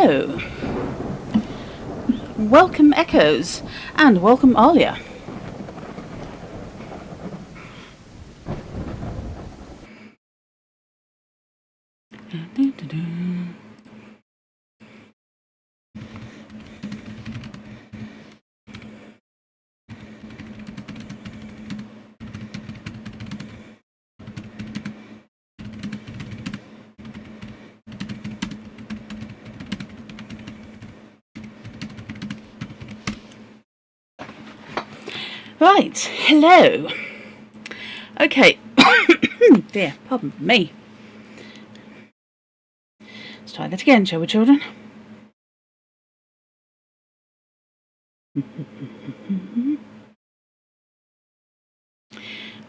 Hello, welcome Echoes, and welcome Alia. Right, hello. Okay, dear, pardon me. Let's try that again, shall we, children?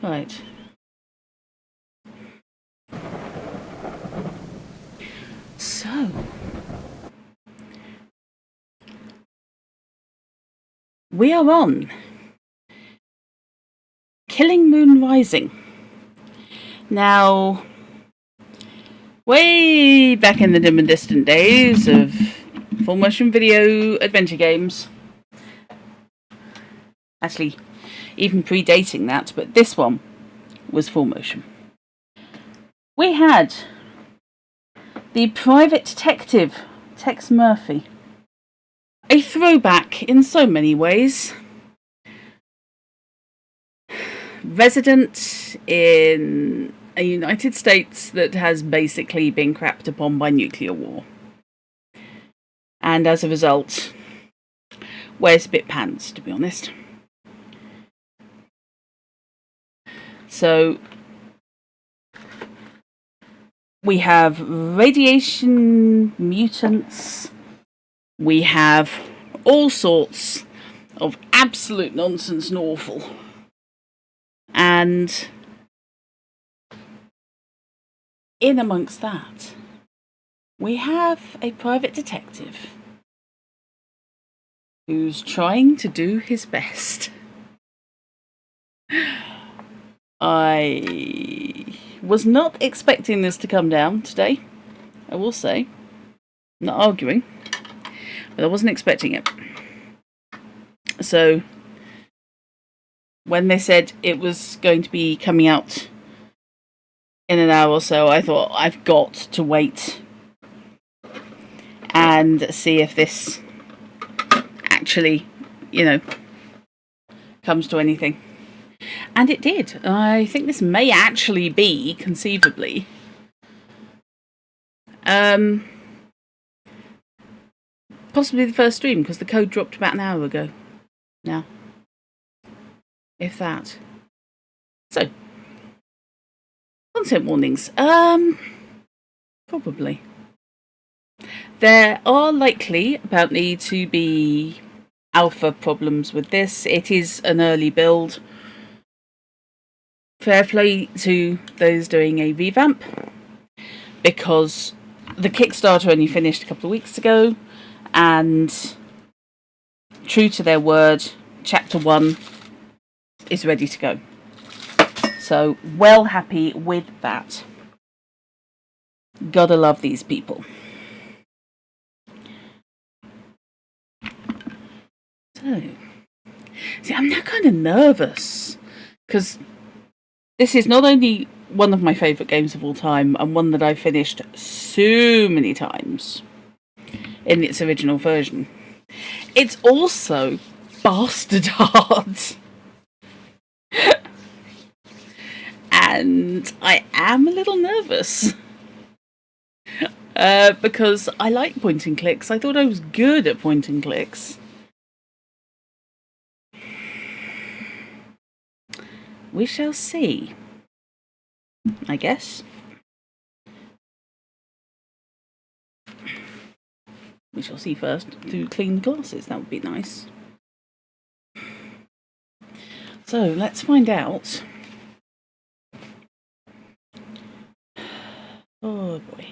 Right. So, we are on Killing Moon Rising. Now, way back in the dim and distant days of full motion video adventure games, actually even predating that, but this one was full motion. We had the private detective, Tex Murphy. A throwback in so many ways. Resident in a United States that has basically been crapped upon by nuclear war. And as a result, wears a bit pants, to be honest. So, we have radiation mutants. We have all sorts of absolute nonsense and awful. And in amongst that, we have a private detective who's trying to do his best. I was not expecting this to come down today, I will say. I'm not arguing, but I wasn't expecting it. So, when they said it was going to be coming out in an hour or so, I thought, I've got to wait and see if this actually, comes to anything. And it did. I think this may actually be, conceivably, possibly the first stream, because the code dropped about an hour ago now. If that. So, content warnings. Probably. There are likely, apparently, to be alpha problems with this. It is an early build. Fair play to those doing a revamp, because the Kickstarter only finished a couple of weeks ago, and true to their word, Chapter 1 is ready to go. So, well happy with that. Gotta love these people. So, see, I'm now kind of nervous, because this is not only one of my favourite games of all time, and one that I've finished so many times in its original version, it's also bastard hard. And I am a little nervous. Because I like point and clicks. I thought I was good at point and clicks. We shall see, I guess. We shall see first to clean the glasses. That would be nice. So, let's find out. Oh boy.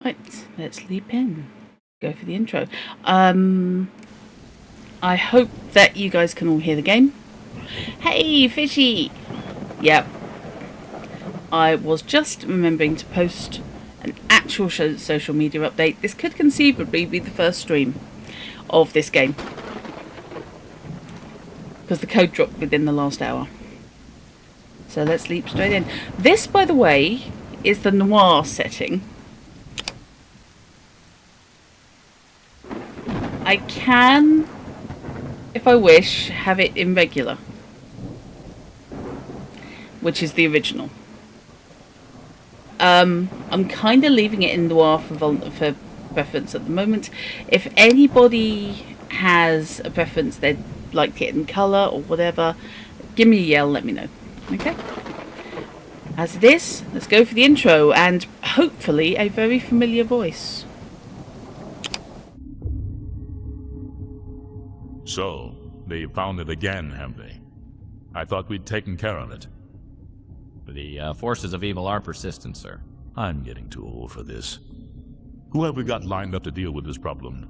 Right, let's leap in. Go for the intro. I hope that you guys can all hear the game. Hey, Fishy! Yep. I was just remembering to post an actual social media update. This could conceivably be the first stream of this game, because the code dropped within the last hour. So let's leap straight in. This, by the way, is the noir setting. I can, if I wish, have it in regular, which is the original. I'm kind of leaving it in noir for preference at the moment. If anybody has a preference, they'd like it in colour or whatever, give me a yell, let me know. Okay? As it is, let's go for the intro, and hopefully a very familiar voice. So, they found it again, have they? I thought we'd taken care of it. The forces of evil are persistent, sir. I'm getting too old for this. Who have we got lined up to deal with this problem?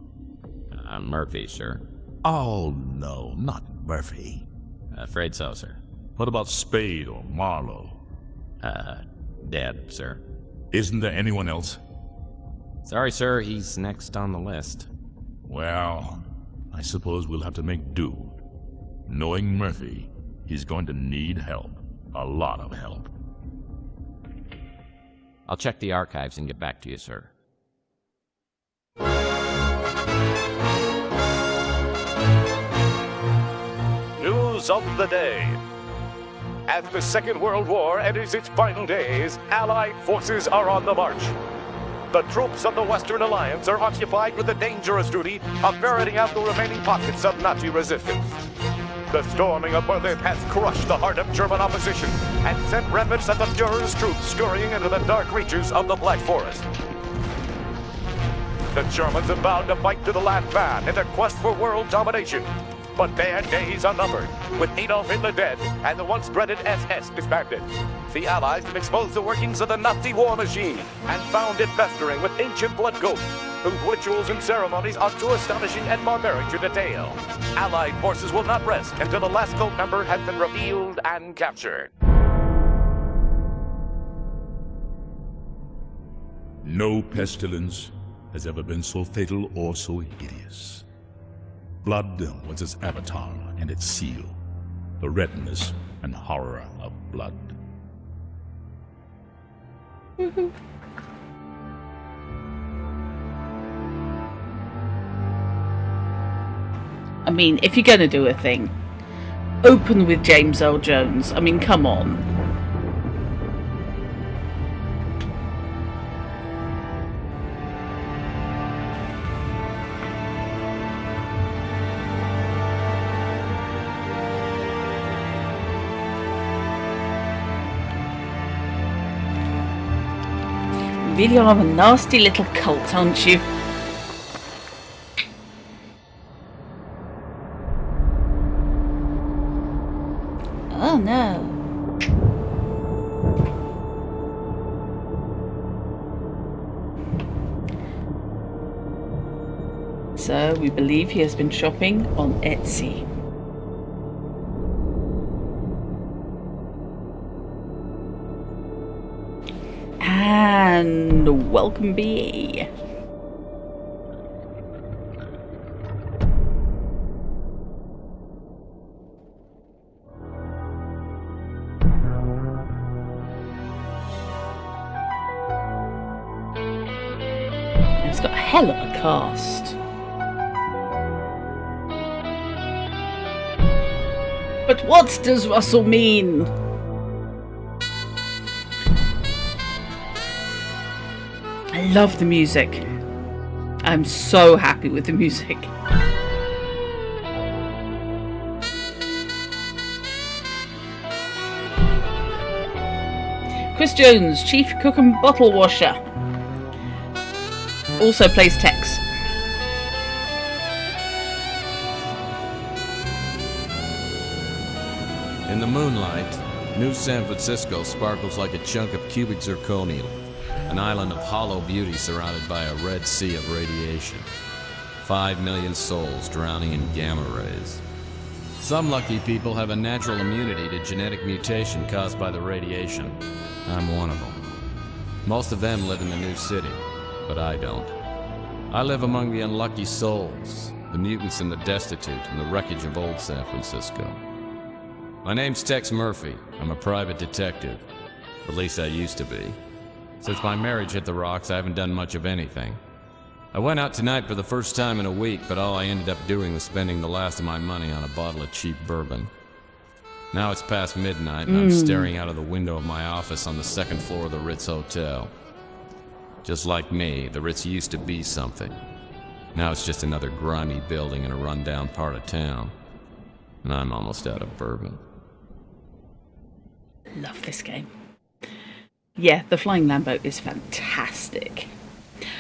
Murphy, sir. Oh, no, not Murphy. Afraid so, sir. What about Spade or Marlowe? Dead, sir. Isn't there anyone else? Sorry, sir, he's next on the list. Well, I suppose we'll have to make do. Knowing Murphy, he's going to need help. A lot of help. I'll check the archives and get back to you, sir. News of the day. As the Second World War enters its final days, Allied forces are on the march. The troops of the Western Alliance are occupied with the dangerous duty of ferreting out the remaining pockets of Nazi resistance. The storming of Berlin has crushed the heart of German opposition and sent remnants of the Fuhrer's troops scurrying into the dark reaches of the Black Forest. The Germans have vowed to fight to the last man in their quest for world domination. But their days are numbered, with Adolf Hitler dead and the once dreaded SS disbanded. The Allies have exposed the workings of the Nazi war machine and found it festering with ancient blood goats, whose rituals and ceremonies are too astonishing and barbaric to detail. Allied forces will not rest until the last cult member has been revealed and captured. No pestilence has ever been so fatal or so hideous. Blood was its avatar and its seal, the redness and horror of blood. I mean, if you're going to do a thing, open with James Earl Jones. I mean, come on. You really are a nasty little cult, aren't you? Oh no. So we believe he has been shopping on Etsy. And welcome, BA. It's got a hell of a cast. But what does Russell mean? I love the music. I'm so happy with the music. Chris Jones, Chief Cook and Bottle Washer. Also plays Tex. In the moonlight, New San Francisco sparkles like a chunk of cubic zirconium. An island of hollow beauty surrounded by a red sea of radiation. 5 million souls drowning in gamma rays. Some lucky people have a natural immunity to genetic mutation caused by the radiation. I'm one of them. Most of them live in the new city, but I don't. I live among the unlucky souls, the mutants and the destitute, and the wreckage of old San Francisco. My name's Tex Murphy. I'm a private detective. At least I used to be. Since my marriage hit the rocks, I haven't done much of anything. I went out tonight for the first time in a week, but all I ended up doing was spending the last of my money on a bottle of cheap bourbon. Now it's past midnight, and I'm staring out of the window of my office on the second floor of the Ritz Hotel. Just like me, the Ritz used to be something. Now it's just another grimy building in a rundown part of town. And I'm almost out of bourbon. Love this game. Yeah, the Flying Lambo is fantastic.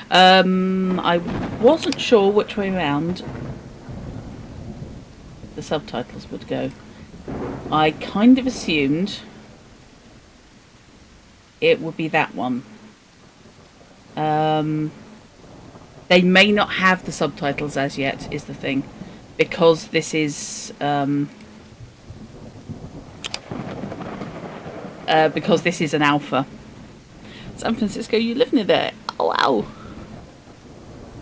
I wasn't sure which way around the subtitles would go. I kind of assumed it would be that one. They may not have the subtitles as yet, is the thing, because this is an alpha. San Francisco, you live near there. Oh wow.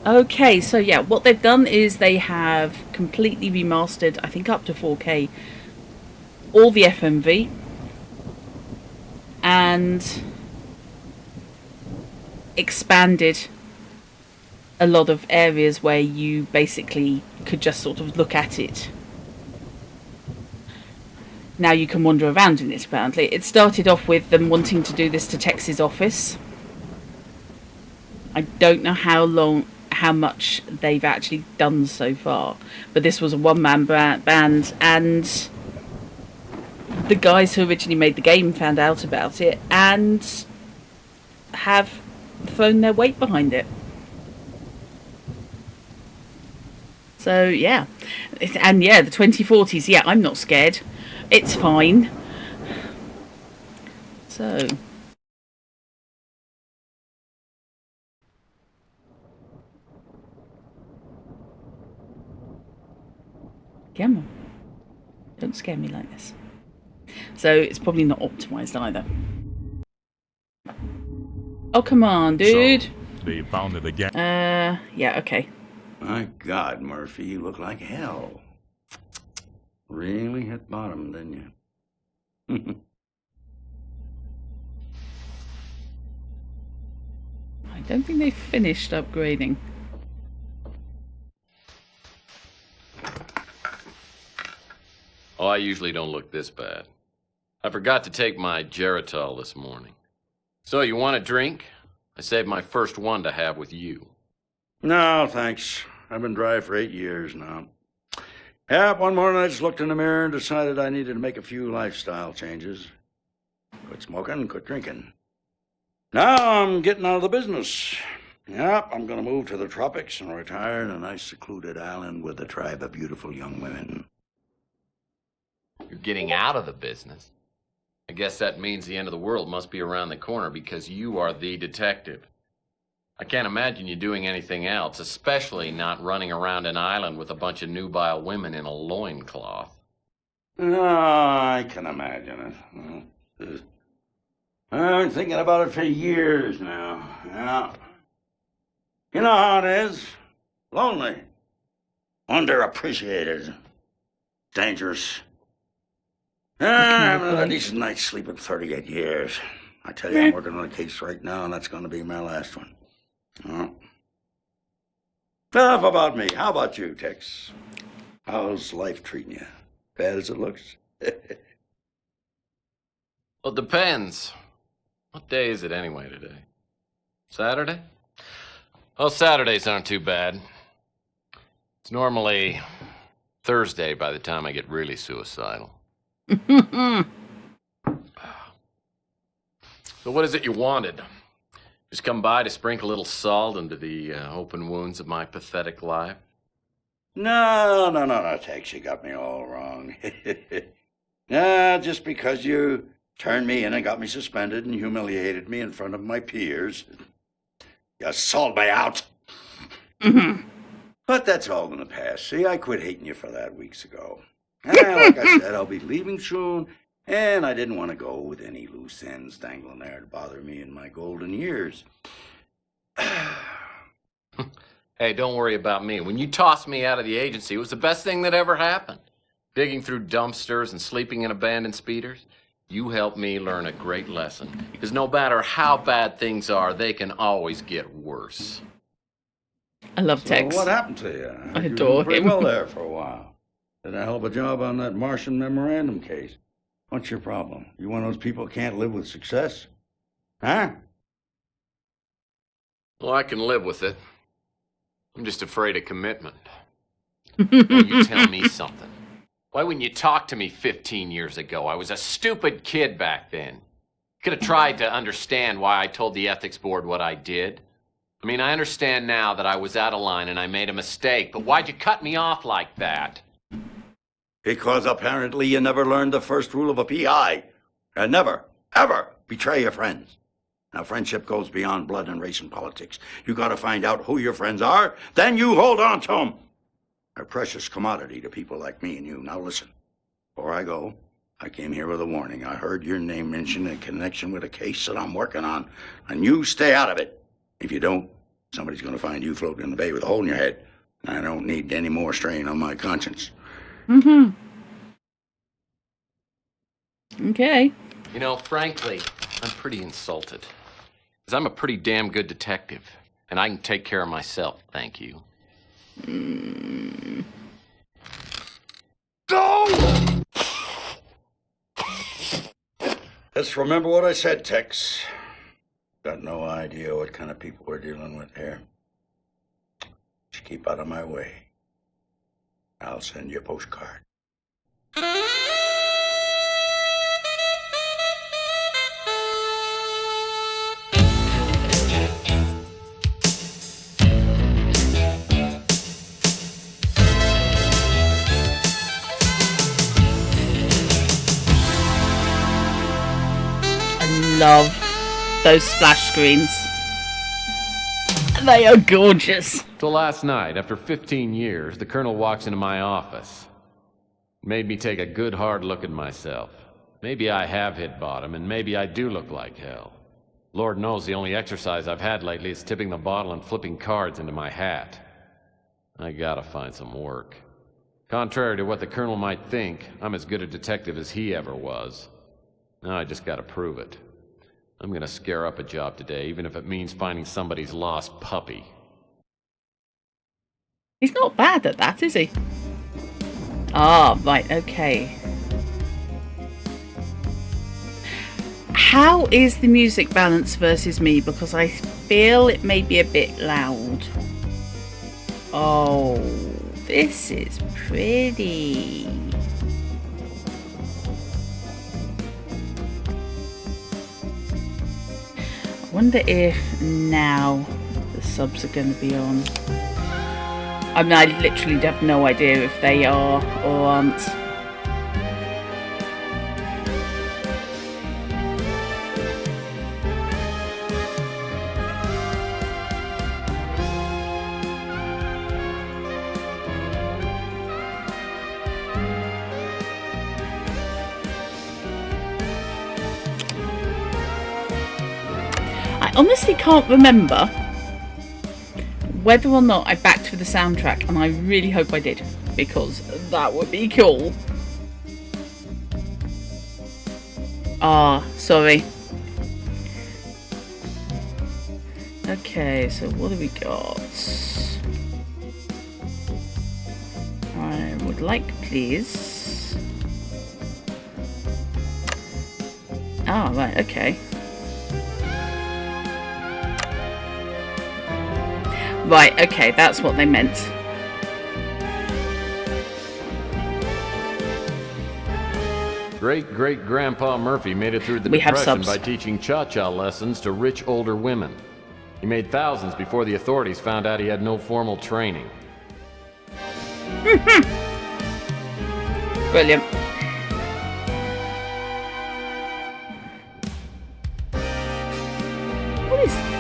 Okay, so yeah, what they've done is they have completely remastered, I think up to 4K, all the FMV, and expanded a lot of areas where you basically could just sort of look at it. Now you can wander around in it, apparently. It started off with them wanting to do this to Tex's office. I don't know how much they've actually done so far, but this was a one-man band, and the guys who originally made the game found out about it and have thrown their weight behind it. So yeah, and yeah, the 2040s, yeah, I'm not scared. It's fine. So come on, don't scare me like this. So it's probably not optimized either. Oh come on, dude. So, they found it again. Yeah, okay. My God, Murphy, you look like hell. Really hit bottom, didn't you? I don't think they've finished upgrading. Oh, I usually don't look this bad. I forgot to take my Geritol this morning. So, you want a drink? I saved my first one to have with you. No, thanks. I've been dry for 8 years now. Yeah, one morning I just looked in the mirror and decided I needed to make a few lifestyle changes. Quit smoking, quit drinking. Now I'm getting out of the business. Yep, I'm going to move to the tropics and retire in a nice secluded island with a tribe of beautiful young women. You're getting out of the business. I guess that means the end of the world must be around the corner because you are the detective. I can't imagine you doing anything else, especially not running around an island with a bunch of nubile women in a loincloth. Oh, I can imagine it. I've been thinking about it for years now. Yeah. You know how it is. Lonely. Underappreciated. Dangerous. I haven't had a decent night's sleep in 38 years. I tell you, I'm working on a case right now, and that's going to be my last one. Oh. Enough about me. How about you, Tex? How's life treating you? Bad as it looks? Well, it depends. What day is it anyway today? Saturday? Well, Saturdays aren't too bad. It's normally Thursday by the time I get really suicidal. So what is it you wanted? Just come by to sprinkle a little salt into the open wounds of my pathetic life? No, Tex, you got me all wrong. Just because you Turned me in and got me suspended and humiliated me in front of my peers. You sold me out. But that's all in the past. See, I quit hating you for that weeks ago. Like I said, I'll be leaving soon, and I didn't want to go with any loose ends dangling there to bother me in my golden years. Hey, don't worry about me. When you tossed me out of the agency, it was the best thing that ever happened. Digging through dumpsters and sleeping in abandoned speeders, you helped me learn a great lesson. Because no matter how bad things are, they can always get worse. I love Tex. What happened to you? I adore pretty him. well there for a while. Did a hell of a job on that Martian memorandum case. What's your problem? You one of those people who can't live with success? Huh? Well, I can live with it. I'm just afraid of commitment. Now you tell me something. Why wouldn't you talk to me 15 years ago? I was a stupid kid back then. Could have tried to understand why I told the ethics board what I did. I mean, I understand now that I was out of line and I made a mistake, but why'd you cut me off like that? Because apparently you never learned the first rule of a PI. And never, ever betray your friends. Now, friendship goes beyond blood and race and politics. You gotta find out who your friends are, then you hold on to them. They're a precious commodity to people like me and you. Now listen, before I go, I came here with a warning. I heard your name mentioned in connection with a case that I'm working on, and you stay out of it. If you don't, somebody's gonna find you floating in the bay with a hole in your head. I don't need any more strain on my conscience. Okay. You know, frankly, I'm pretty insulted. Because I'm a pretty damn good detective. And I can take care of myself, thank you. Go! Just remember what I said, Tex. Got no idea what kind of people we're dealing with here. Just keep out of my way. I'll send you a postcard. I love those splash screens. They are gorgeous. So last night, after 15 years, the Colonel walks into my office. Made me take a good hard look at myself. Maybe I have hit bottom, and maybe I do look like hell. Lord knows the only exercise I've had lately is tipping the bottle and flipping cards into my hat. I gotta find some work. Contrary to what the Colonel might think, I'm as good a detective as he ever was. Now I just gotta prove it. I'm gonna scare up a job today, even if it means finding somebody's lost puppy. He's not bad at that, is he? Ah, right, okay. How is the music balance versus me? Because I feel it may be a bit loud. Oh, this is pretty. I wonder if now the subs are going to be on. I mean, I literally have no idea if they are or aren't. I honestly can't remember whether or not I backed for the soundtrack, and I really hope I did, because that would be cool. Ah, sorry. Okay, so what have we got? I would like, please. Ah, right, okay. Right, okay, that's what they meant. Great-great-grandpa Murphy made it through the Depression by teaching cha-cha lessons to rich older women. He made thousands before the authorities found out he had no formal training. Brilliant.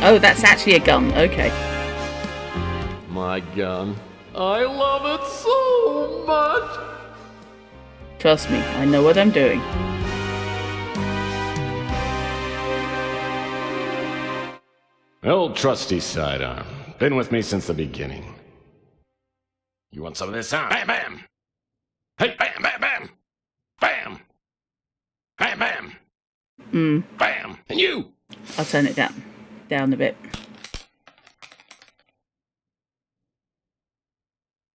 Oh, that's actually a gun. Okay. My gun. I love it so much. Trust me, I know what I'm doing. Old trusty sidearm. Been with me since the beginning. You want some of this, huh? Bam, bam! Hey, bam, bam, bam! Bam! Bam, bam! Bam! And you! I'll turn it down a bit.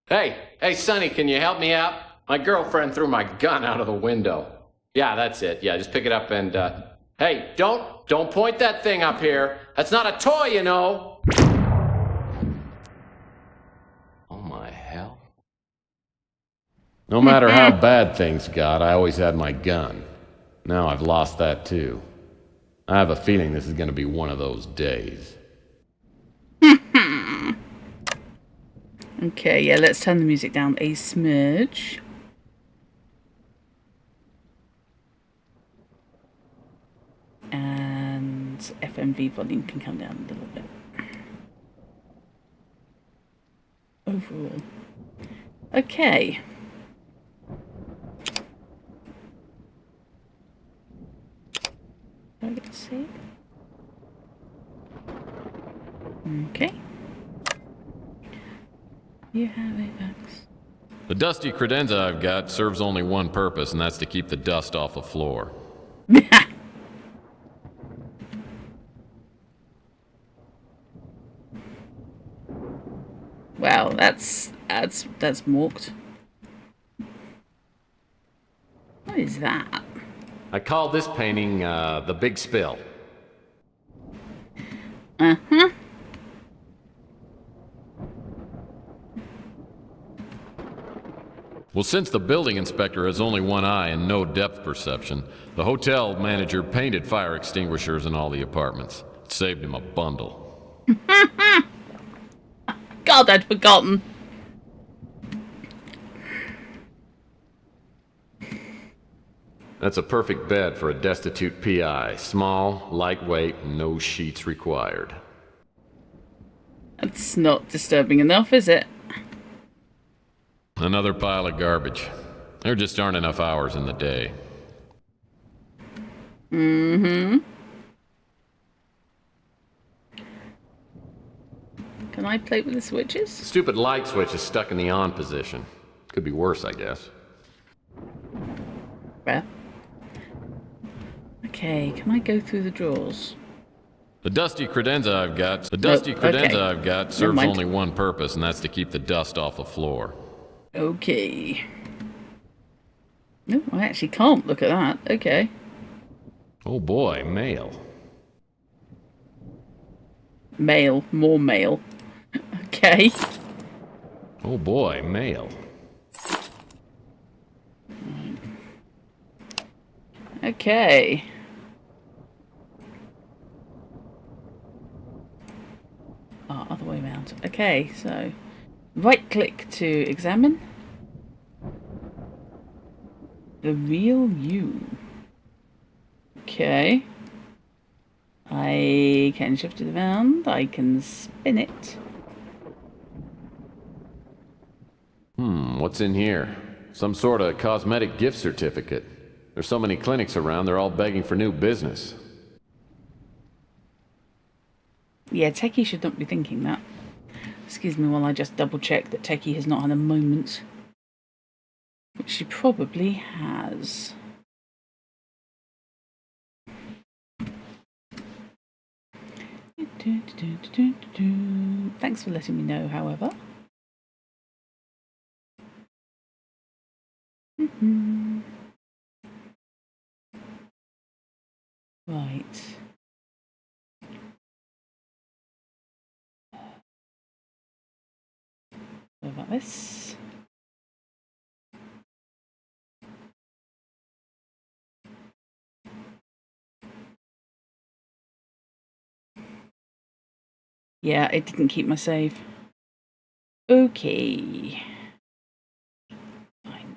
Hey, Sonny, can you help me out? My girlfriend threw my gun out of the window. Yeah, that's it. Yeah, just pick it up and, hey, don't point that thing up here. That's not a toy, you know. Oh, my hell. No matter how bad things got, I always had my gun. Now I've lost that too. I have a feeling this is gonna be one of those days. Okay, yeah, let's turn the music down a smidge. And FMV volume can come down a little bit. Overall. Okay. Let's see. Okay. You have a fax. The dusty credenza I've got serves only one purpose, and that's to keep the dust off the floor. Wow, that's morked. What is that? I call this painting, The Big Spill. Uh-huh. Well, since the building inspector has only one eye and no depth perception, the hotel manager painted fire extinguishers in all the apartments. It saved him a bundle. God, I'd forgotten. That's a perfect bed for a destitute PI. Small, lightweight, no sheets required. That's not disturbing enough, is it? Another pile of garbage. There just aren't enough hours in the day. Mm-hmm. Can I play with the switches? Stupid light switch is stuck in the on position. Could be worse, I guess. Well. Okay, can I go through the drawers? The dusty credenza I've got okay. serves only one purpose, and that's to keep the dust off the floor. Okay. No, I actually can't look at that. Okay. Oh boy, mail. Mail. More mail. Okay. Oh boy, mail. Okay. Oh, other way around. Okay, so right click to examine. The real you. Okay. I can shift it around. I can spin it. What's in here? Some sort of cosmetic gift certificate. There's so many clinics around, they're all begging for new business. Yeah, Techie should not be thinking that. Excuse me while I just double check that Techie has not had a moment. Which she probably has. Thanks for letting me know, however. Right. What about this? Yeah, it didn't keep my save. Okay. Fine.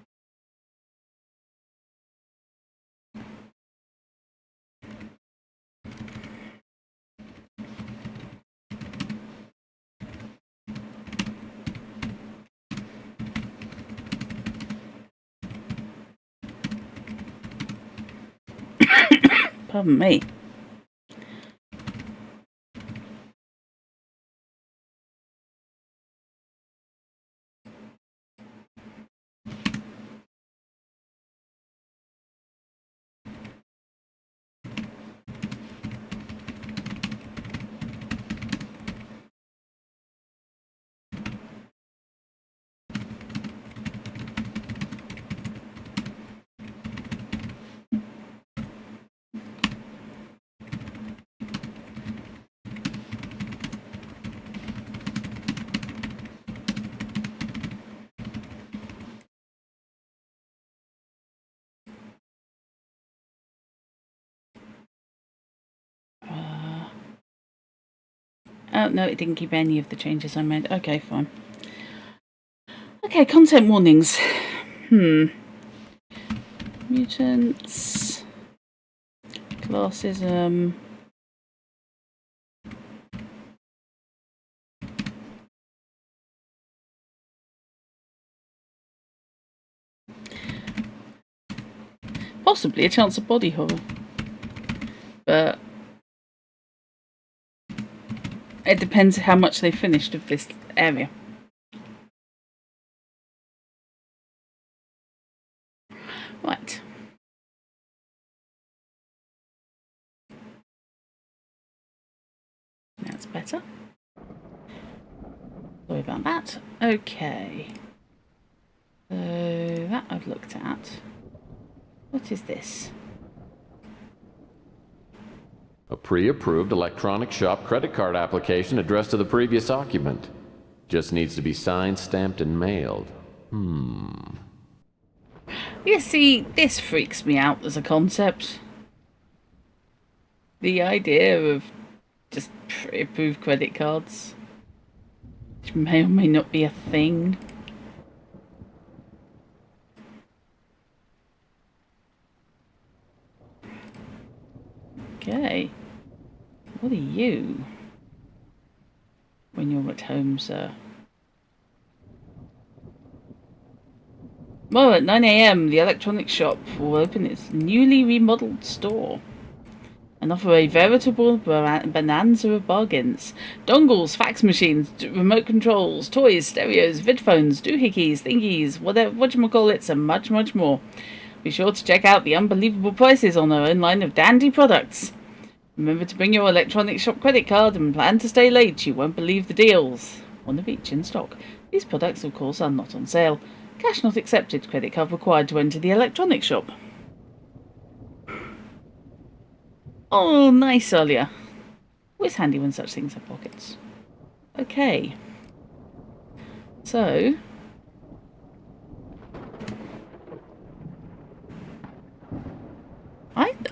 Pardon me. Oh, no, it didn't keep any of the changes I made. Okay, fine. Okay, content warnings. Mutants. Classism. Possibly a chance of body horror. But it depends how much they finished of this area. Right. That's better. Sorry about that. Okay. So that I've looked at. What is this? A pre-approved electronic shop credit card application addressed to the previous occupant. Just needs to be signed, stamped, and mailed. Yeah, see, this freaks me out as a concept. The idea of just pre-approved credit cards, which may or may not be a thing. Okay. What are you? When you're at home, sir. Well, at 9 AM, the electronics shop will open its newly remodeled store and offer a veritable bonanza of bargains. Dongles, fax machines, remote controls, toys, stereos, vidphones, doohickeys, thingies, whatchamacallits, and much, much more. Be sure to check out the unbelievable prices on our own line of dandy products. Remember to bring your electronics shop credit card and plan to stay late. You won't believe the deals. One of each in stock. These products, of course, are not on sale. Cash not accepted. Credit card required to enter the electronics shop. Oh, nice, Alia. Always handy when such things have pockets. Okay. So...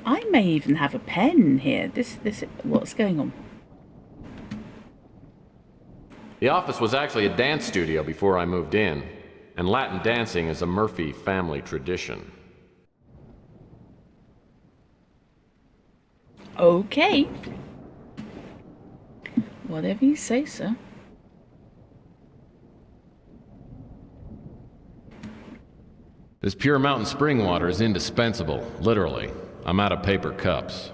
I may even have a pen here. What's going on? The office was actually a dance studio before I moved in, and Latin dancing is a Murphy family tradition. Okay. Whatever you say, sir. This pure mountain spring water is indispensable, literally. I'm out of paper cups.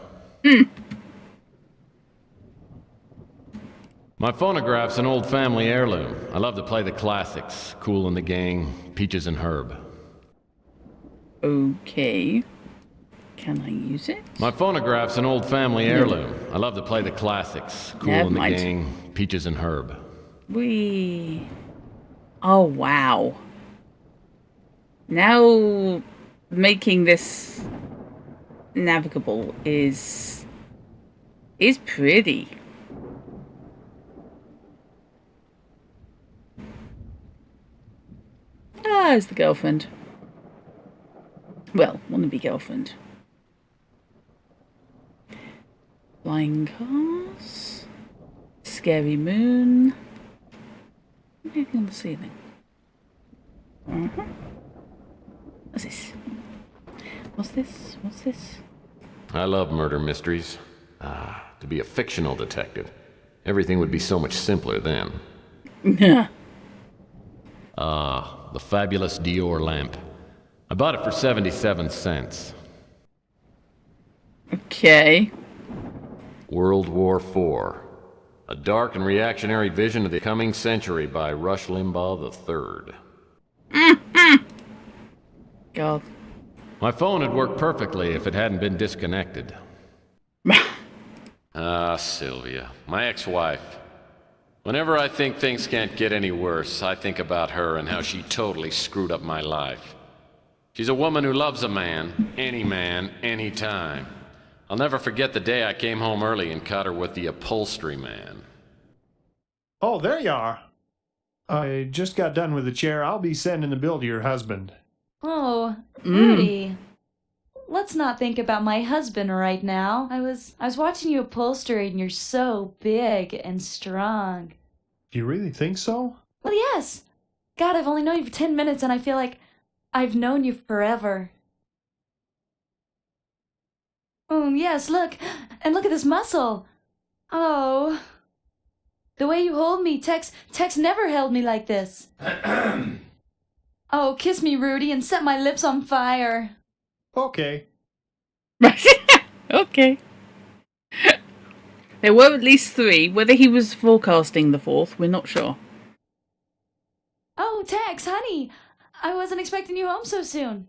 My phonograph's an old family heirloom. I love to play the classics. Kool and the Gang, Peaches and Herb. Okay. Can I use it? My phonograph's an old family heirloom. I love to play the classics. Kool and the Gang, Peaches and Herb. Oh, wow. Now making this navigable is pretty. Ah, is the girlfriend. Well, wannabe girlfriend. Flying cars. Scary moon. Anything on the ceiling? What's this? What's this? I love murder mysteries. To be a fictional detective. Everything would be so much simpler then. Yeah. The fabulous Dior lamp. I bought it for 77 cents. Okay. World War IV. A dark and reactionary vision of the coming century by Rush Limbaugh III. God. My phone had worked perfectly if it hadn't been disconnected. Sylvia, my ex-wife. Whenever I think things can't get any worse, I think about her and how she totally screwed up my life. She's a woman who loves a man, any time. I'll never forget the day I came home early and caught her with the upholstery man. Oh, there you are. I just got done with the chair. I'll be sending the bill to your husband. Oh, Rudy. Let's not think about my husband right now. I was watching you upholster and you're so big and strong. Do you really think so? Well, yes. God, I've only known you for 10 minutes and I feel like I've known you forever. Oh, yes, look. And look at this muscle. Oh. The way you hold me, Tex never held me like this. Oh, kiss me, Rudy, and set my lips on fire. Okay. Okay. There were at least 3. Whether he was forecasting the 4th, we're not sure. Oh, Tex, honey. I wasn't expecting you home so soon.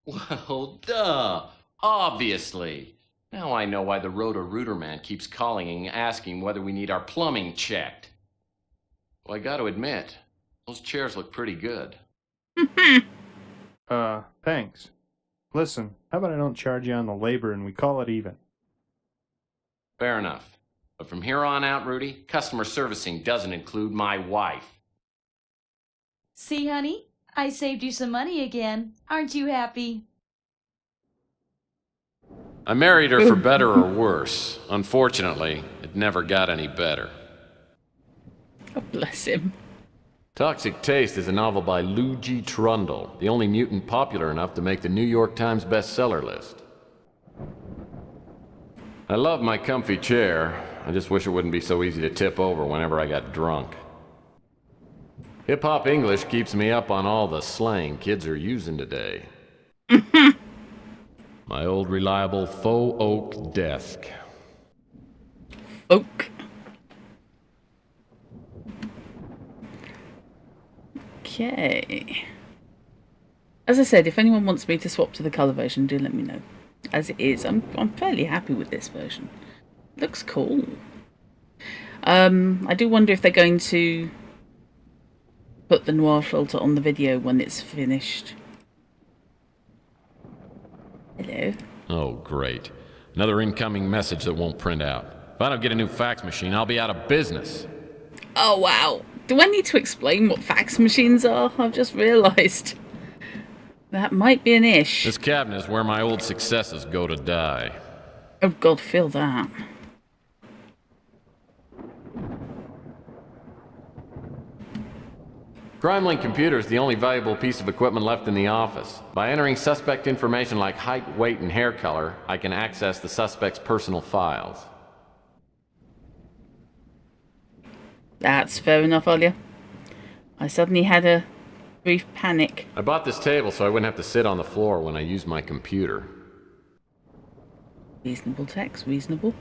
Well, duh. Obviously. Now I know why the Roto-Rooter man keeps calling and asking whether we need our plumbing checked. Well, I gotta admit, those chairs look pretty good. Thanks. Listen, how about I don't charge you on the labor and we call it even? Fair enough. But from here on out, Rudy, customer servicing doesn't include my wife. See, honey? I saved you some money again. Aren't you happy? I married her for better or worse. Unfortunately, it never got any better. Oh, bless him. Toxic Taste is a novel by Lou G. Trundle, the only mutant popular enough to make the New York Times bestseller list. I love my comfy chair. I just wish it wouldn't be so easy to tip over whenever I got drunk. Hip-hop English keeps me up on all the slang kids are using today. My old reliable faux oak desk. Oak. Okay. As I said, if anyone wants me to swap to the colour version, do let me know. As it is, I'm fairly happy with this version. Looks cool. I do wonder if they're going to put the noir filter on the video when it's finished. Hello. Oh, great. Another incoming message that won't print out. If I don't get a new fax machine, I'll be out of business. Oh, wow. Do I need to explain what fax machines are? I've just realised. That might be an ish. This cabinet is where my old successes go to die. Oh, God, feel that. CrimeLink Computer is the only valuable piece of equipment left in the office. By entering suspect information like height, weight, and hair color, I can access the suspect's personal files. That's fair enough, Alia. I suddenly had a brief panic. I bought this table so I wouldn't have to sit on the floor when I use my computer. Reasonable text, reasonable.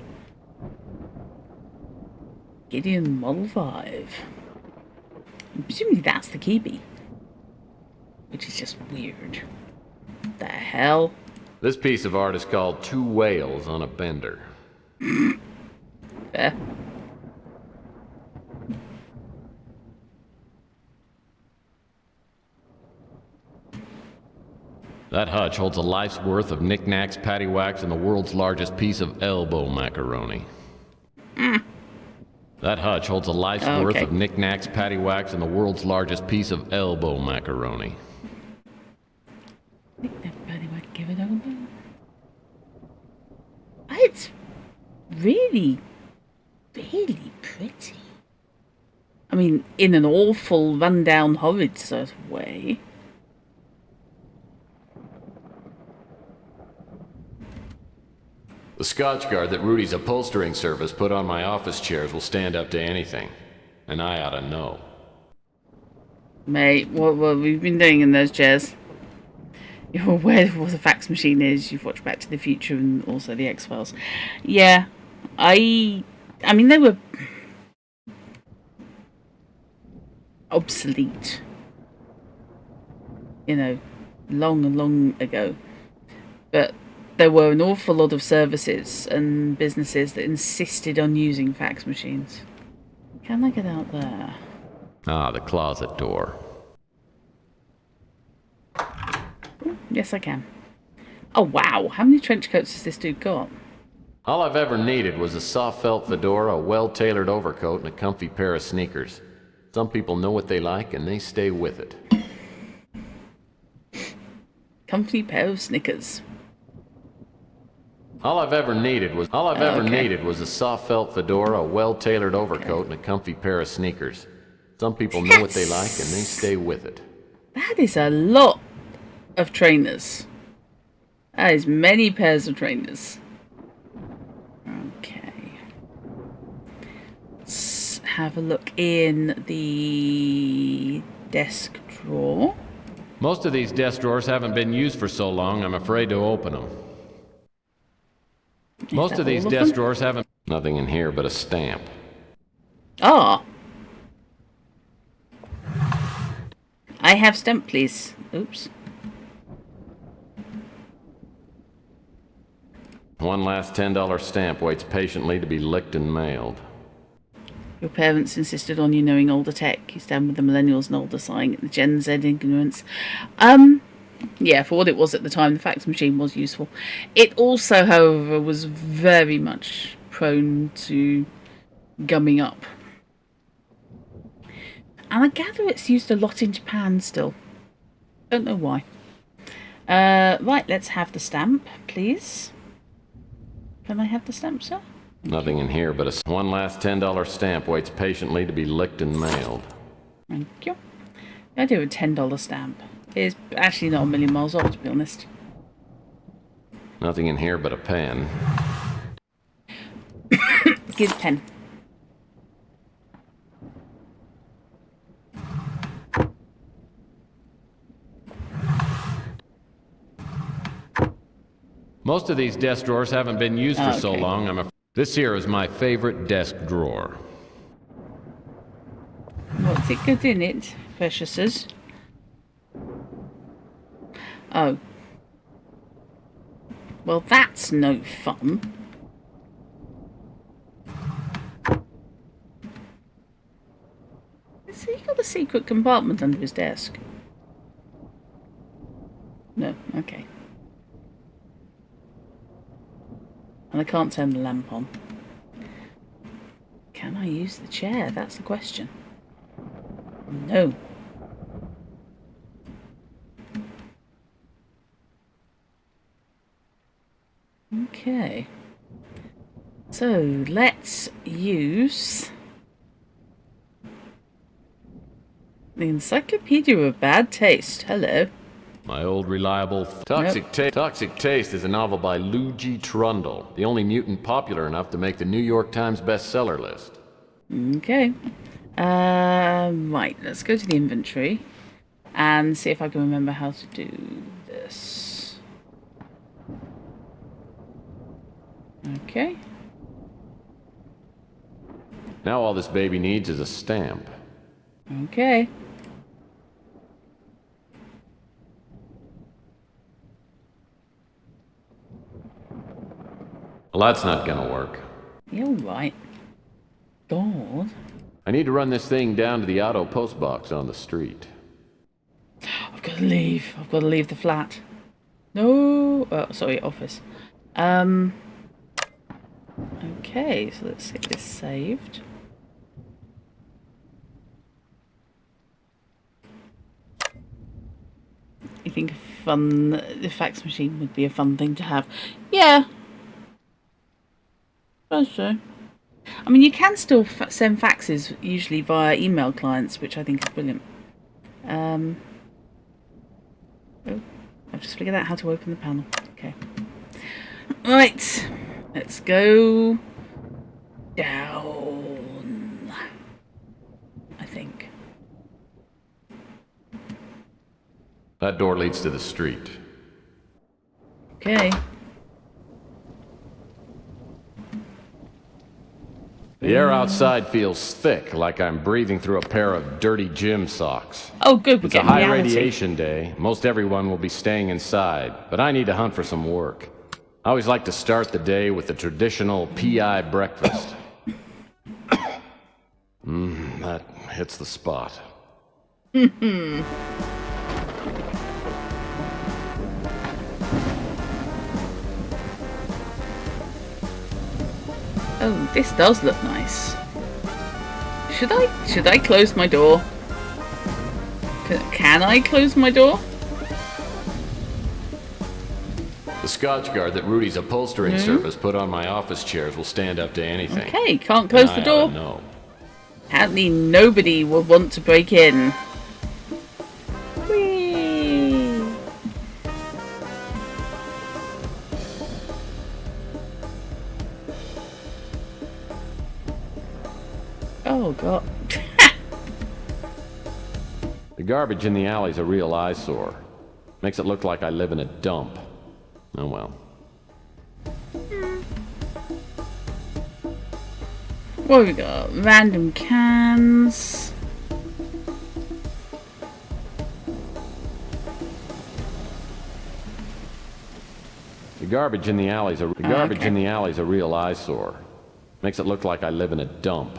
Gideon Model 5. And presumably that's the Kiwi. Which is just weird. The hell? This piece of art is called Two Whales on a Bender. Fair. That hutch holds a life's worth of knickknacks, paddywhacks, and the world's largest piece of elbow macaroni. That hutch holds a life's worth of knickknacks, paddywhacks, and the world's largest piece of elbow macaroni. Knick-knack, paddywhack, give it elbow. It's really, really pretty. I mean, in an awful, run-down, horrid sort of way. The Scotch guard that Rudy's upholstering service put on my office chairs will stand up to anything. And I ought to know. Mate, what have we been doing in those chairs? You're aware of what a fax machine is. You've watched Back to the Future and also the X-Files. Yeah, I mean, they were obsolete, you know, long and long ago. But there were an awful lot of services and businesses that insisted on using fax machines. Can I get out there? Ah, the closet door. Yes, I can. Oh, wow. How many trench coats has this dude got? All I've ever needed was a soft felt fedora, a well-tailored overcoat, and a comfy pair of sneakers. Some people know what they like, and they stay with it. Comfy pair of Snickers. All I've ever needed was a soft felt fedora, a well-tailored overcoat, and a comfy pair of sneakers. Some people know what they like, and they stay with it. That is a lot of trainers. That is many pairs of trainers. Okay. Let's have a look in the desk drawer. Most of these desk drawers haven't been used for so long, I'm afraid to open them. Most of these desk drawers haven't... Nothing in here but a stamp. Ah. I have stamp, please. Oops. One last $10 stamp waits patiently to be licked and mailed. Your parents insisted on you knowing older tech. You stand with the millennials and older, sighing at the Gen Z ignorance. Yeah, for what it was at the time, the fax machine was useful. It also, however, was very much prone to gumming up. And I gather it's used a lot in Japan still. Don't know why. Right, let's have the stamp, please. Can I have the stamp, sir? Nothing in here but one last $10 stamp waits patiently to be licked and mailed. Thank you. I do a $10 stamp. It's actually not a million miles off, to be honest. Nothing in here but a pen. Give the pen. Most of these desk drawers haven't been used for so long, This here is my favorite desk drawer. What's it good in it, preciouses? Oh. Well, that's no fun. Has he got a secret compartment under his desk? No, okay. And I can't turn the lamp on. Can I use the chair? That's the question. No. Okay. So let's use the Encyclopedia of Bad Taste. Hello. My old reliable... Toxic Taste is a novel by Lou G. Trundle, the only mutant popular enough to make the New York Times bestseller list. Okay. Right, let's go to the inventory and see if I can remember how to do this. Okay. Now all this baby needs is a stamp. Okay. Well, that's not gonna work. You're right. God. I need to run this thing down to the auto post box on the street. I've got to leave. I've got to leave the flat. No. Oh, sorry, office. Okay, so let's get this saved. You think the fax machine would be a fun thing to have? Yeah. I suppose so. I mean, you can still send faxes, usually via email clients, which I think is brilliant. Oh, I've just figured out how to open the panel. Okay. Right. Let's go down. I think. That door leads to the street. Okay. The air outside feels thick, like I'm breathing through a pair of dirty gym socks. Oh, good. We're It's a getting high reality. radiation day. Most everyone will be staying inside, but I need to hunt for some work. I always like to start the day with the traditional PI breakfast. That hits the spot. Oh, this does look nice. Should I close my door? Can I close my door? The Scotch guard that Rudy's upholstering service put on my office chairs will stand up to anything. Okay, can't close the door. No. Apparently nobody will want to break in. Whee! Oh god. The garbage in the alley's a real eyesore. Makes it look like I live in a dump. Oh well. What have we got? Random cans. The garbage in the alley's a real eyesore. Makes it look like I live in a dump.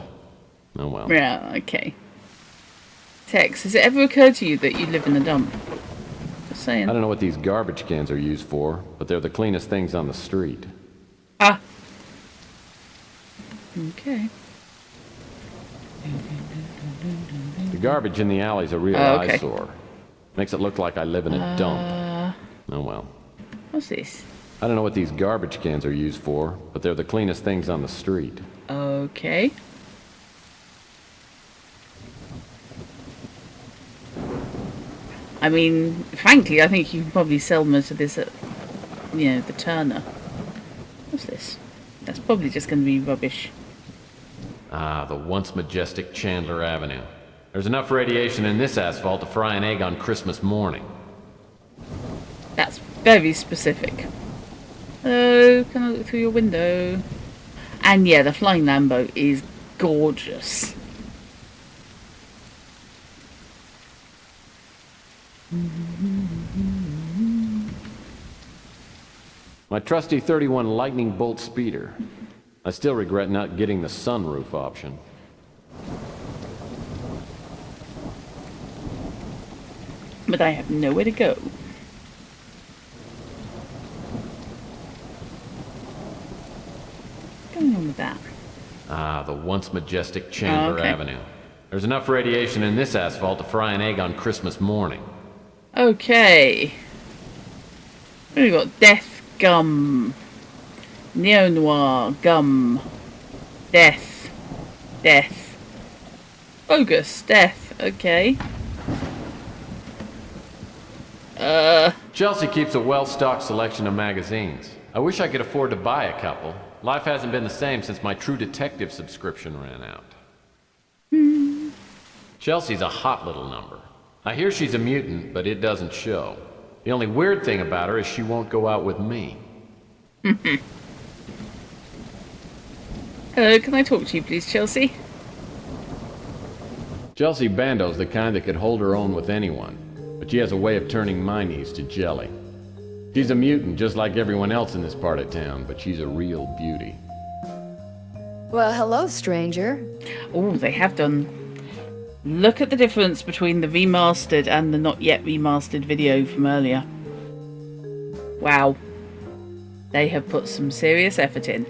Oh well. Yeah, okay. Tex, has it ever occurred to you that you live in a dump? Just saying. I don't know what these garbage cans are used for, but they're the cleanest things on the street. Ah. Okay. The garbage in the alley's a real okay. eyesore. Makes it look like I live in a dump. Oh well. What's this? I don't know what these garbage cans are used for, but they're the cleanest things on the street. Okay. I mean, frankly, I think you can probably sell most of this at, the Turner. What's this? That's probably just going to be rubbish. Ah, the once majestic Chandler Avenue. There's enough radiation in this asphalt to fry an egg on Christmas morning. That's very specific. Hello, can I look through your window? And yeah, the flying Lambo is gorgeous. My trusty 31 lightning bolt speeder. I still regret not getting the sunroof option. But I have nowhere to go. What's going on with that? Ah, the once majestic Chandler okay. Avenue. There's enough radiation in this asphalt to fry an egg on Christmas morning. Okay. We've got death gum. Neo-noir gum. Death. Death. Bogus. Death. Okay. Chelsea keeps a well-stocked selection of magazines. I wish I could afford to buy a couple. Life hasn't been the same since my True Detective subscription ran out. Chelsea's a hot little number. I hear she's a mutant, but it doesn't show. The only weird thing about her is she won't go out with me. Hello, can I talk to you please, Chelsea? Chelsea Bando's the kind that could hold her own with anyone, but she has a way of turning my knees to jelly. She's a mutant just like everyone else in this part of town, but she's a real beauty. Well, hello, stranger. Oh, they have done. Look at the difference between the remastered and the not yet remastered video from earlier. Wow. They have put some serious effort in.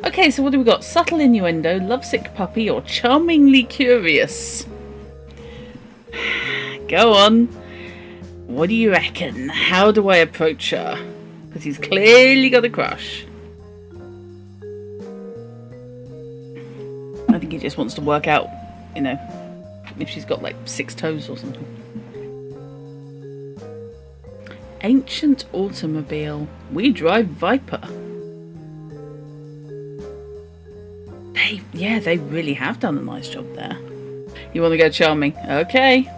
Okay, so what do we got? Subtle innuendo, lovesick puppy, or charmingly curious? Go on. What do you reckon? How do I approach her? Because he's clearly got a crush. I think he just wants to work out, if she's got like 6 toes or something. Ancient automobile. We drive Viper. They really have done a nice job there. You want to go charming? Okay.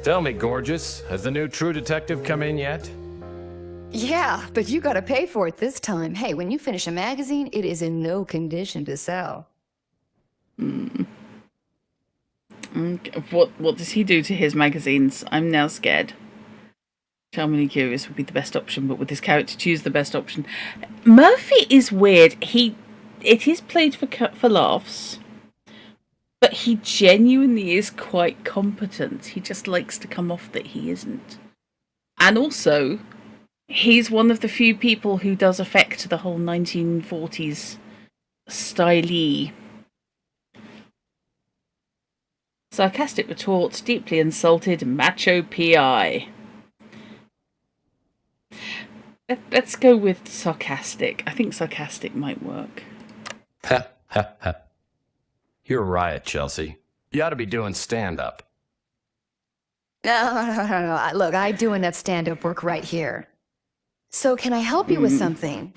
Tell me, gorgeous, has the new True Detective come in yet? Yeah, but you gotta pay for it this time. Hey, when you finish a magazine, it is in no condition to sell. Okay. What does he do to his magazines? I'm now scared. Charmingly Curious would be the best option, but with this character, choose the best option. Murphy is weird. It is played for laughs, but he genuinely is quite competent. He just likes to come off that he isn't. And also, he's one of the few people who does affect the whole 1940s style. Sarcastic retort, deeply insulted, macho PI. Let's go with sarcastic. I think sarcastic might work. Ha, ha, ha. You're right, Chelsea. You ought to be doing stand-up. No. Look, I do enough stand-up work right here. So can I help you with something?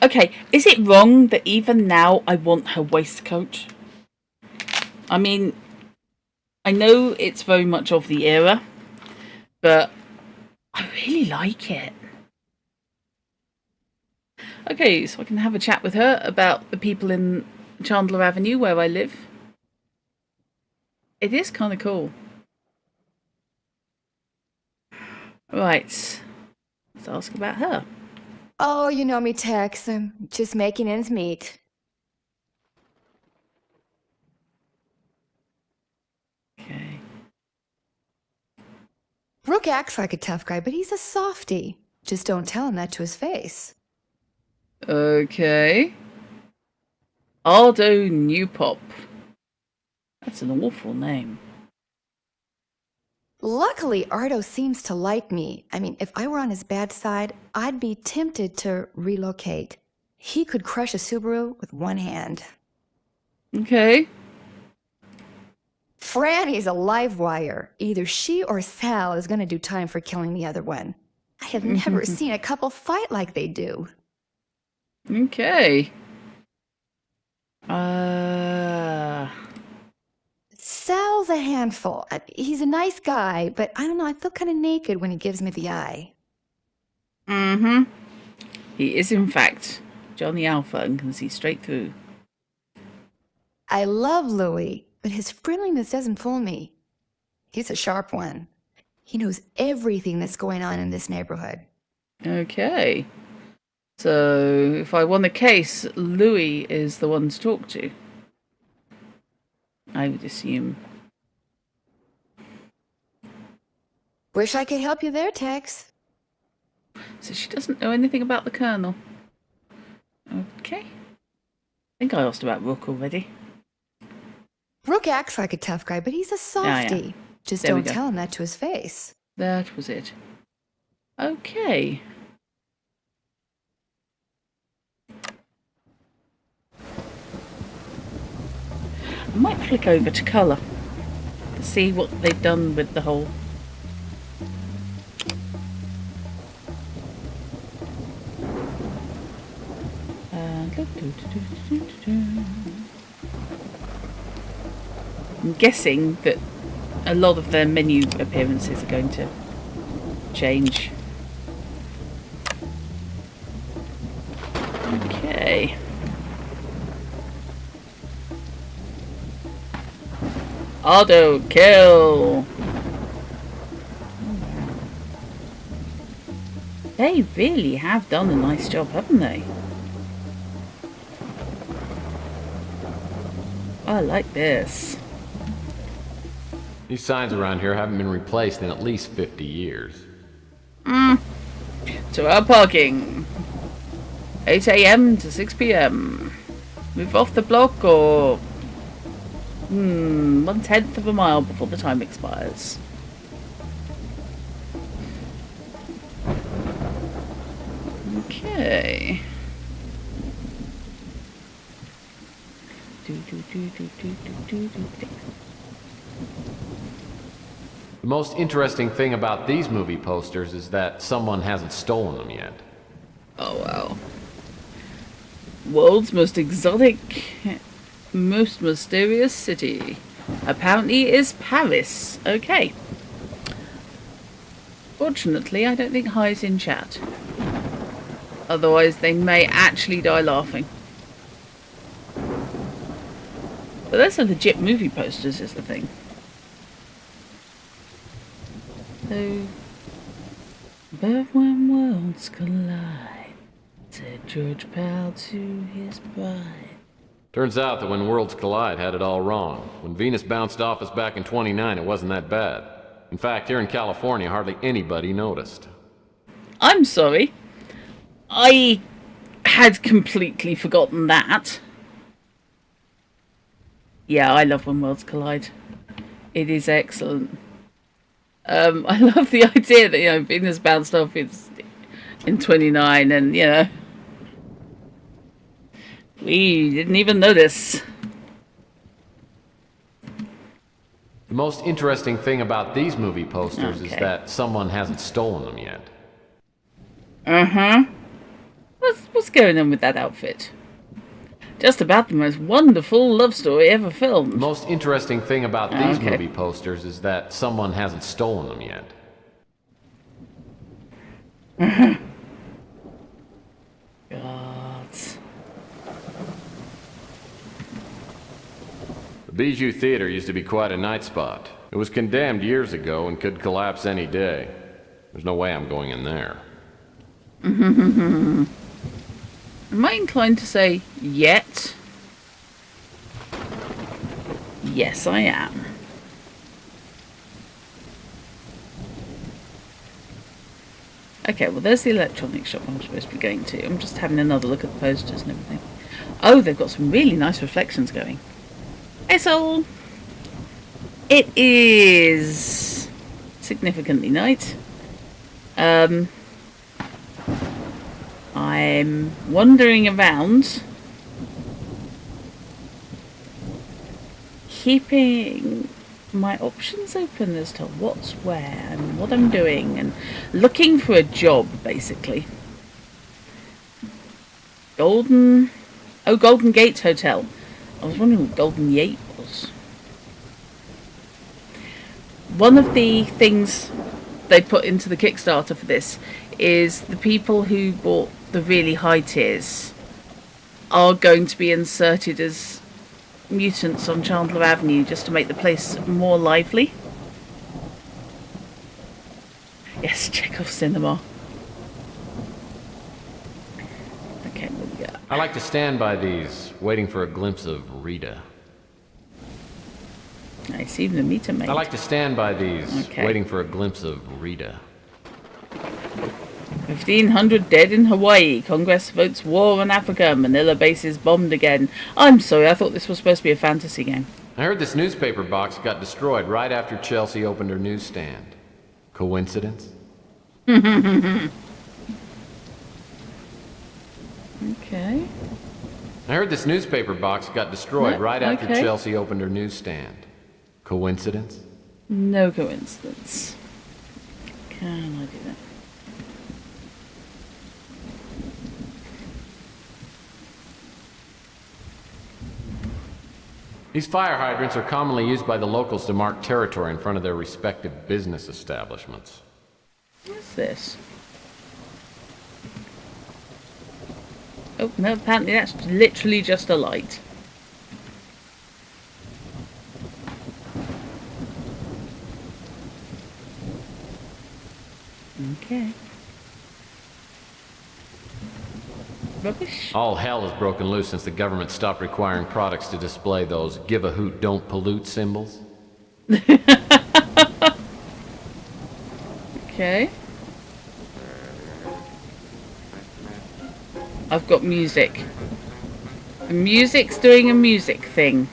Okay, is it wrong that even now I want her waistcoat? I mean, I know it's very much of the era, but I really like it. Okay, so I can have a chat with her about the people in Chandler Avenue where I live. It is kind of cool. Right, let's ask about her. Oh, you know me, Tex. I'm just making ends meet. Okay. Brooke acts like a tough guy, but he's a softie. Just don't tell him that to his face. Okay. Ardo Newpop. That's an awful name. Luckily, Ardo seems to like me. I mean, if I were on his bad side, I'd be tempted to relocate. He could crush a Subaru with one hand. Okay. Franny's a live wire. Either she or Sal is gonna do time for killing the other one. I have never seen a couple fight like they do. Okay. Sal's a handful. He's a nice guy, but I don't know, I feel kind of naked when he gives me the eye. Mm-hmm. He is, in fact, Johnny Alpha and can see straight through. I love Louis, but his friendliness doesn't fool me. He's a sharp one. He knows everything that's going on in this neighborhood. Okay. So, if I won a case, Louis is the one to talk to. I would assume. Wish I could help you there, Tex. So she doesn't know anything about the Colonel. Okay. I think I asked about Rook already. Brooke acts like a tough guy, but he's a softie. Yeah. Just There we don't go. tell him that to his face. That was it. Okay. I might flick over to colour to see what they've done with the whole. I'm guessing that a lot of their menu appearances are going to change. Okay. Auto kill. They really have done a nice job, haven't they? I like this. These signs around here haven't been replaced in at least 50 years. To our parking. 8 a.m. to 6 p.m. Move off the block or 1/10 of a mile before the time expires. Okay. The most interesting thing about these movie posters is that someone hasn't stolen them yet. Oh wow. World's most exotic, most mysterious city. Apparently is Paris. Okay. Fortunately, I don't think Hi's in chat. Otherwise, they may actually die laughing. But those are legit movie posters, is the thing. So, but when worlds collide, said George Pal to his bride. Turns out that when worlds collide had it all wrong. When Venus bounced off us back in 29, it wasn't that bad. In fact, here in California, hardly anybody noticed. I'm sorry. I had completely forgotten that. Yeah, I love when worlds collide. It is excellent. I love the idea that, Venus bounced off in 29 and, we didn't even notice. The most interesting thing about these movie posters is Okay. that someone hasn't stolen them yet. Uh-huh. What's going on with that outfit? Just about the most wonderful love story ever The filmed. most interesting thing about these Okay. movie posters is that someone hasn't stolen them yet. God. The Bijou Theater used to be quite a night spot. It was condemned years ago and could collapse any day. There's no way I'm going in there. Am I inclined to say yet? Yes, I am. Okay, well, there's the electronics shop I'm supposed to be going to. I'm just having another look at the posters and everything. Oh, they've got some really nice reflections going. Hey, Soul! It is significantly night. I'm wandering around, keeping my options open as to what's where and what I'm doing, and looking for a job, basically. Golden Gate Hotel. I was wondering what Golden Gate was. One of the things they put into the Kickstarter for this is the people who bought the really high tiers are going to be inserted as mutants on Chandler Avenue just to make the place more lively. Yes, Chekhov Cinema. Okay, what we got? I like to stand by these, waiting for a glimpse of Rita. Nice, even a meter mate. I like to stand by these, Okay. waiting for a glimpse of Rita. 1,500 dead in Hawaii. Congress votes war on Africa. Manila base is bombed again. I'm sorry, I thought this was supposed to be a fantasy game. I heard this newspaper box got destroyed right after Chelsea opened her newsstand. Coincidence? Okay. I heard this newspaper box got destroyed No, right after okay. Chelsea opened her newsstand. Coincidence? No coincidence. Can I do that? These fire hydrants are commonly used by the locals to mark territory in front of their respective business establishments. What's this? Oh, no, apparently that's literally just a light. Okay. Rubbish. All hell has broken loose since the government stopped requiring products to display those give a hoot, don't pollute symbols. Okay. I've got music. The music's doing a music thing.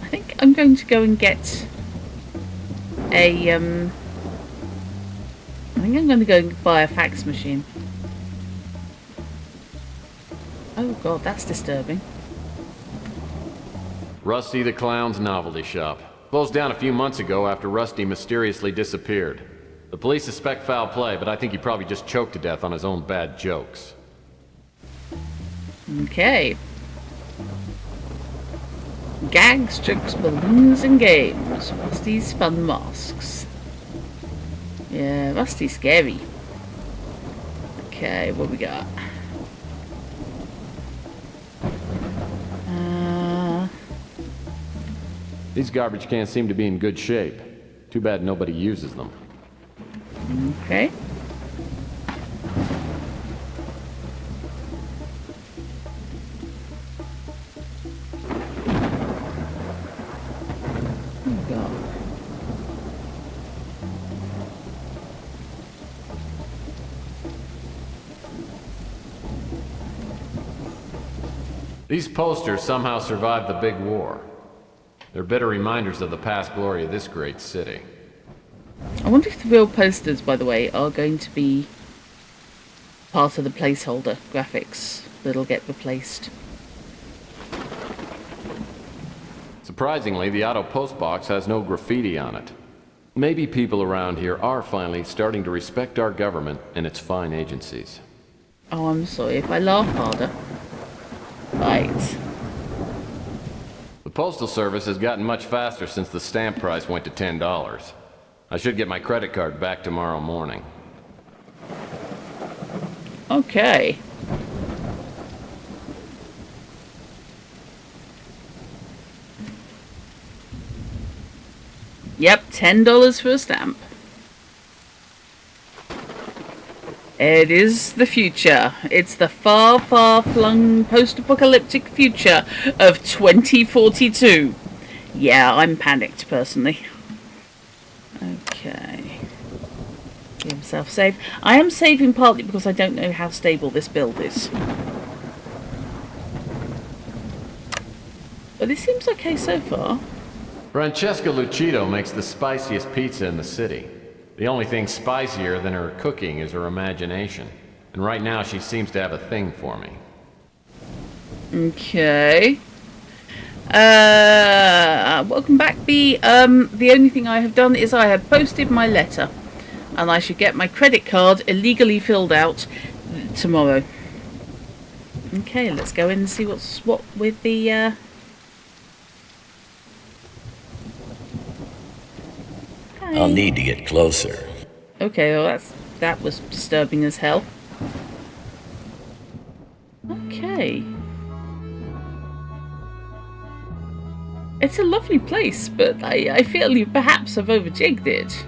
I think I'm going to go and get a I think I'm going to go and buy a fax machine. Oh god, that's disturbing. Rusty the Clown's novelty shop. Closed down a few months ago after Rusty mysteriously disappeared. The police suspect foul play, but I think he probably just choked to death on his own bad jokes. Okay. Gags, jokes, balloons, and games. Rusty's fun masks. Yeah, Rusty's scary. Okay, what we got? These garbage cans seem to be in good shape. Too bad nobody uses them. Okay. What we got? These posters somehow survived the big war. They're bitter reminders of the past glory of this great city. I wonder if the real posters, by the way, are going to be part of the placeholder graphics that'll get replaced. Surprisingly, the auto post box has no graffiti on it. Maybe people around here are finally starting to respect our government and its fine agencies. Oh, I'm sorry if I laugh harder. Right. The Postal Service has gotten much faster since the stamp price went to $10. I should get my credit card back tomorrow morning. Okay. Yep, $10 for a stamp. It is the future. It's the far, far-flung post-apocalyptic future of 2042. Yeah, I'm panicked, personally. Okay. Give himself save. I am saving partly because I don't know how stable this build is. But it seems okay so far. Francesca Lucido makes the spiciest pizza in the city. The only thing spicier than her cooking is her imagination. And right now she seems to have a thing for me. Okay. Welcome back, B. The only thing I have done is I have posted my letter. And I should get my credit card illegally filled out tomorrow. Okay, let's go in and see what's what with the, I'll need to get closer. Okay, well that was disturbing as hell. Okay. It's a lovely place, but I feel you perhaps have overjigged it.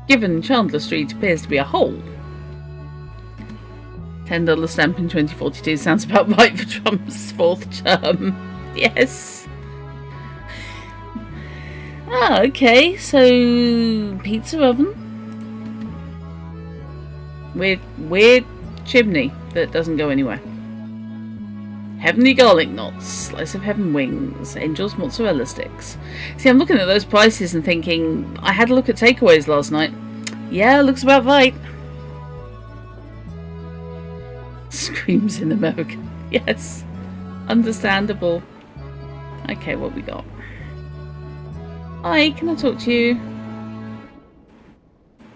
Given Chandler Street appears to be a hole. $10 stamp in 2042 sounds about right for Trump's 4th term. Yes. Ah, okay, so pizza oven with weird chimney that doesn't go anywhere. Heavenly garlic knots, slice of heaven wings, Angel's mozzarella sticks. See, I'm looking at those prices and thinking, I had a look at takeaways last night. Yeah, looks about right. Screams in America. Yes. Understandable. Okay, what we got? Hi, can I talk to you?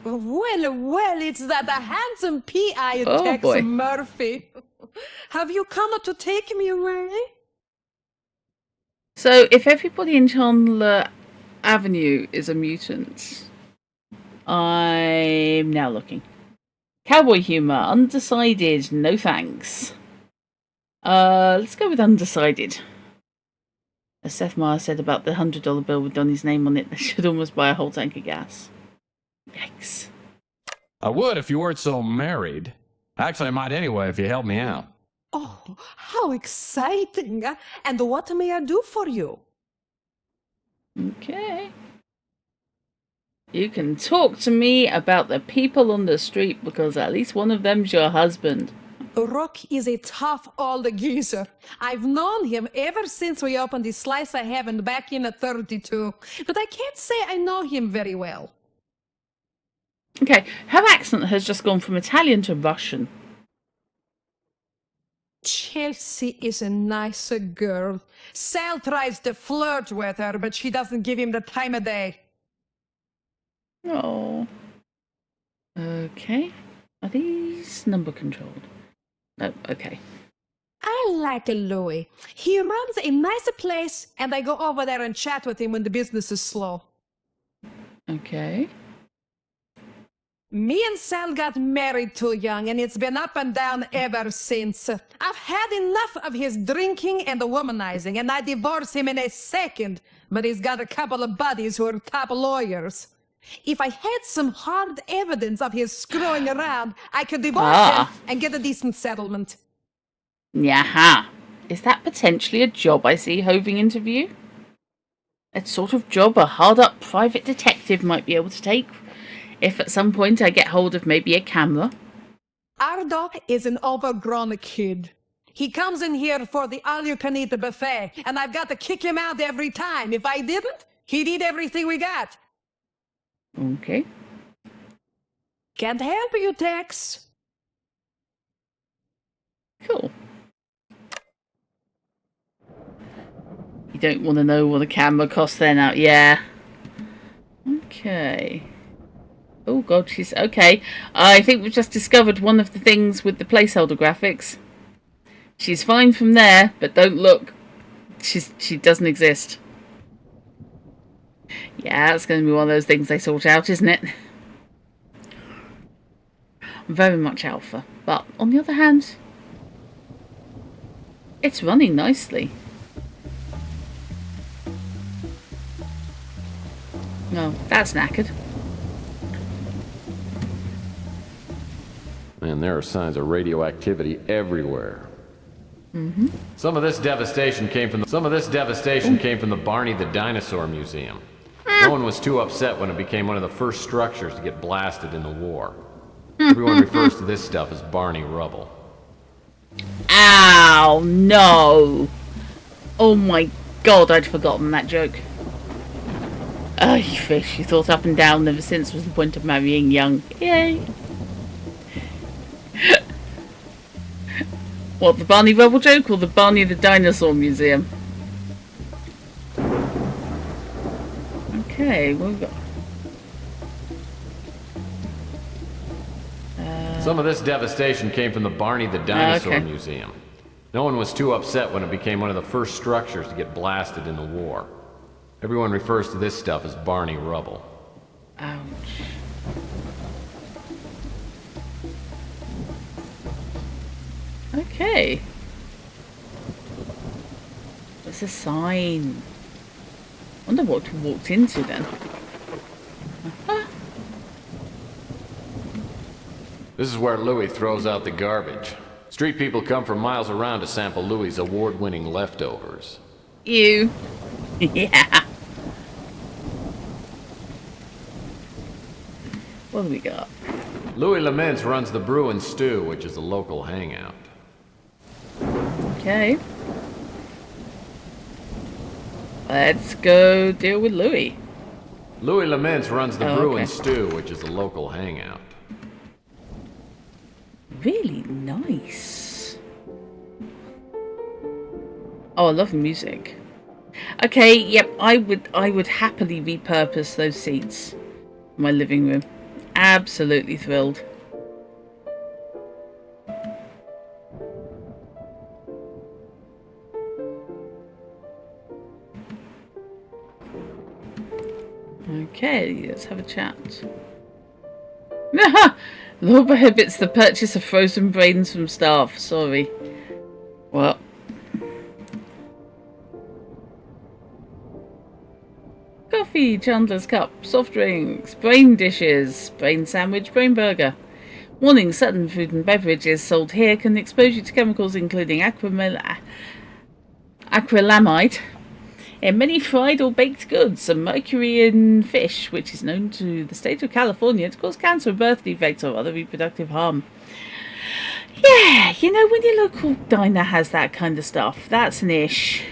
Well, it's that handsome P.I. Oh, Tex boy. Murphy. Have you come to take me away? So, if everybody in Chandler Avenue is a mutant, I'm now looking. Cowboy humor, undecided, no thanks. Let's go with undecided. As Seth Meyers said about the $100 bill with Donnie's name on it, they should almost buy a whole tank of gas. Yikes. I would if you weren't so married. Actually, I might anyway if you help me out. Oh, how exciting! And what may I do for you? Okay. You can talk to me about the people on the street because at least one of them's your husband. Rock is a tough old geezer. I've known him ever since we opened the Slice of Heaven back in 32. But I can't say I know him very well. Okay, her accent has just gone from Italian to Russian. Chelsea is a nice girl. Sal tries to flirt with her, but she doesn't give him the time of day. Oh. Okay. Are these number controlled? Oh, okay. I like Louis. He runs a nice place, and I go over there and chat with him when the business is slow. Okay. Me and Sal got married too young, and it's been up and down ever since. I've had enough of his drinking and the womanizing, and I divorce him in a second, but he's got a couple of buddies who are top lawyers. If I had some hard evidence of his screwing around, I could divorce him and get a decent settlement. Yaha. Is that potentially a job I see Hoving interview? A sort of job a hard-up private detective might be able to take, if at some point I get hold of maybe a camera. Ardo is an overgrown kid. He comes in here for the all-you-can-eat buffet, and I've got to kick him out every time. If I didn't, he'd eat everything we got. Okay. Can't help you, Tex. Cool. You don't want to know what a camera costs then out. Yeah. Okay. Oh god, she's okay. I think we've just discovered one of the things with the placeholder graphics. She's fine from there, but don't look. She doesn't exist. Yeah, it's going to be one of those things they sort out, isn't it? Very much alpha. But on the other hand, it's running nicely. No, that's knackered. And there are signs of radioactivity everywhere. Mm-hmm. Some of this devastation came from the Barney the Dinosaur Museum. No one was too upset when it became one of the first structures to get blasted in the war. Everyone refers to this stuff as Barney rubble. Ow, no. Oh my god, I'd forgotten that joke. Oh, you fish, you thought up and down ever since was the point of marrying young. Yay. What, the Barney Rubble joke or the Barney the Dinosaur Museum? Okay, what have we got? Some of this devastation came from the Barney the Dinosaur Museum. No one was too upset when it became one of the first structures to get blasted in the war. Everyone refers to this stuff as Barney rubble. Ouch. Okay. It's a sign. Wonder what we walked into then. This is where Louis throws out the garbage. Street people come from miles around to sample Louis' award-winning leftovers. Ew. Yeah. What do we got? Louis Laments runs the Brew and Stew, which is a local hangout. Okay. Let's go deal with Louis. Louis Laments runs the Brew and Stew, which is a local hangout. Really nice. Oh, I love the music. Okay, yep, I would happily repurpose those seats in my living room. Absolutely thrilled. Okay, let's have a chat. Law prohibits the purchase of frozen brains from staff. Sorry. What? Coffee, Chandler's cup, soft drinks, brain dishes, brain sandwich, brain burger. Warning, certain food and beverages sold here can expose you to chemicals including acrylamide in many fried or baked goods, and mercury in fish, which is known to the state of California to cause cancer, birth defects, or other reproductive harm. Yeah, you know, when your local diner has that kind of stuff, that's an ish.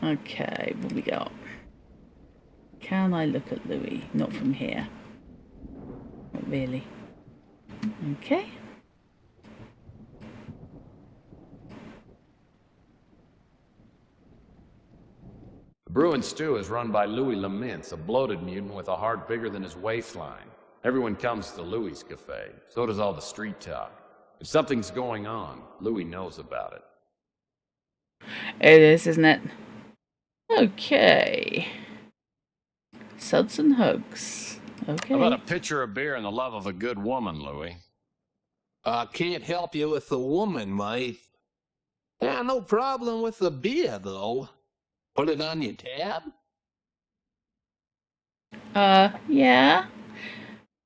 Okay, what we got? Can I look at Louis? Not from here. Not really. Okay. The Brew and Stew is run by Louis Laments, a bloated mutant with a heart bigger than his waistline. Everyone comes to Louis' cafe. So does all the street talk. If something's going on, Louis knows about it. It is, isn't it? Okay. Suds and hugs. Okay. How about a pitcher of beer and the love of a good woman, Louis? I can't help you with the woman, mate. Yeah, no problem with the beer, though. Put it on your tab. Yeah.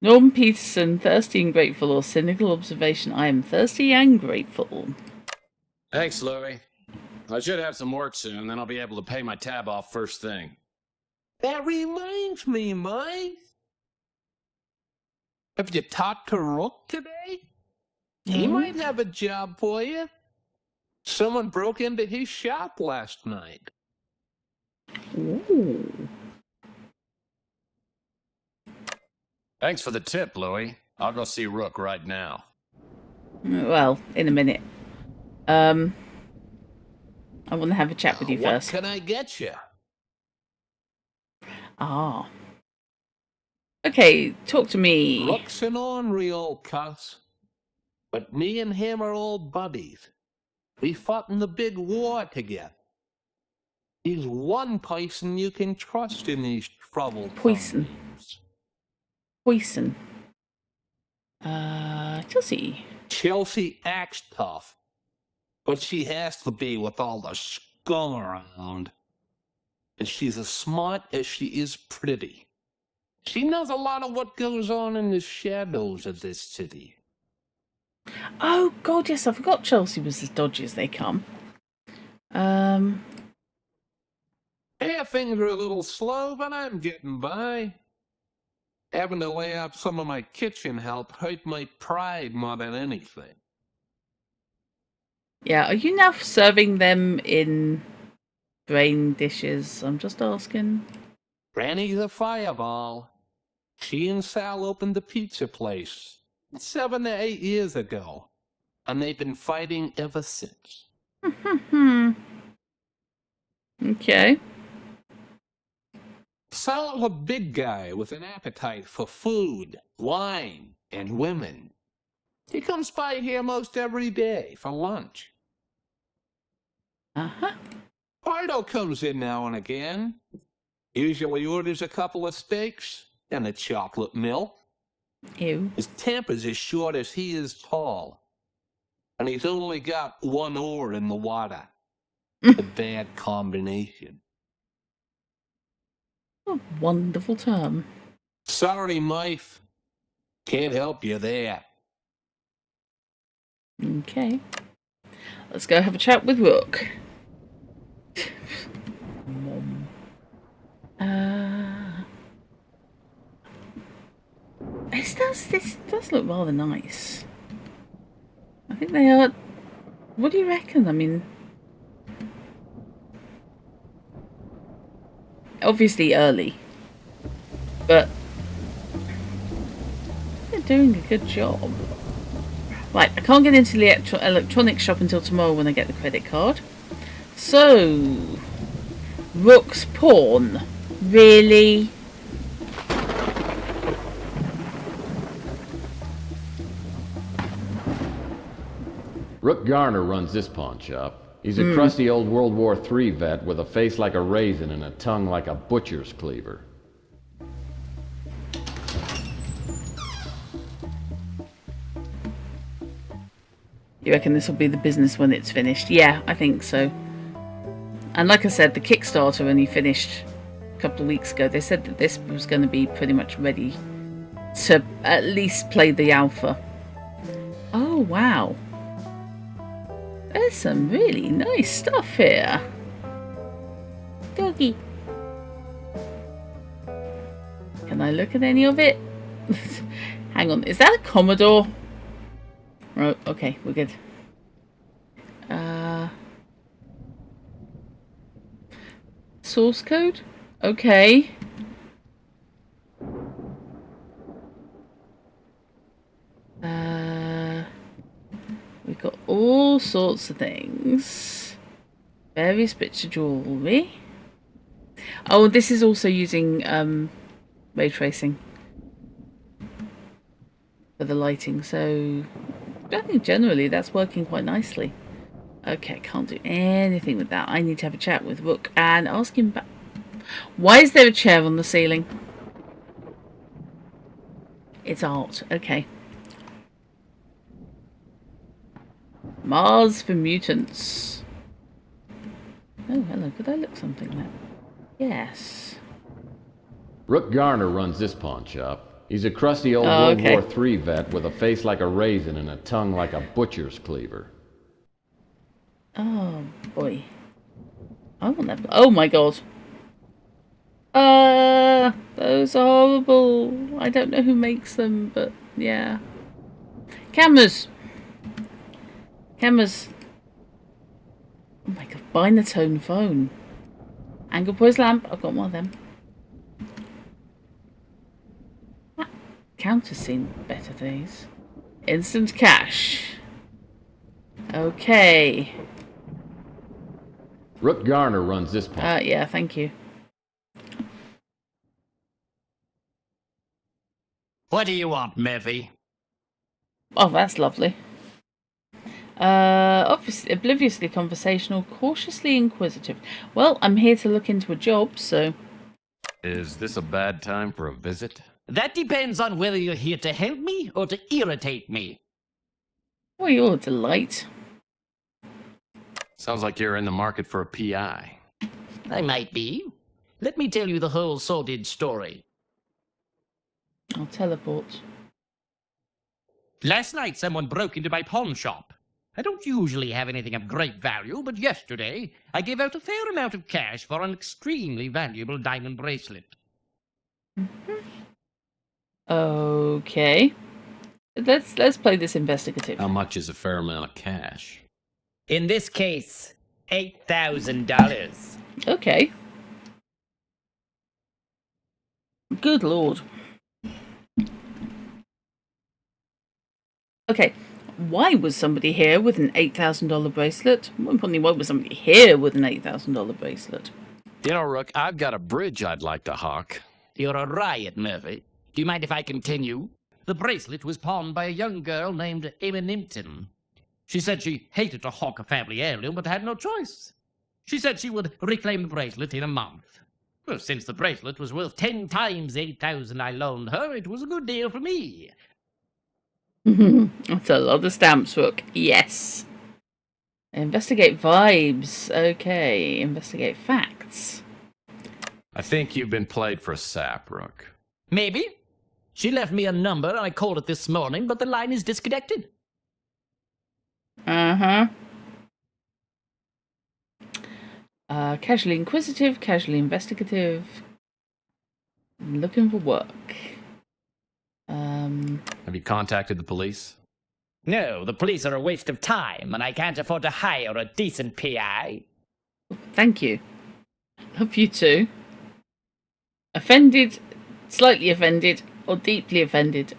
Norman Peterson, thirsty and grateful, or cynical observation, I am thirsty and grateful. Thanks, Louis. I should have some work soon, then I'll be able to pay my tab off first thing. That reminds me, mate. Have you talked to Rook today? He might have a job for you. Someone broke into his shop last night. Ooh. Thanks for the tip, Louis. I'll go see Rook right now. Well, in a minute. I want to have a chat with you first. What can I get you? Ah. Okay, talk to me. Rook's an ornery old cuss. But me and him are old buddies. We fought in the big war together. He's one person you can trust in these troubled Poison. times. Poison. Chelsea. Chelsea acts tough, but she has to be with all the scum around. And she's as smart as she is pretty. She knows a lot of what goes on in the shadows of this city. Oh, God, yes, I forgot Chelsea was as dodgy as they come. Yeah, things are a little slow, but I'm getting by. Having to lay off some of my kitchen help hurt my pride more than anything. Yeah, are you now serving them in brain dishes? I'm just asking. Granny's a fireball. She and Sal opened the pizza place 7 to 8 years ago, and they've been fighting ever since. Okay. Sal's a big guy with an appetite for food, wine, and women. He comes by here most every day for lunch. Pardo comes in now and again. Usually orders a couple of steaks and a chocolate milk. Ew. His temper's as short as he is tall. And he's only got one oar in the water. A bad combination. A wonderful term. Sorry, Mife. Can't help you there. Okay. Let's go have a chat with Rook. Mom. This does look rather nice. I think they are. What do you reckon? I mean, obviously early, but they're doing a good job. Right, I can't get into the electronics shop until tomorrow when I get the credit card. So, Rook's Pawn. Really? Rook Garner runs this pawn shop. He's a crusty old World War III vet with a face like a raisin and a tongue like a butcher's cleaver. You reckon this will be the business when it's finished? Yeah, I think so. And like I said, the Kickstarter only finished a couple of weeks ago. They said that this was going to be pretty much ready to at least play the alpha. Oh, wow. There's some really nice stuff here. Doggy. Can I look at any of it? Hang on, is that a Commodore? Oh, okay, we're good. Source code? Okay. We've got all sorts of things. Various bits of jewellery. Oh, this is also using ray tracing for the lighting, so I think generally that's working quite nicely. Okay, can't do anything with that. I need to have a chat with Rook and ask him back. Why is there a chair on the ceiling? It's art. Okay. Mars for mutants. Oh, hello. Could I look something there? Yes. Rook Garner runs this pawn shop. He's a crusty old Oh, World okay. War III vet with a face like a raisin and a tongue like a butcher's cleaver. Oh, boy. I want that. Oh, my God. Those are horrible. I don't know who makes them, but yeah. Cameras. Cameras. Oh my God. Binatone phone. Angle poise lamp. I've got one of them. That counter's seen better days. Instant cash. Okay. Rook Garner runs this pawn. Yeah, thank you. What do you want, Murphy? Oh, that's lovely. Obviously, obliviously conversational, cautiously inquisitive. Well, I'm here to look into a job, so... Is this a bad time for a visit? That depends on whether you're here to help me or to irritate me. Oh, you're a delight. Sounds like you're in the market for a PI. I might be. Let me tell you the whole sordid story. I'll teleport. Last night, someone broke into my pawn shop. I don't usually have anything of great value, but yesterday I gave out a fair amount of cash for an extremely valuable diamond bracelet. Okay. Let's play this investigative. How much is a fair amount of cash? In this case, $8,000. Okay. Good lord. Okay, why was somebody here with an $8,000 bracelet? More importantly, why was somebody here with an $8,000 bracelet? You know, Rook, I've got a bridge I'd like to hawk. You're a riot, Murphy. Do you mind if I continue? The bracelet was pawned by a young girl named Emma Nimpton. She said she hated to hawk a family heirloom, but had no choice. She said she would reclaim the bracelet in a month. Well, since the bracelet was worth 10 times the $8,000 I loaned her, it was a good deal for me. That's a lot of stamps, Rook. Yes. Investigate vibes. Okay. Investigate facts. I think you've been played for a sap, Rook. Maybe. She left me a number, and I called it this morning, but the line is disconnected. Uh-huh. Casually inquisitive, casually investigative. Looking for work. Have you contacted the police? No, the police are a waste of time, and I can't afford to hire a decent PI. Thank you. Love you too. Offended, slightly offended, or deeply offended.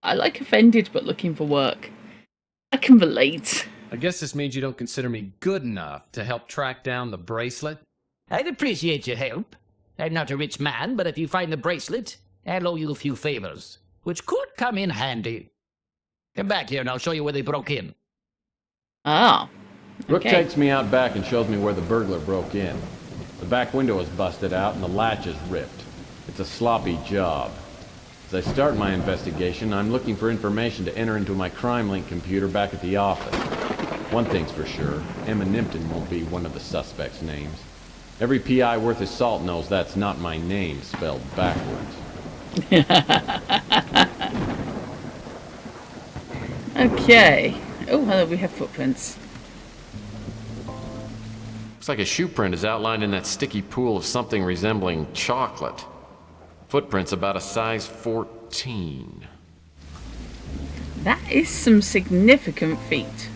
I like offended but looking for work. I can relate. I guess this means you don't consider me good enough to help track down the bracelet? I'd appreciate your help. I'm not a rich man, but if you find the bracelet, I'll owe you a few favors, which could come in handy. Come back here and I'll show you where they broke in. Ah. Rook takes me out back and shows me where the burglar broke in. The back window is busted out and the latch is ripped. It's a sloppy job. As I start my investigation, I'm looking for information to enter into my crime-link computer back at the office. One thing's for sure, Emma Nimpton won't be one of the suspects' names. Every PI worth his salt knows that's not my name spelled backwards. Okay. Oh, hello, we have footprints. Looks like a shoe print is outlined in that sticky pool of something resembling chocolate. Footprints about a size 14. That is some significant feet.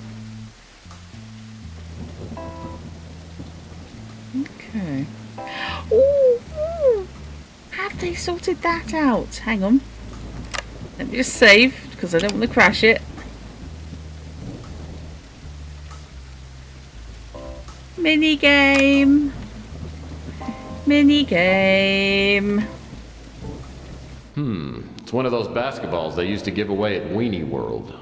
Okay. Ooh, have they sorted that out? Hang on. Let me just save, because I don't want to crash it. Minigame. Minigame. It's one of those basketballs they used to give away at Weenie World.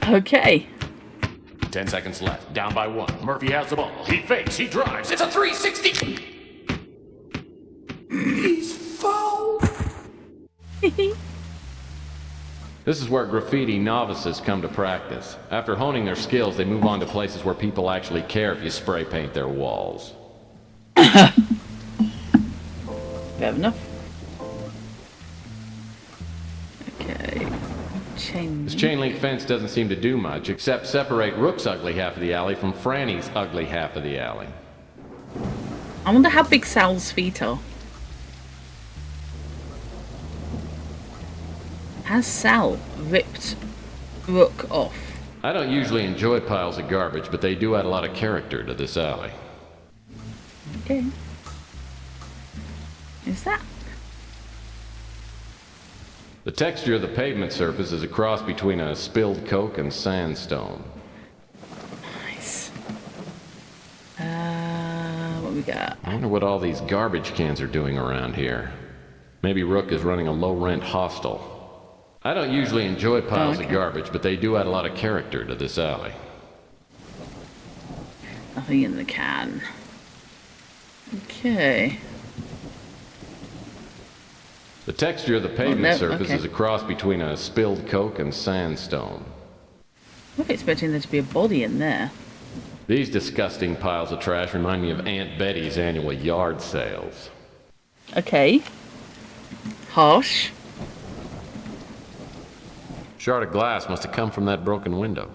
Okay. 10 seconds left. Down by 1. Murphy has the ball. He fakes. He drives. It's a 360. He's foul. This is where graffiti novices come to practice. After honing their skills, they move on to places where people actually care if you spray paint their walls. Fair enough. Okay. This chain link fence doesn't seem to do much, except separate Rook's ugly half of the alley from Franny's ugly half of the alley. I wonder how big Sal's feet are. Has Sal ripped Rook off? I don't usually enjoy piles of garbage, but they do add a lot of character to this alley. Okay. Is that? The texture of the pavement surface is a cross between a spilled Coke and sandstone. Nice. What we got? I wonder what all these garbage cans are doing around here. Maybe Rook is running a low-rent hostel. I don't usually enjoy piles of garbage, but they do add a lot of character to this alley. Nothing in the can. Okay. The texture of the pavement surface is a cross between a spilled Coke and sandstone. I'm not expecting there to be a body in there. These disgusting piles of trash remind me of Aunt Betty's annual yard sales. Okay. Harsh. Shard of glass must have come from that broken window.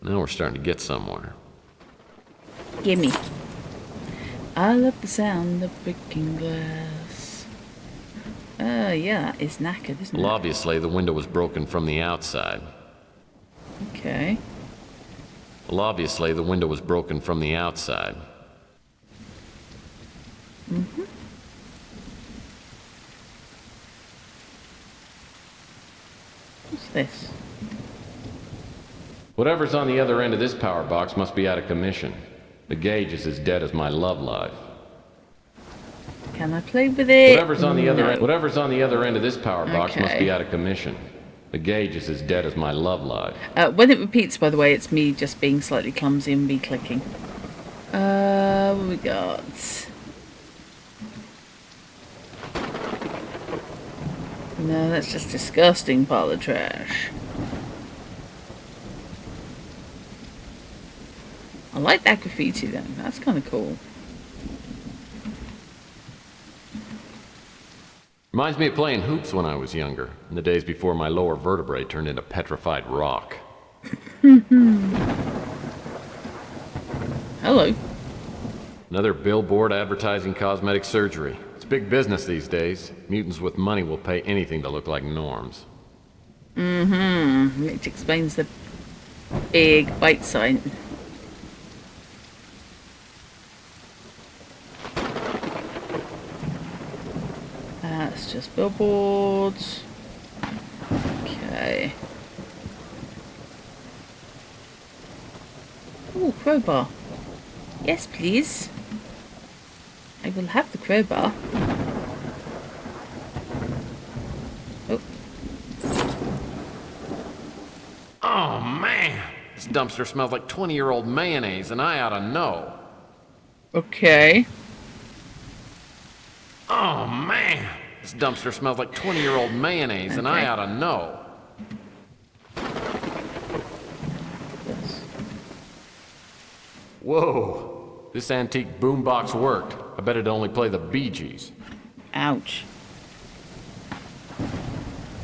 Now we're starting to get somewhere. Gimme. I love the sound of breaking glass. Yeah, it's knackered, isn't it? Well, obviously the window was broken from the outside. Okay. Well, obviously the window was broken from the outside. Mm-hmm. What's this? Whatever's on the other end of this power box must be out of commission. The gauge is as dead as my love life. Can I play with it? Whatever's on the other end of this power box must be out of commission. The gauge is as dead as my love life. When it repeats, by the way, it's me just being slightly clumsy and me clicking. What we got? No, that's just disgusting pile of trash. I like that graffiti though. That's kind of cool. Reminds me of playing hoops when I was younger, in the days before my lower vertebrae turned into petrified rock. Hello. Another billboard advertising cosmetic surgery. It's big business these days. Mutants with money will pay anything to look like norms. Mm-hmm. Which explains the big white sign. That's just billboards. Okay. Ooh, crowbar. Yes, please. I will have the crowbar. Oh. Oh, man! This dumpster smells like 20-year-old mayonnaise, and I ought to know. Okay. Oh, man! This dumpster smells like 20-year-old mayonnaise, and I ought to know. Whoa! This antique boombox worked. I bet it'd only play the Bee Gees. Ouch.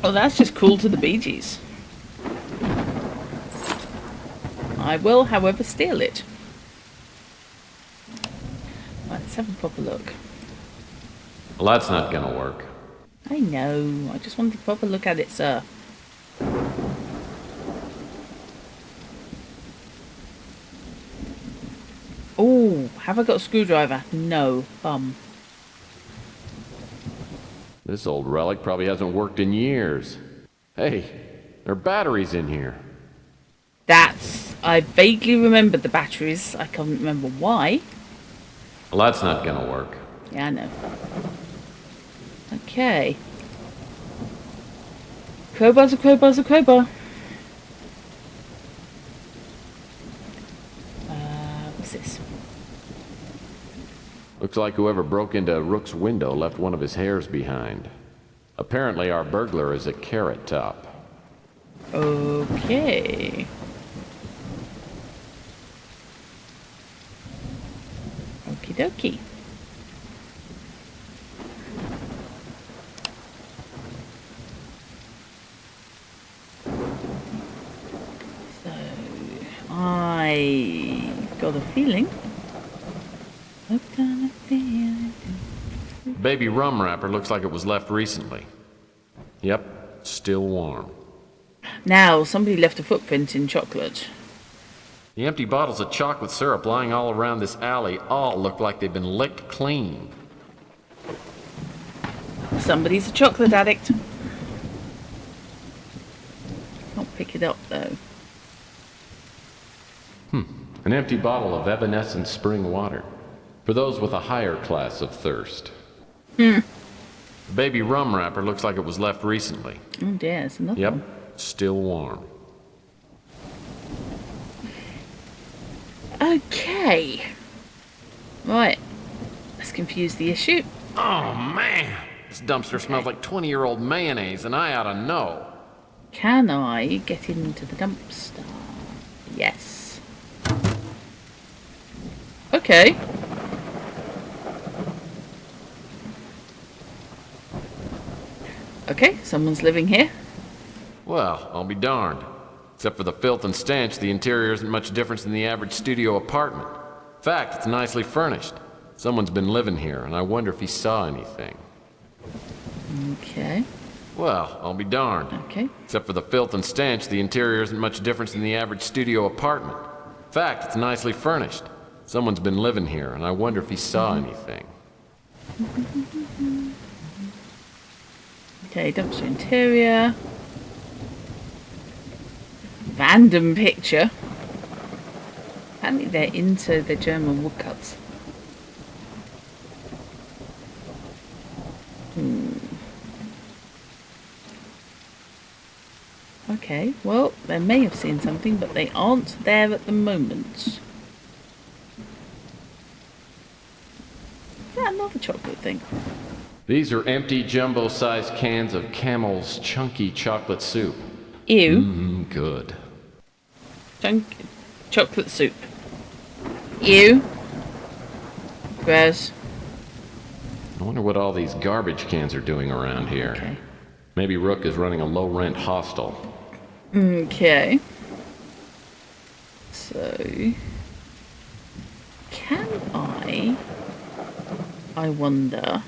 Oh, that's just cool to the Bee Gees. I will, however, steal it. Right, let's have a proper look. Well, that's not gonna work. I know. I just wanted a proper look at it, sir. Oh, have I got a screwdriver? No. Bum. This old relic probably hasn't worked in years. Hey, there are batteries in here. I vaguely remembered the batteries. I can't remember why. Well, that's not gonna work. Yeah, I know. Okay. Crowbar's a crowbar's a crowbar. Nice. Looks like whoever broke into Rook's window left one of his hairs behind. Apparently our burglar is a Carrot Top. Okay. Okie dokie. So, I got a feeling. I've got a feeling. Baby rum wrapper looks like it was left recently. Yep, still warm. Now, somebody left a footprint in chocolate. The empty bottles of chocolate syrup lying all around this alley all look like they've been licked clean. Somebody's a chocolate addict. Can't pick it up, though. An empty bottle of evanescent spring water. For those with a higher class of thirst. The baby rum wrapper looks like it was left recently. Oh dear, it's another Yep, one. still warm. Okay. Right. Let's confuse the issue. Oh man! This dumpster smells like 20-year-old mayonnaise and I ought to know. Can I get into the dumpster? Yes. Okay. Okay, someone's living here. Well, I'll be darned. Except for the filth and stench, the interior isn't much different than the average studio apartment. In fact, it's nicely furnished. Someone's been living here, and I wonder if he saw anything. Okay. Well, I'll be darned. Okay. Except for the filth and stench, the interior isn't much different than the average studio apartment. In fact, it's nicely furnished. Someone's been living here, and I wonder if he saw anything. Okay, dumpster interior. Random picture. Apparently they're into the German woodcuts. Okay, well, they may have seen something, but they aren't there at the moment. Yeah, another chocolate thing. These are empty jumbo-sized cans of Camel's chunky chocolate soup. Ew. Good. Chocolate soup. Ew. Gross. I wonder what all these garbage cans are doing around here. Okay. Maybe Rook is running a low-rent hostel. Okay. So... Can I wonder...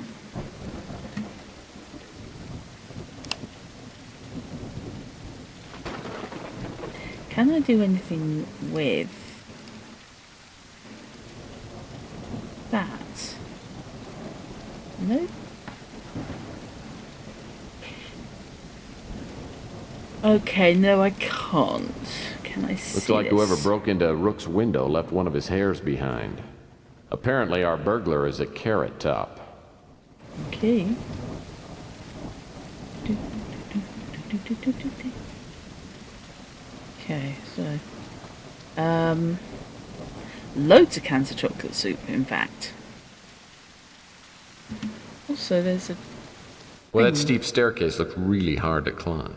Can I do anything with that? No? Okay, no I can't. Can I see Looks like this? whoever broke into Rook's window left one of his hairs behind. Apparently our burglar is a Carrot Top. Okay. Okay, so loads of cans of chocolate soup, in fact. Also, there's a Well, that steep staircase looked really hard to climb.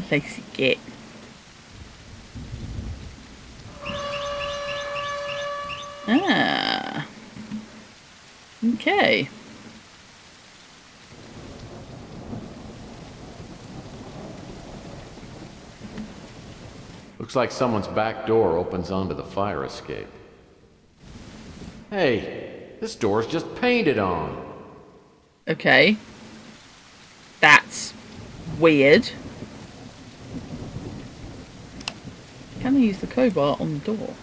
lacy git. Ah. Okay. Looks like someone's back door opens onto the fire escape. Hey, this door's just painted on. Okay. That's weird. Can I use the crowbar on the door?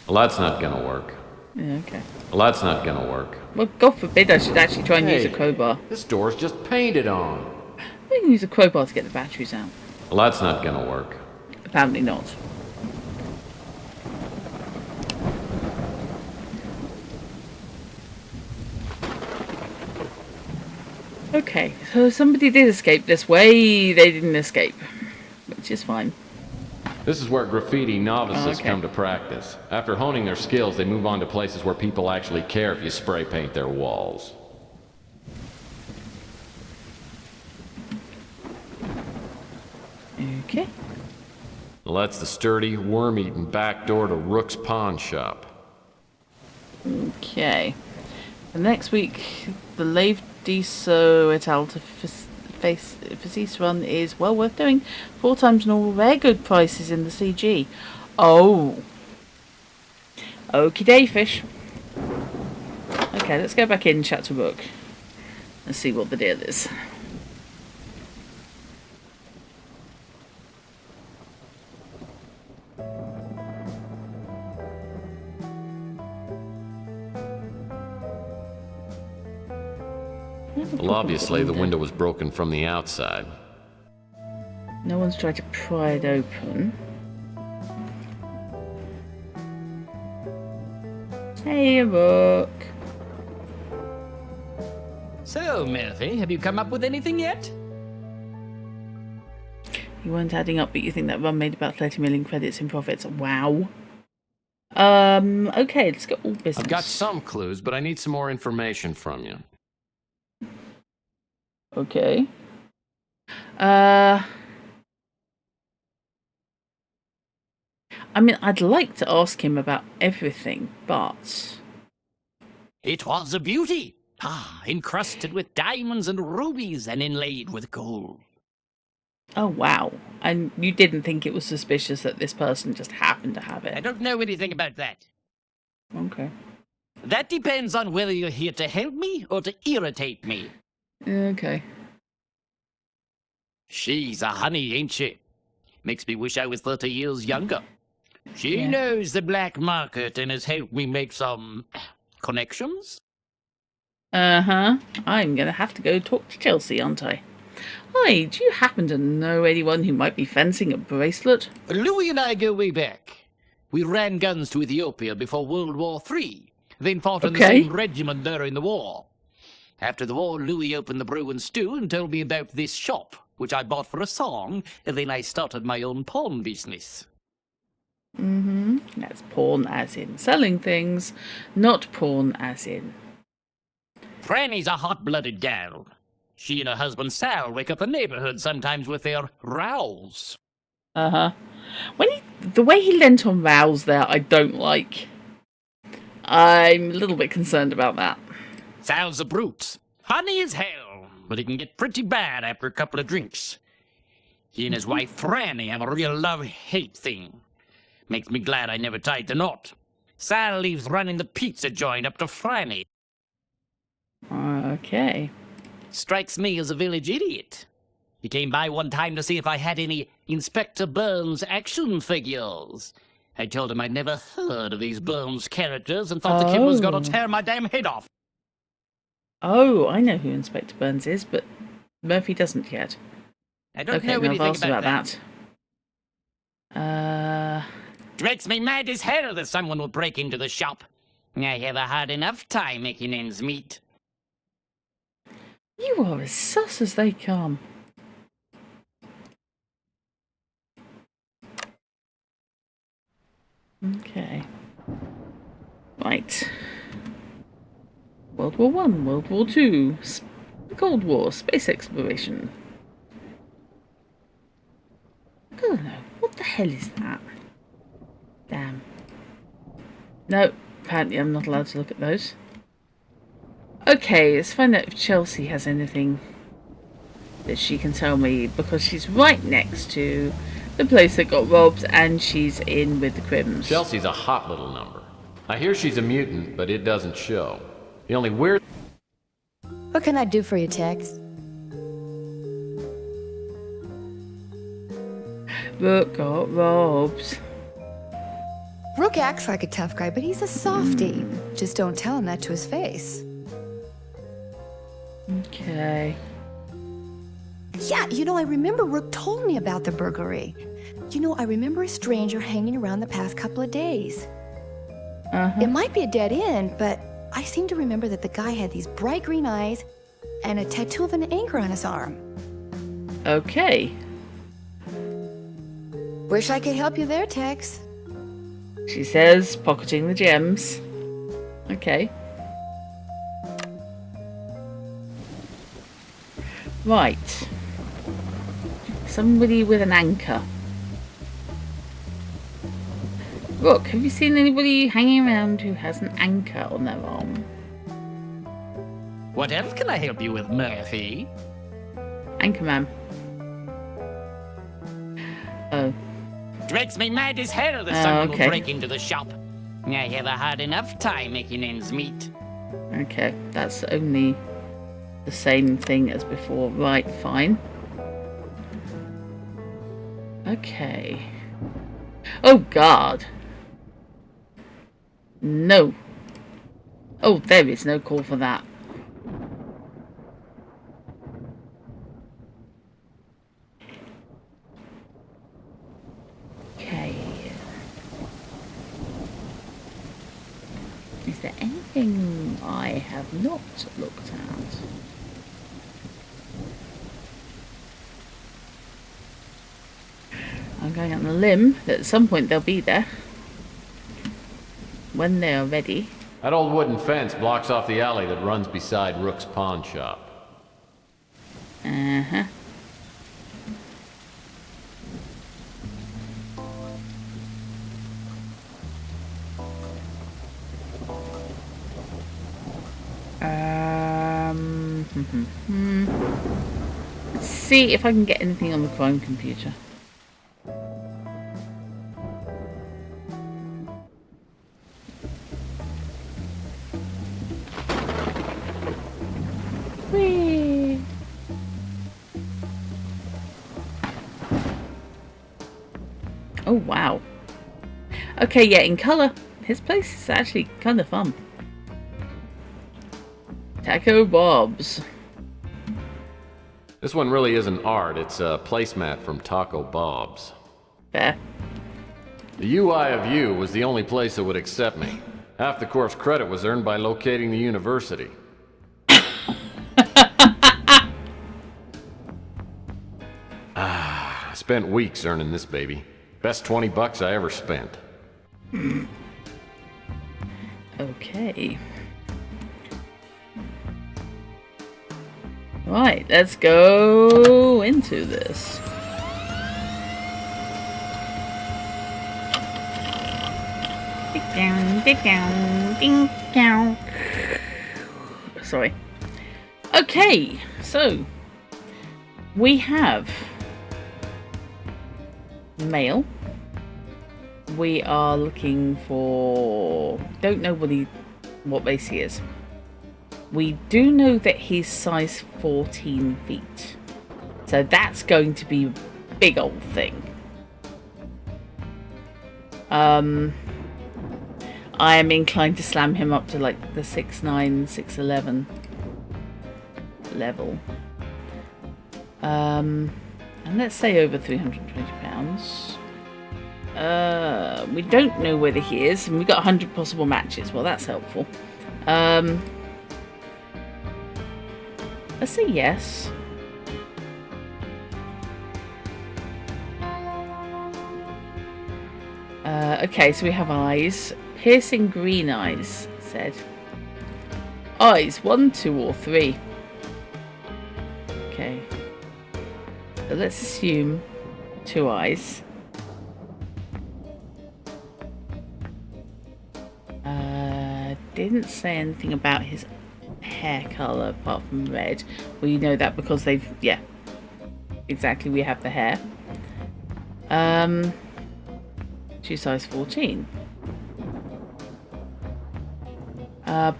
Well, that's not gonna work. Yeah, okay. Well, that's not gonna work. Well, God forbid I should actually try and use a crowbar. This door's just painted on. I can use a crowbar to get the batteries out. Well, that's not gonna work. Apparently not. Okay, so somebody did escape this way, they didn't escape. Which is fine. This is where graffiti novices okay. come to practice. After honing their skills, they move on to places where people actually care if you spray paint their walls. Okay. Well, that's the sturdy, worm-eaten back door to Rook's pawn shop. Okay. The next week, the Lave Diso et al. To Facetious run is well worth doing. 4 times normal rare good prices in the CG. Oh. Okie day, fish. Okay, let's go back in and chat to Rook. Let's see what the deal is. Well, obviously, the window was broken from the outside. No one's tried to pry it open. Hey, Rook. So, Murphy, have you come up with anything yet? You weren't adding up, but you think that run made about 30 million credits in profits. Wow. Okay, let's go all business. I've got some clues, but I need some more information from you. Okay. I mean, I'd like to ask him about everything, but... It was a beauty. Encrusted with diamonds and rubies and inlaid with gold. Oh, wow. And you didn't think it was suspicious that this person just happened to have it? I don't know anything about that. Okay. That depends on whether you're here to help me or to irritate me. Okay. She's a honey, ain't she? Makes me wish I was 30 years younger. She knows the black market and has helped me make some connections. Uh-huh. I'm gonna have to go talk to Chelsea, aren't I? Hi, do you happen to know anyone who might be fencing a bracelet? Louis and I go way back. We ran guns to Ethiopia before World War III, then fought in the same regiment during the war. After the war, Louis opened the Brew and Stew and told me about this shop, which I bought for a song, and then I started my own pawn business. Mm-hmm. That's pawn as in selling things, not pawn as in... Franny's a hot-blooded gal. She and her husband Sal wake up the neighborhood sometimes with their rows. Uh-huh. The way he leant on rows there, I don't like. I'm a little bit concerned about that. Sal's a brute. Honey as hell, but he can get pretty bad after a couple of drinks. He and his wife Franny have a real love-hate thing. Makes me glad I never tied the knot. Sal leaves running the pizza joint up to Franny. Okay. Strikes me as a village idiot. He came by one time to see if I had any Inspector Burns action figures. I told him I'd never heard of these Burns characters and thought the kid was gonna tear my damn head off. Oh, I know who Inspector Burns is, but Murphy doesn't yet. I don't know anything about that. Makes me mad as hell that someone will break into the shop. I have a hard enough time making ends meet. You are as sus as they come. Okay. Right. World War I, World War II, the Cold War, space exploration. I don't know. What the hell is that? Damn. No, apparently I'm not allowed to look at those. Okay, let's find out if Chelsea has anything that she can tell me, because she's right next to the place that got robbed and she's in with the Crims. Chelsea's a hot little number. I hear she's a mutant, but it doesn't show. The only weird... What can I do for you, Tex? Rook got robbed. Rook acts like a tough guy, but he's a softie. Just don't tell him that to his face. Okay. Yeah, I remember Rook told me about the burglary. I remember a stranger hanging around the past couple of days. It might be a dead end, but I seem to remember that the guy had these bright green eyes and a tattoo of an anchor on his arm. Okay. Wish I could help you there, Tex. She says, pocketing the gems. Okay. Right. Somebody with an anchor. Look, have you seen anybody hanging around who has an anchor on their arm? What else can I help you with, Murphy? Anchorman. Oh. Makes me mad as hell that someone will break into the shop. I have a hard enough time making ends meet. Okay, that's only the same thing as before. Right, fine. Okay. Oh, God. No. Oh, there is no call for that. Okay. Is there anything I have not looked at? I'm going on a limb that at some point they'll be there. When they are ready. That old wooden fence blocks off the alley that runs beside Rook's pawn shop. Uh-huh. Let's see if I can get anything on the crime computer. Whee! Oh wow. Okay, yeah, in colour. His place is actually kind of fun. Taco Bob's. This one really isn't art, it's a placemat from Taco Bob's. Fair. The UI of U was the only place that would accept me. Half the course credit was earned by locating the university. I spent weeks earning this baby. Best 20 bucks I ever spent. Okay. Right, let's go into this. Dig down, ding down. Sorry. Okay, so we have male. We are looking for. Don't know what race he is. We do know that he's size 14 feet. So that's going to be a big old thing. I am inclined to slam him up to like the 6'9", 6'11 level. And let's say over 320 pounds. We don't know whether he is, and we've got 100 possible matches. Well, that's helpful. Let's say yes. Okay, so we have eyes. Piercing green eyes, said. Eyes, 1, 2, or 3. Okay. So let's assume 2 eyes. Didn't say anything about his hair colour apart from red. We know that because they've, yeah, exactly, we have the hair. Shoe size 14.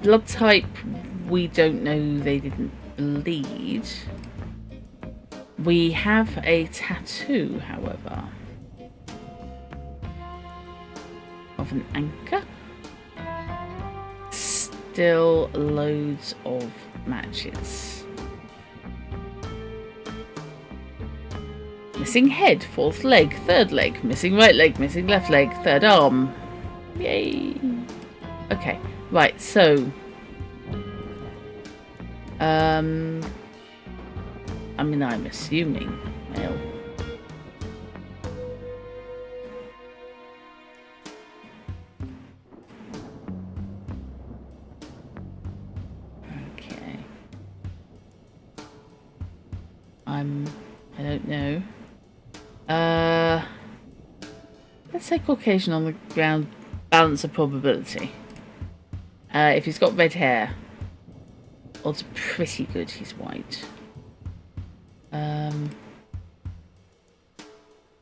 Blood type, we don't know, they didn't bleed. We have a tattoo, however, of an anchor. Still loads of matches. Missing head, 4th leg, 3rd leg, missing right leg, missing left leg, 3rd arm. Yay! Okay, right, so I mean, I'm assuming male. I don't know. Let's say Caucasian on the ground, balance of probability. If he's got red hair, odds are pretty good he's white.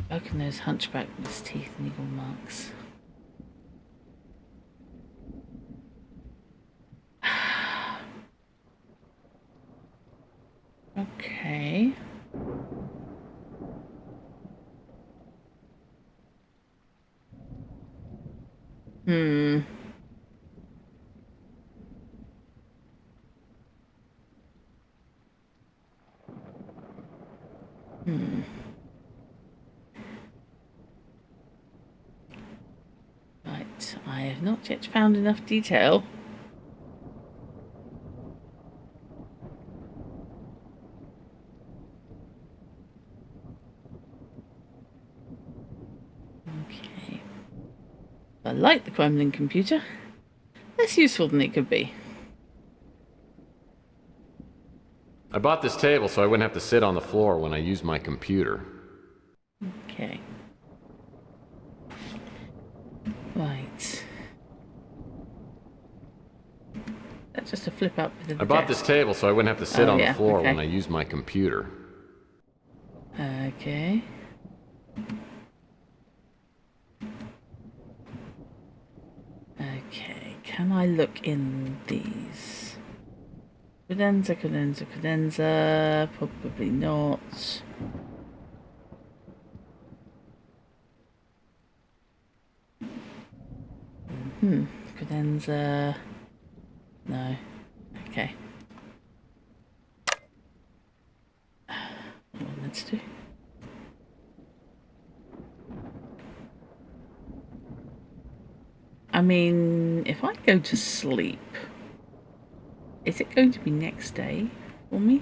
Broken nose, hunchback with his teeth and eagle marks. Okay. Right, I have not yet found enough detail. Okay. I like the Kremlin computer. Less useful than it could be. I bought this table so I wouldn't have to sit on the floor when I use my computer. Okay. Right. That's just a flip up with the I bought this table so I wouldn't have to sit on the floor okay. when I use my computer. Okay. Okay, can I look in these? Cadenza, probably not. Cadenza, no. Okay. What let's do? I mean, if I go to sleep, is it going to be next day for me?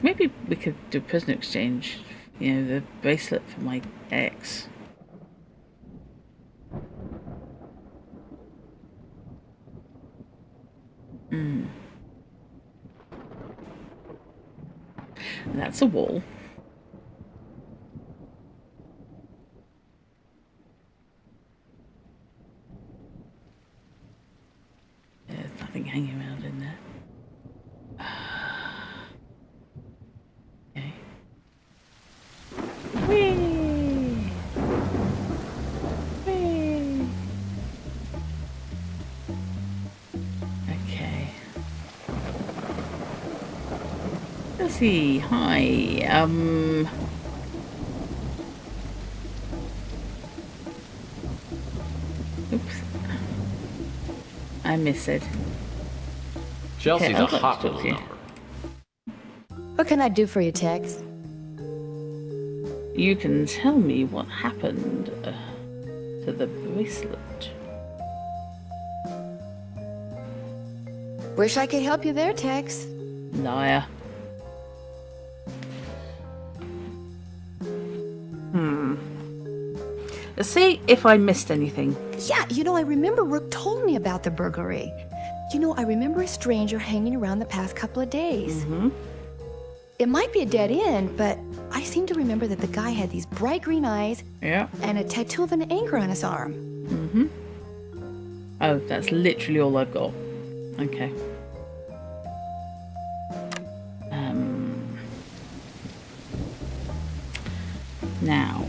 Maybe we could do a prisoner exchange, you know, the bracelet for my ex. That's a wall. There's nothing hanging around in there. Okay. Whee! Whee! Okay. Let's see. Hi. Oops. I missed it. Chelsea's Okay, a I'd like hot to little talk to you. number. What can I do for you, Tex? You can tell me what happened to the bracelet. Wish I could help you there, Tex. Liar. Let's see if I missed anything. Yeah, I remember Rook told me about the burglary. I remember a stranger hanging around the past couple of days. It might be a dead end, but I seem to remember that the guy had these bright green eyes and a tattoo of an anchor on his arm. Oh, that's literally all I've got. Okay. Now,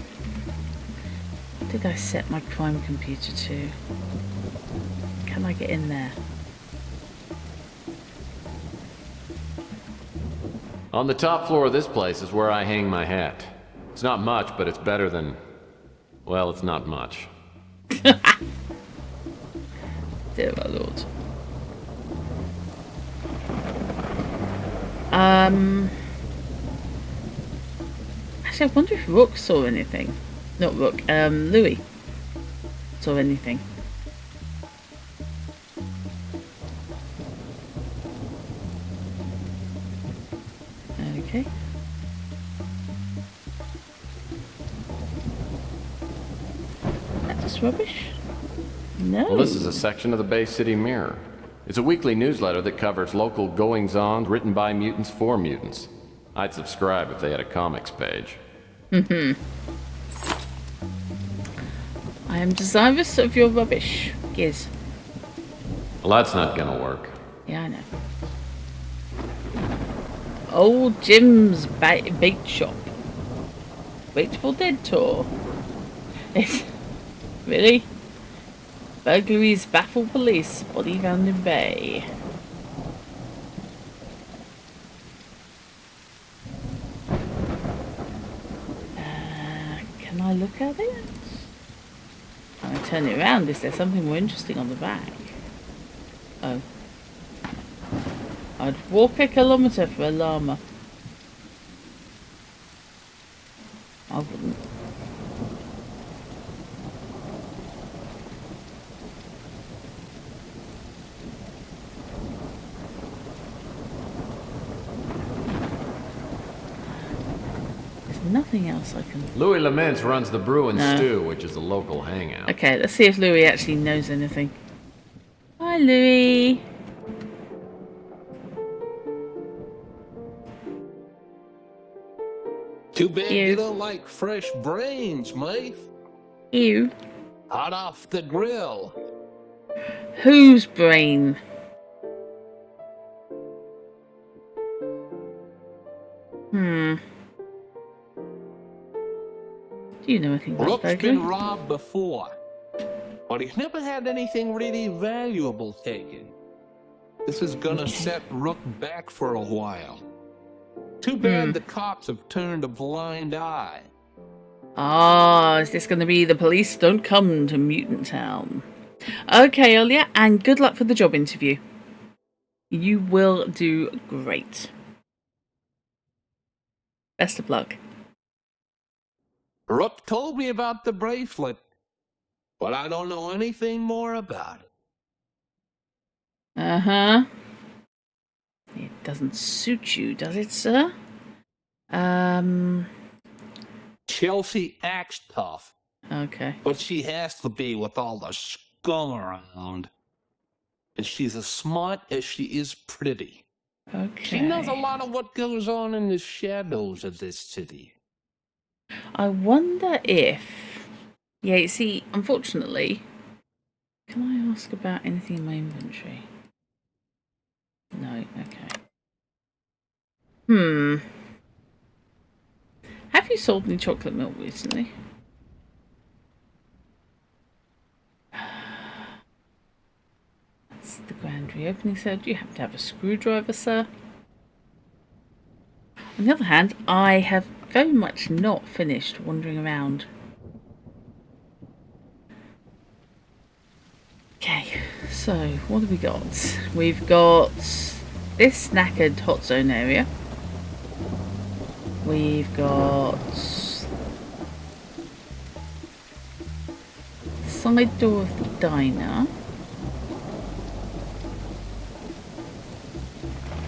what did I set my crime computer to? Can I get in there? On the top floor of this place is where I hang my hat. It's not much, but it's better than... well, it's not much. Dear my lord. Actually, I wonder if Rook saw anything. Not Rook, Louis saw anything. Okay. this rubbish? No. Well, this is a section of the Bay City Mirror. It's a weekly newsletter that covers local goings-on written by mutants for mutants. I'd subscribe if they had a comics page. I am desirous of your rubbish, Giz. Well, that's not gonna work. Yeah, I know. Old Jim's bait shop. Grateful Dead tour. Really? Burglaries baffle police. Body found in Bay. Can I look at it? Can I turn it around? Is there something more interesting on the back? Oh. I'd walk a kilometre for a llama. I wouldn't. There's nothing else I can... Louis Laments runs the Brew and Stew, which is a local hangout. Okay, let's see if Louis actually knows anything. Hi, Louis. Too bad you don't like fresh brains, mate. Ew. Hot off the grill. Whose brain? Do you know anything about Rook's burglary? been robbed before, but he's never had anything really valuable taken. This is gonna set Rook back for a while. Too bad the cops have turned a blind eye. Ah, is this going to be the police don't come to Mutant Town? Okay, Olia, and good luck for the job interview. You will do great. Best of luck. Rook told me about the bracelet, but I don't know anything more about it. Uh-huh. It doesn't suit you, does it, sir? Chelsea acts tough. Okay. But she has to be with all the scum around. And she's as smart as she is pretty. Okay. She knows a lot of what goes on in the shadows of this city. I wonder if... Yeah, you see, unfortunately... Can I ask about anything in my inventory? No, okay. Have you sold any chocolate milk recently? That's the grand reopening, sir. Do you happen to have a screwdriver, sir? On the other hand, I have very much not finished wandering around. Okay, so what have we got? We've got this knackered hot zone area. We've got side door of the diner.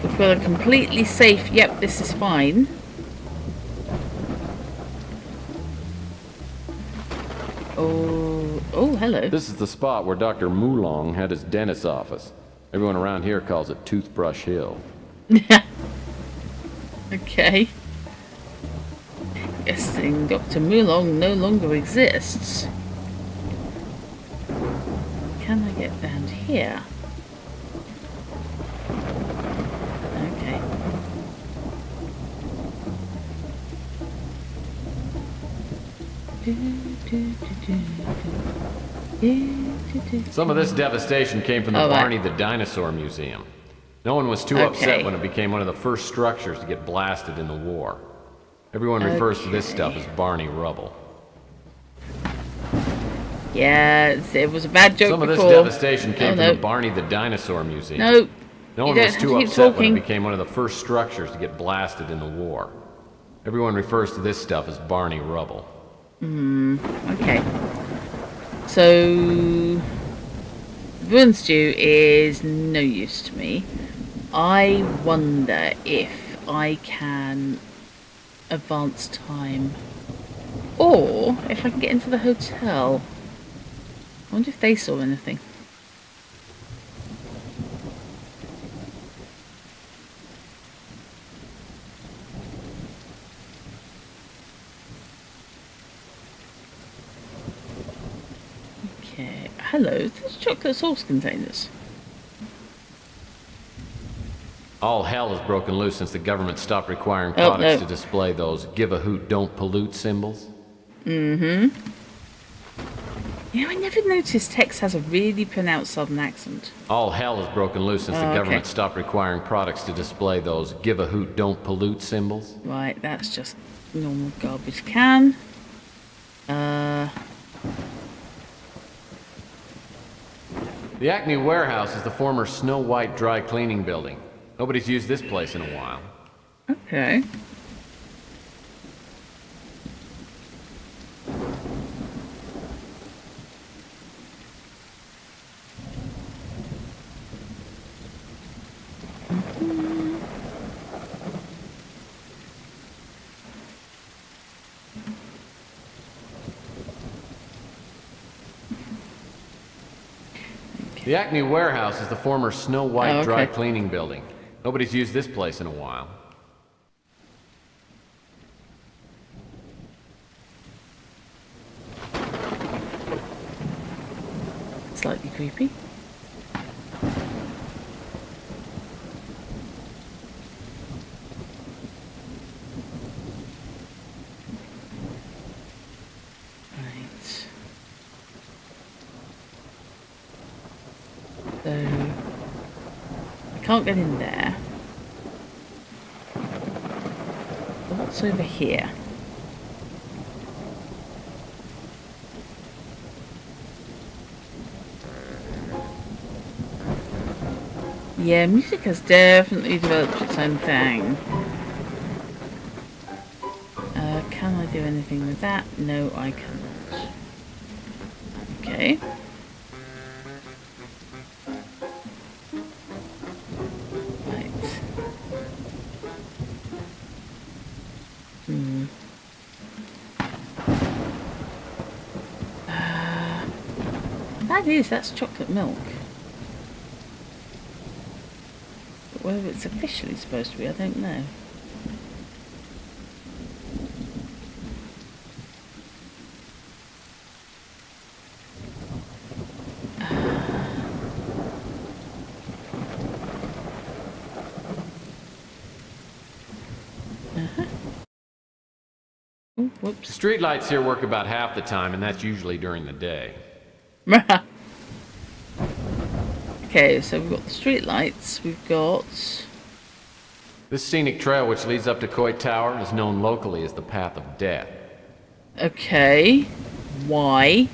We've got a completely safe, yep, this is fine. Oh, hello. This is the spot where Dr. Moulong had his dentist's office. Everyone around here calls it Toothbrush Hill. Okay. Guessing Dr. Moulong no longer exists. Can I get down here? Okay. Some of this devastation came from the Barney the Dinosaur Museum. No one was too upset when it became one of the first structures to get blasted in the war. Everyone refers to this stuff as Barney rubble. Yeah, it was a bad joke Some of this before. devastation came from the Barney the Dinosaur Museum. No one was too upset when it became one of the first structures to get blasted in the war. Everyone refers to this stuff as Barney rubble. Okay. So, Ruin Stew is no use to me. I wonder if I can advance time, or if I can get into the hotel. I wonder if they saw anything. Okay. Hello, there's chocolate sauce containers. All hell has broken loose since the government stopped requiring products to display those give a hoot, don't pollute symbols. Mm-hmm. You know, I never noticed Tex has a really pronounced southern accent. All hell has broken loose since the government stopped requiring products to display those give a hoot, don't pollute symbols. Right, that's just normal garbage can. The Acme warehouse is the former Snow White dry cleaning building. Nobody's used this place in a while. Okay. The Acme warehouse is the former Snow White dry cleaning building. Nobody's used this place in a while. Slightly creepy. Right. So I can't get in there. What's over here? Yeah, music has definitely developed its own thing. Can I do anything with that? No, I cannot. Okay. Right. That's chocolate milk. But whether it's officially supposed to be, I don't know. Whoops. Street lights here work about half the time, and that's usually during the day. Okay, so we've got the street lights, we've got... This scenic trail which leads up to Coit Tower is known locally as the Path of Death. Okay. Why?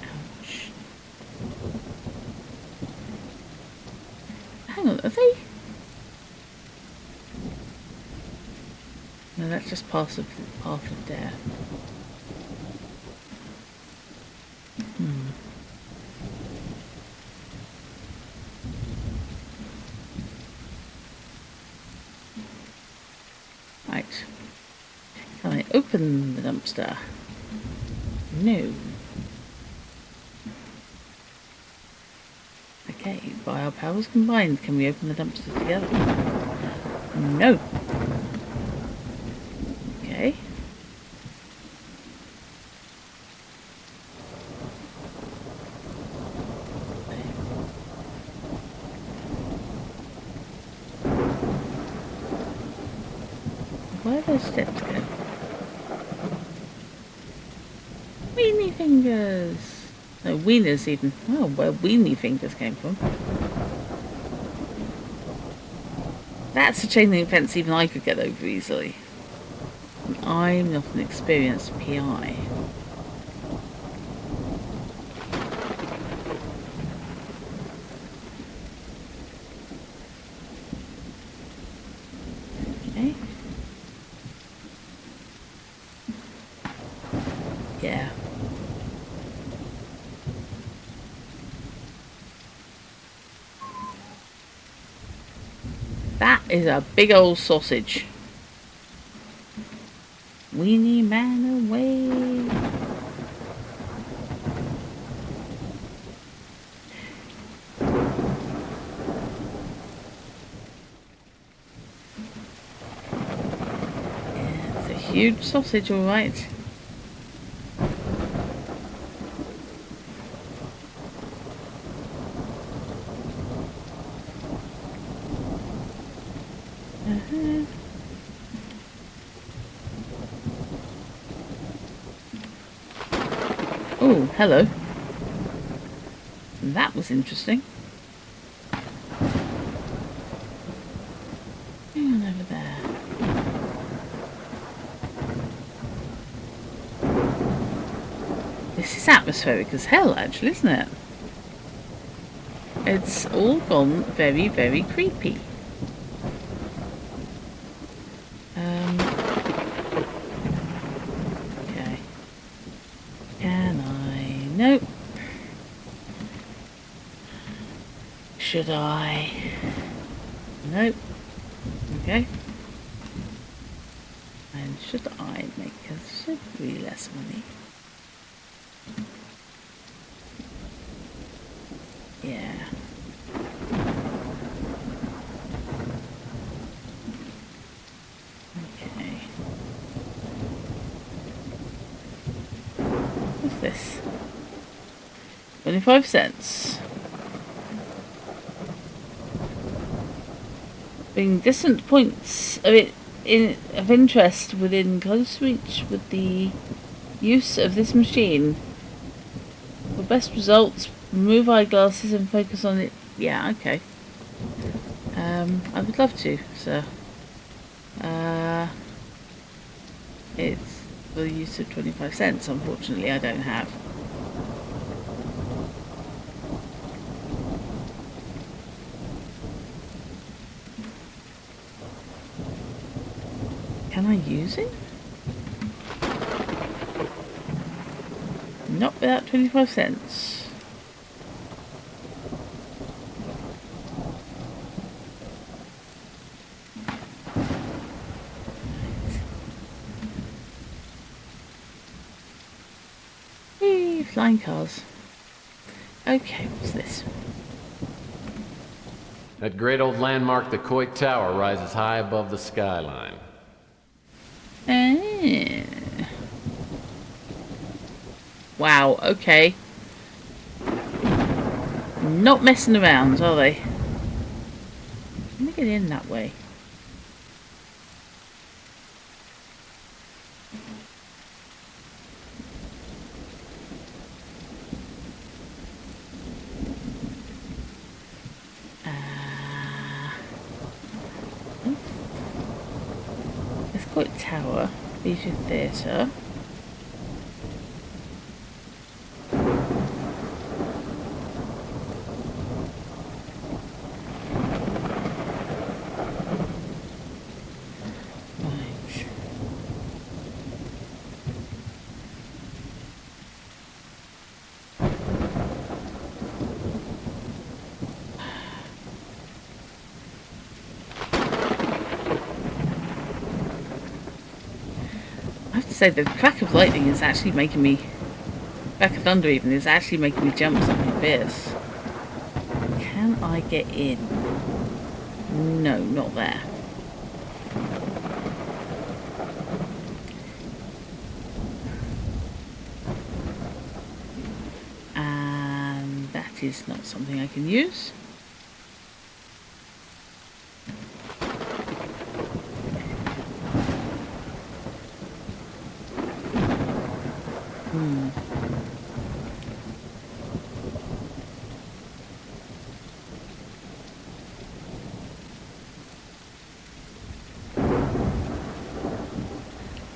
Ouch. Hang on, are they... No, that's just path of death. Right. Can I open the dumpster? No. Okay, by our powers combined, can we open the dumpster together? No. Okay. Where do those steps go? Weenie fingers! No, wieners even. Oh, where weenie fingers came from. That's a chain link fence even I could get over easily. And I'm not an experienced PI. Okay. Yeah. is a big old sausage. Weenie man away. Yeah, it's a huge sausage, all right. Oh, hello. That was interesting. Hang on over there. This is atmospheric as hell, actually, isn't it? It's all gone very, very creepy. Okay. Can I? Nope. Should I? Nope. Okay. And should I make considerably less money? Yeah. Okay. What's this? 25 cents. Being distant points of interest within close reach with the use of this machine. For best results, remove eyeglasses and focus on it. Yeah, okay. I would love to, sir. It's for the use of 25 cents, unfortunately, I don't have. Can I use it? Not without 25 cents. Whee, flying cars. Okay, what's this? That great old landmark, the Coit Tower, rises high above the skyline. Wow, okay. Not messing around, are they? Let me get in that way. Let's call it Tower, Leisure Theatre. I have to say the crack of lightning is actually making me, crack of thunder even, is actually making me jump something fierce. Can I get in? No, not there. And that is not something I can use.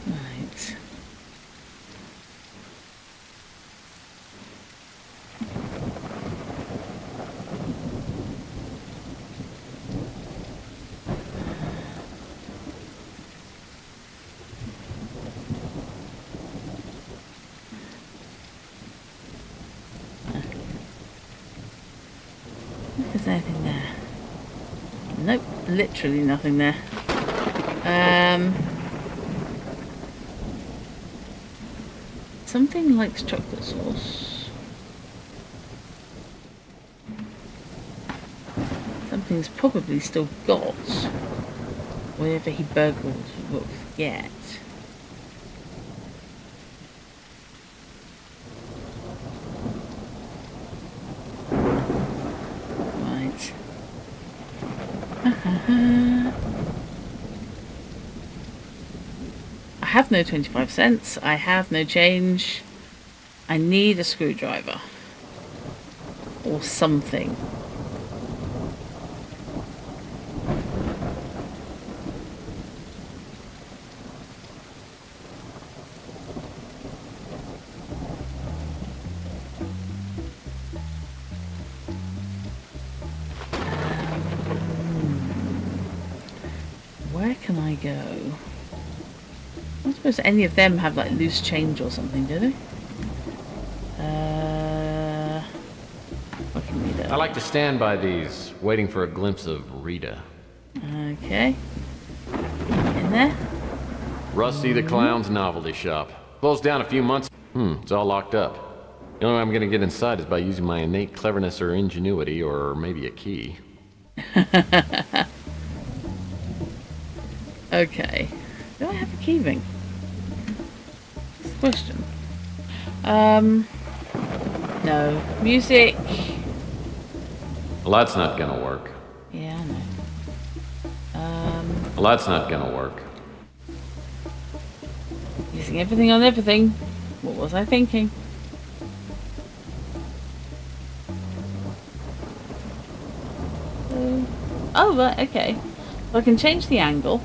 Right. If there's anything there. Nope, literally nothing there. Something likes chocolate sauce. Something's probably still got whatever he burgled will forget. Right. I have no 25 cents. I have no change. I need a screwdriver. Or something. Where can I go? I don't suppose any of them have like loose change or something, do they? What can we do? I like to stand by these, waiting for a glimpse of Rita. Okay. In there? Rusty the Clown's novelty shop. Closed down a few months. It's all locked up. The only way I'm gonna get inside is by using my innate cleverness or ingenuity, or maybe a key. Okay. Do I have a key ring? That's the question. No. Music. Well, that's not gonna work. Yeah, I know. Well, that's not gonna work. Using everything on everything. What was I thinking? Oh, right, okay. So I can change the angle.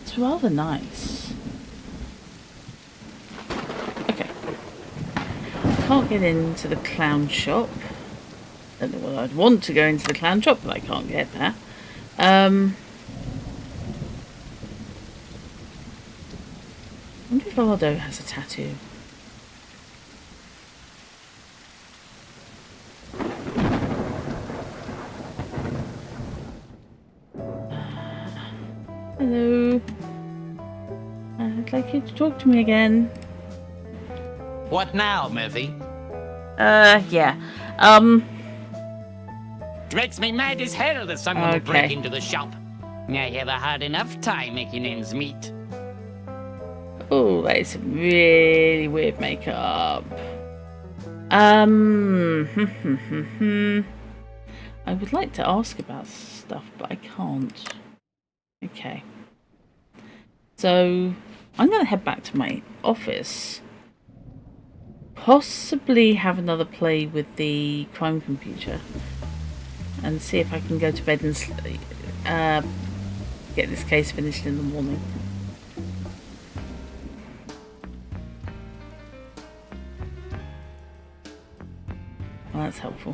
It's rather nice. Okay. Can't get into the clown shop. Don't know whether I'd want to go into the clown shop, but I can't get there. I wonder if Aldo has a tattoo. Hello. I'd like you to talk to me again. What now, Murphy? Yeah. It makes me mad as hell that someone will break into the shop. I have a hard enough time making ends meet. Oh, that is some really weird makeup. I would like to ask about stuff, but I can't. Okay. So, I'm going to head back to my office. Possibly have another play with the crime computer. And see if I can go to bed and get this case finished in the morning. Well, that's helpful.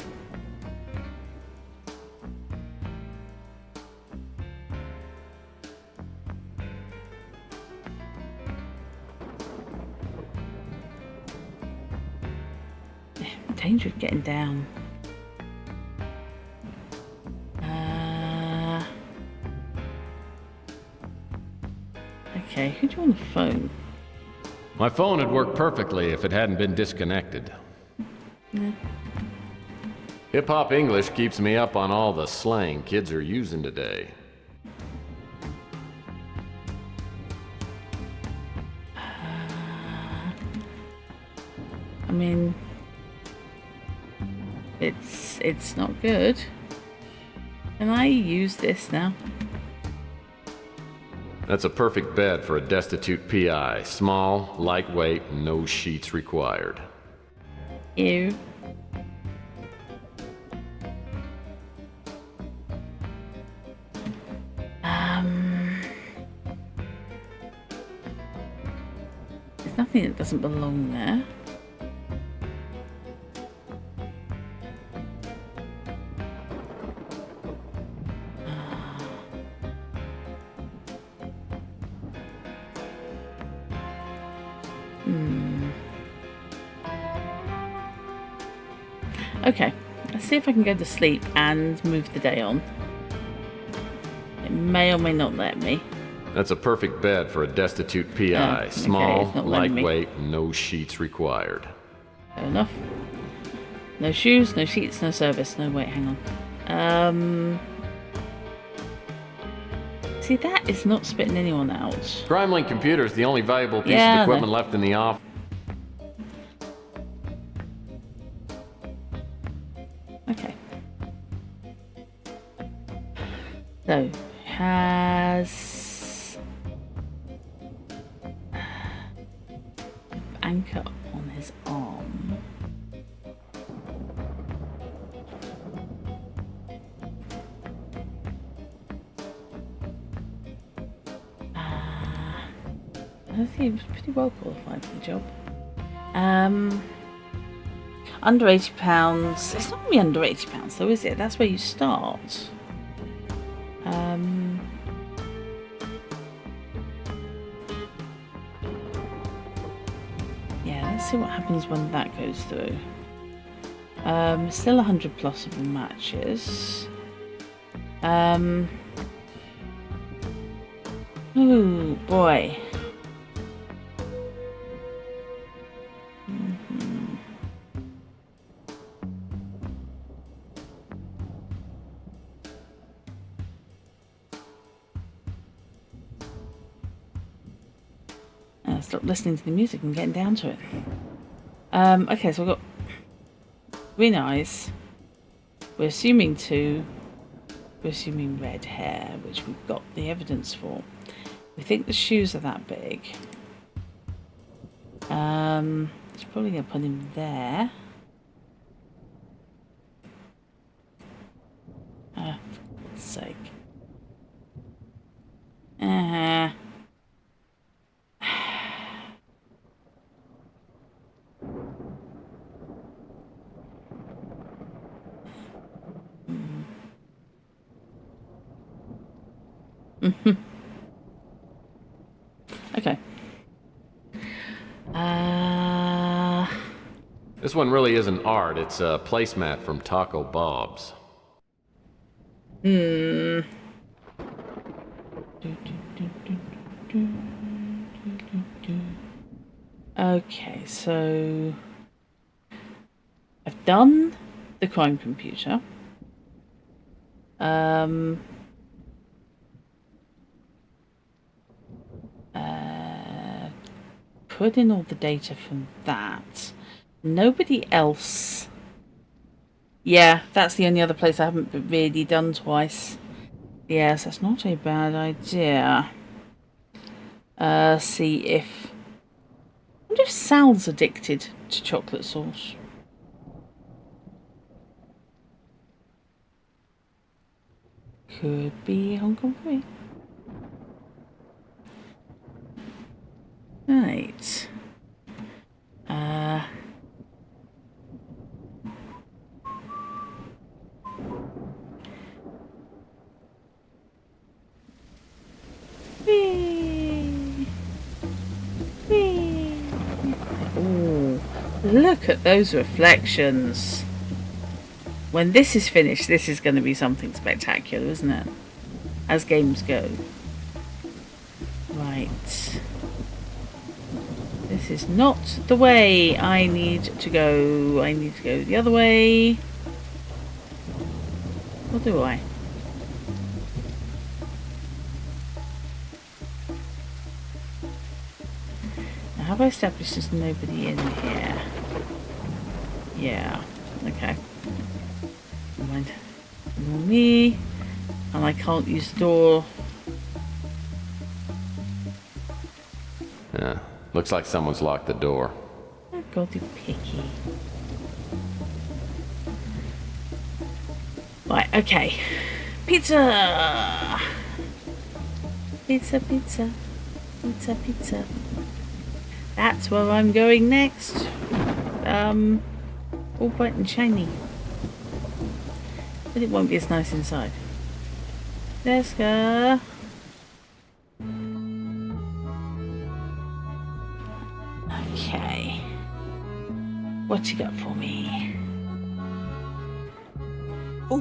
Danger of getting down. Okay, who do you want on the phone? My phone would work perfectly if it hadn't been disconnected. Yeah. Hip-hop English keeps me up on all the slang kids are using today. I mean, it's not good. Can I use this now? That's a perfect bed for a destitute PI. Small, lightweight, no sheets required. Ew. There's nothing that doesn't belong there. Okay, let's see if I can go to sleep and move the day on. It may or may not let me. That's a perfect bed for a destitute PI. Okay, Small, it's not letting me. lightweight, no sheets required. Fair enough. No shoes, no sheets, no service. No, wait, hang on. See, that is not spitting anyone out. Crime Link computer is the only valuable piece Yeah, of equipment left in the office. Okay. So, has anchor on his arm. I think he was pretty well qualified for the job. Under £80. It's not going to be under £80 though, is it? That's where you start. Yeah, let's see what happens when that goes through. Still 100 plus of the matches. Oh boy. Stop listening to the music and getting down to it. Okay, so we've got green eyes. We're assuming 2. We're assuming red hair, which we've got the evidence for. We think the shoes are that big. It's probably going to put him there. For God's sake. Okay. This one really isn't art, it's a placemat from Taco Bob's. Okay, so I've done the crime computer. Put in all the data from that. Nobody else. Yeah, that's the only other place I haven't really done twice. Yes, that's not a bad idea. See if... I wonder if Sal's addicted to chocolate sauce. Could be Hong Kong free. Right. Whee! Whee! Ooh, look at those reflections. When this is finished, this is going to be something spectacular, isn't it? As games go. Right. This is not the way I need to go. I need to go the other way. Or do I? Now, have I established there's nobody in here? Yeah. Okay. Never mind. Ignore me. And I can't use the door. Yeah, looks like someone's locked the door. Oh, God, you picky. Right, okay. Pizza! Pizza, pizza. Pizza, pizza. That's where I'm going next. All bright and shiny. But it won't be as nice inside. Let's go. Okay. What you got for me?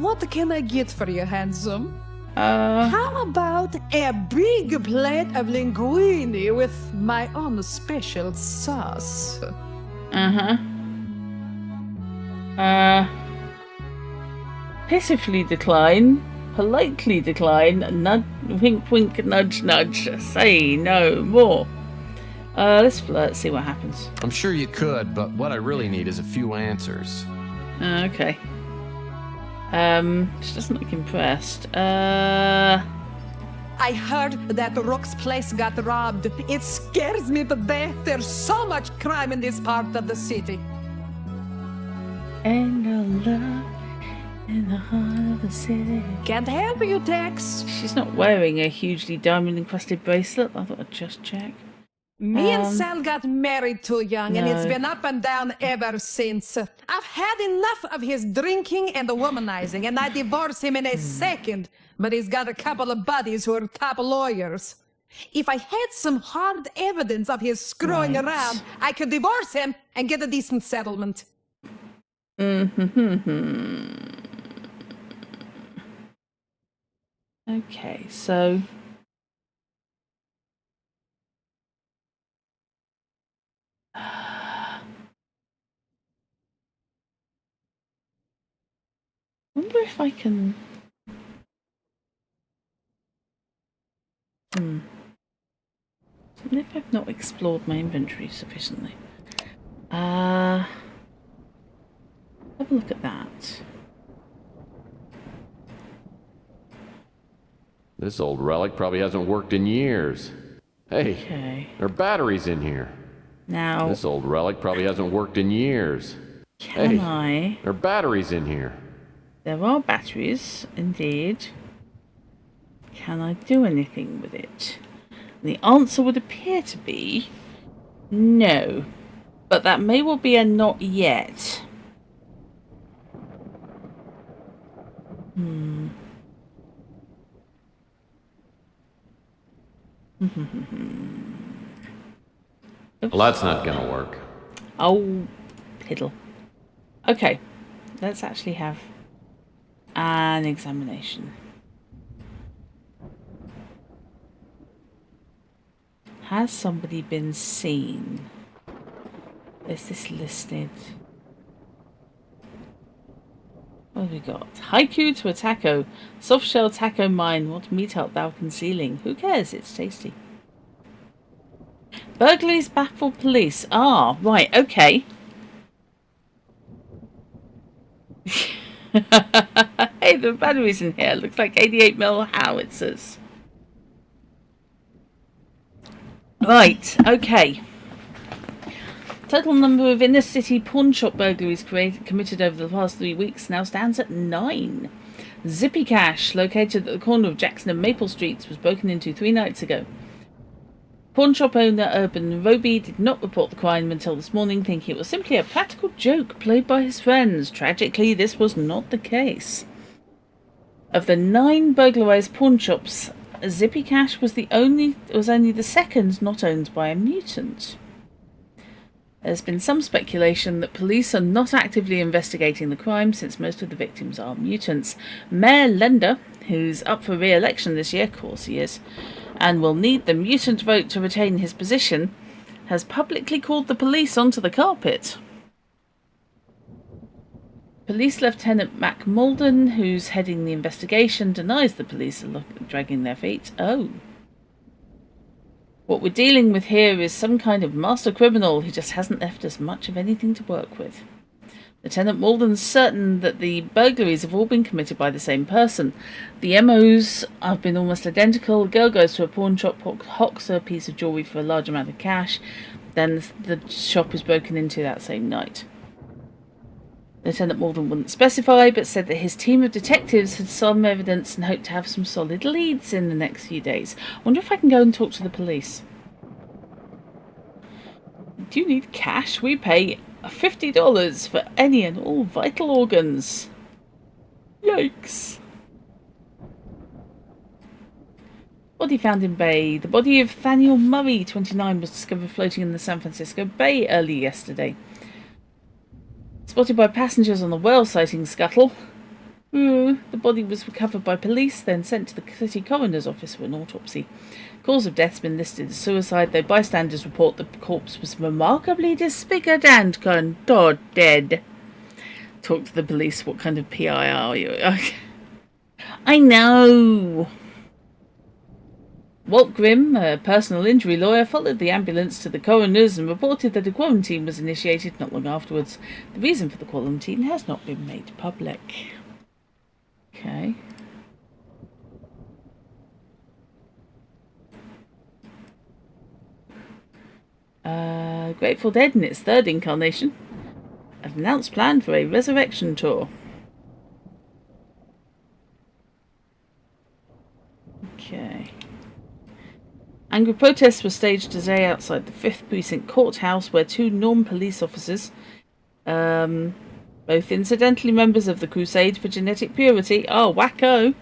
What can I get for you, handsome? Uh, How about a big plate of linguine with my own special sauce? Pitifully decline, politely decline, nudge, wink, wink, nudge, nudge, say no more. Let's flirt, see what happens. I'm sure you could, but what I really need is a few answers. Okay. She doesn't look impressed. I heard that Rook's place got robbed. It scares me to death. There's so much crime in this part of the city. Ain't no love in the heart of the city. Can't help you, Tex. She's not wearing a hugely diamond-encrusted bracelet. I thought I'd just check. Me and Sal got married too young, and it's No. been up and down ever since. I've had enough of his drinking and the womanizing, and I divorce him in a second. But he's got a couple of buddies who are top lawyers. If I had some hard evidence of his screwing around, I could divorce him and get a decent settlement. Okay, so... I wonder if I can... I wonder if I've not explored my inventory sufficiently. Have a look at that. This old relic probably hasn't worked in years. Hey, Okay. there are batteries in here. Now, This old relic probably hasn't worked in years. can Hey, I... there are batteries in here. There are batteries, indeed. Can I do anything with it? And the answer would appear to be no. But that may well be a not yet. Well, that's not gonna work. Oh, piddle. Okay, let's actually have an examination. Has somebody been seen? Is this listed? What have we got? Haiku to a taco. Soft shell taco mine. What meat art thou concealing? Who cares? It's tasty. Burglaries baffle police. Ah, right, okay. Hey, there are batteries in here. Looks like 88mm howitzers. Right, okay. Total number of inner city pawn shop burglaries committed over the past 3 weeks now stands at 9. Zippy Cash, located at the corner of Jackson and Maple Streets, was broken into 3 nights ago. Pawn shop owner Urban Roby did not report the crime until this morning, thinking it was simply a practical joke played by his friends. Tragically, this was not the case. Of the 9 burglarized pawn shops, Zippy Cash was only the second not owned by a mutant. There's been some speculation that police are not actively investigating the crime since most of the victims are mutants. Mayor Lender, who's up for re-election this year, of course he is, and will need the mutant vote to retain his position, has publicly called the police onto the carpet. Police Lieutenant Mac Malden, who's heading the investigation, denies the police are dragging their feet. Oh. What we're dealing with here is some kind of master criminal who just hasn't left us much of anything to work with. Lieutenant Malden's certain that the burglaries have all been committed by the same person. The MOs have been almost identical. A girl goes to a pawn shop, hawks a piece of jewellery for a large amount of cash, then the shop is broken into that same night. Lieutenant Malden wouldn't specify, but said that his team of detectives had some evidence and hoped to have some solid leads in the next few days. I wonder if I can go and talk to the police. Do you need cash? We pay $50 for any and all vital organs. Yikes. Body found in Bay. The body of Thaniel Murray, 29, was discovered floating in the San Francisco Bay early yesterday. Spotted by passengers on the whale sighting scuttle. The body was recovered by police, then sent to the city coroner's office for an autopsy. Cause of death's been listed as suicide, though bystanders report the corpse was remarkably disfigured and contorted. Talk to the police. What kind of PI are you? Okay. I know. Walt Grimm, a personal injury lawyer, followed the ambulance to the coroner's and reported that a quarantine was initiated not long afterwards. The reason for the quarantine has not been made public. Okay. Grateful Dead, in its third incarnation, have announced plan for a resurrection tour. Okay. Angry protests were staged today outside the 5th Precinct Courthouse, where 2 Norm police officers, both incidentally members of the Crusade for Genetic Purity, wacko,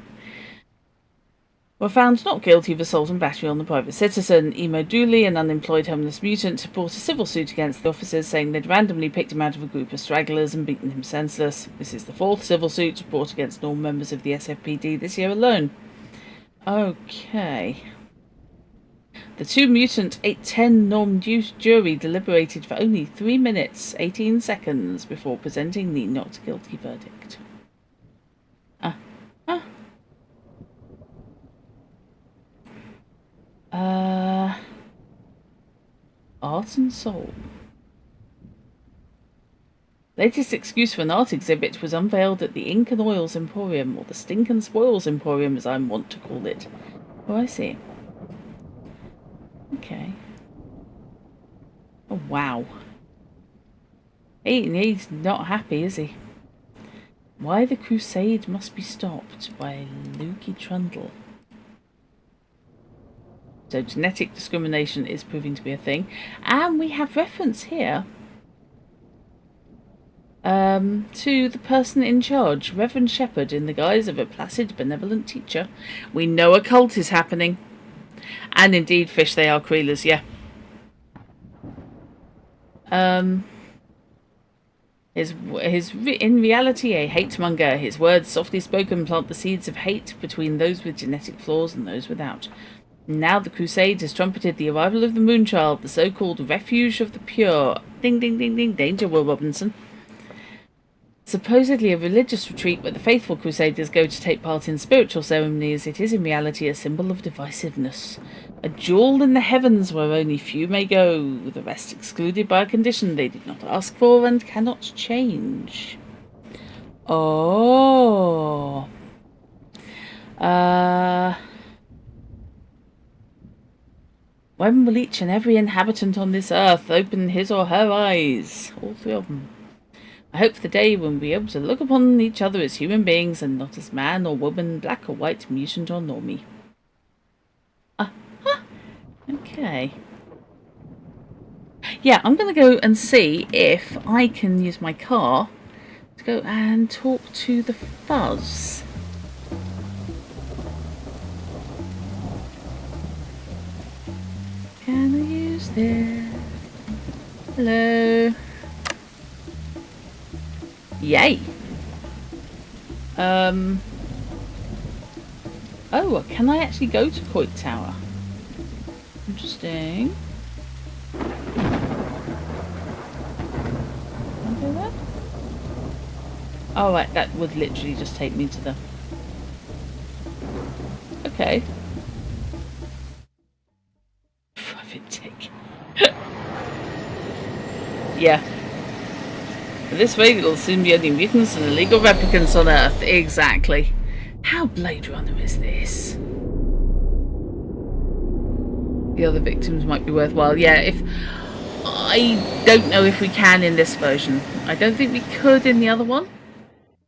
were found not guilty of assault and battery on the private citizen. Emo Dooley, an unemployed homeless mutant, brought a civil suit against the officers, saying they'd randomly picked him out of a group of stragglers and beaten him senseless. This is the 4th civil suit brought against Norm members of the SFPD this year alone. Okay. The 2-mutant 810 Norm jury deliberated for only 3 minutes, 18 seconds before presenting the not guilty verdict. Art and Soul. Latest excuse for an art exhibit was unveiled at the Ink and Oils Emporium, or the Stink and Spoils Emporium as I want to call it. Oh, I see. Okay. Oh, wow. He's not happy, is he? Why the Crusade Must Be Stopped by Lukey Trundle. So genetic discrimination is proving to be a thing. And we have reference here to the person in charge, Reverend Shepherd, in the guise of a placid, benevolent teacher. We know a cult is happening. And indeed, fish they are, Creelers, yeah. In reality a hate-monger. His words, softly spoken, plant the seeds of hate between those with genetic flaws and those without. Now the Crusade has trumpeted the arrival of the Moonchild, the so-called refuge of the pure. Ding, ding, ding, ding, danger, Will Robinson. Supposedly a religious retreat where the faithful Crusaders go to take part in spiritual ceremonies, it is in reality a symbol of divisiveness. A jewel in the heavens where only few may go, the rest excluded by a condition they did not ask for and cannot change. Oh. When will each and every inhabitant on this earth open his or her eyes? All 3 of them. I hope for the day when we'll be able to look upon each other as human beings and not as man or woman, black or white, mutant or normie. Okay. Yeah, I'm going to go and see if I can use my car to go and talk to the Fuzz. Can I use this? Hello. Yay. Oh, can I actually go to Coit Tower? Interesting. Can I do that? Oh, right, that would literally just take me to the... Okay. Private tick. Yeah. At this rate, it'll soon be only mutants and illegal replicants on Earth. Exactly. How Blade Runner is this? The other victims might be worthwhile. Yeah, if... I don't know if we can in this version. I don't think we could in the other one.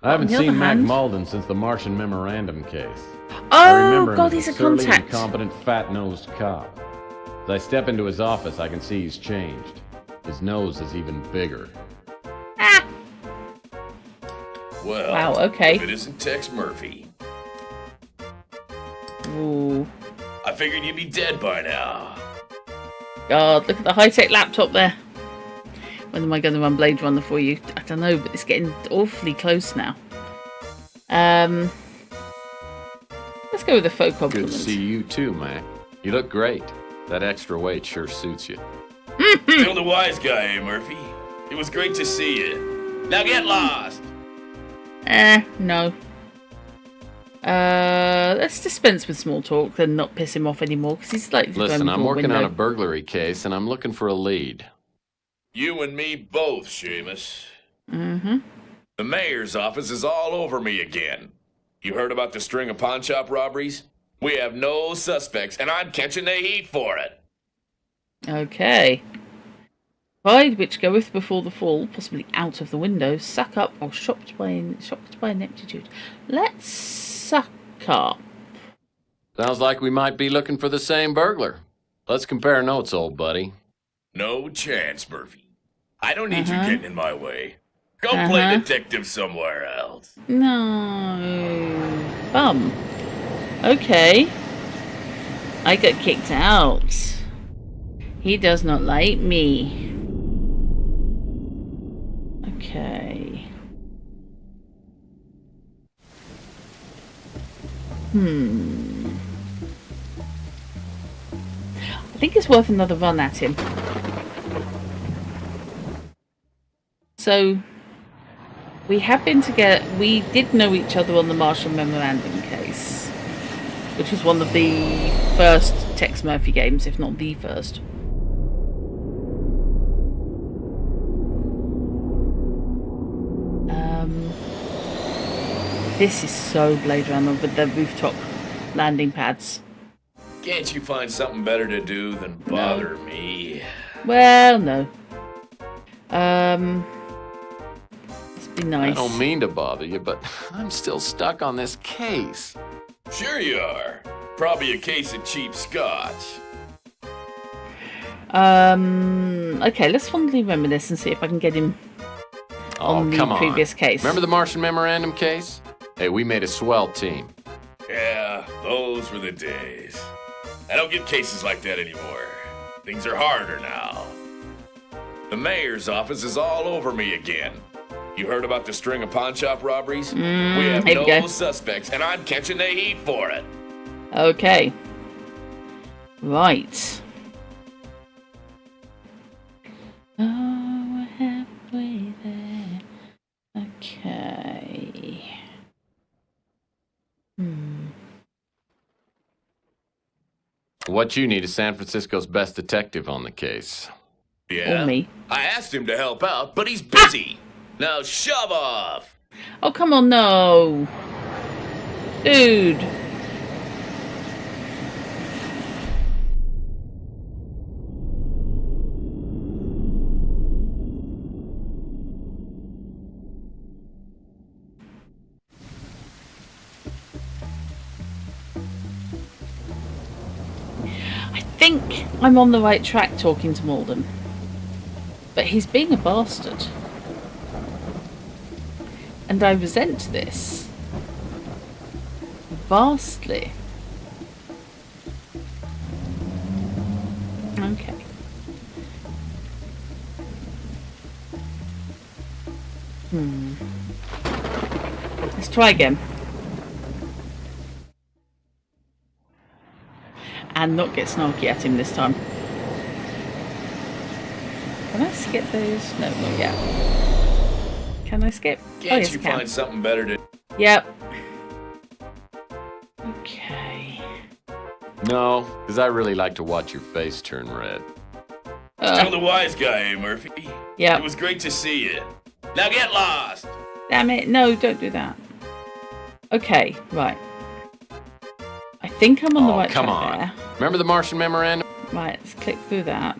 I haven't seen Mac Malden since the Martian Memorandum case. Oh, God, he's a contact. Incompetent, fat-nosed cop. As I step into his office, I can see he's changed. His nose is even bigger. Ah! Well, wow, okay. If it isn't Tex Murphy. Ooh. I figured you'd be dead by now. God, look at the high-tech laptop there. When am I going to run Blade Runner for you? I don't know, but it's getting awfully close now. Let's go with a faux compliment. Good to see you too, Mac. You look great. That extra weight sure suits you. Still the wise guy, eh, Murphy? It was great to see you. Now get lost! No. Let's dispense with small talk and not piss him off anymore, because he's likely to go in Listen, the I'm working window. on a burglary case, and I'm looking for a lead. You and me both, Seamus. Mm-hmm. The mayor's office is all over me again. You heard about the string of pawn shop robberies? We have no suspects, and I'm catching the heat for it. Okay. Pride which goeth before the fall, possibly out of the window, suck up, or shocked by ineptitude. Let's suck up. Sounds like we might be looking for the same burglar. Let's compare notes, old buddy. No chance, Murphy. I don't need you getting in my way. Go play detective somewhere else. No. Bum. Okay. I got kicked out. He does not like me. Okay. I think it's worth another run at him. So, we have been together. We did know each other on the Marshall Memorandum case, which was one of the first Tex Murphy games, if not the first. This is so Blade Runner with the rooftop landing pads. Can't you find something better to do than bother me? Well, no. It's been nice. I don't mean to bother you, but I'm still stuck on this case. Sure you are. Probably a case of cheap scotch. Okay, let's fondly reminisce and see if I can get him on the previous case. Remember the Martian Memorandum case? Hey, we made a swell team. Yeah, those were the days. I don't get cases like that anymore. Things are harder now. The mayor's office is all over me again. You heard about the string of pawn shop robberies? We have no suspects, and I'm catching the heat for it. Okay. Right. Oh, we're halfway there. Okay. What you need is San Francisco's best detective on the case. Yeah? Or me. I asked him to help out, but he's busy. Now shove off! Oh, come on, no. Dude. I think I'm on the right track talking to Malden. But he's being a bastard. And I resent this. Vastly. Okay. Let's try again. And not get snarky at him this time. Can I skip those? No, not yet. Can I skip? Can't you find something better to... Yep. Okay. No, because I really like to watch your face turn red. Still the wise guy, eh, Murphy? Yeah. It was great to see you. Now get lost! Damn it. No, don't do that. Okay, right. I think I'm on the right come track on. there. Remember the Martian Memorandum? Right, let's click through that.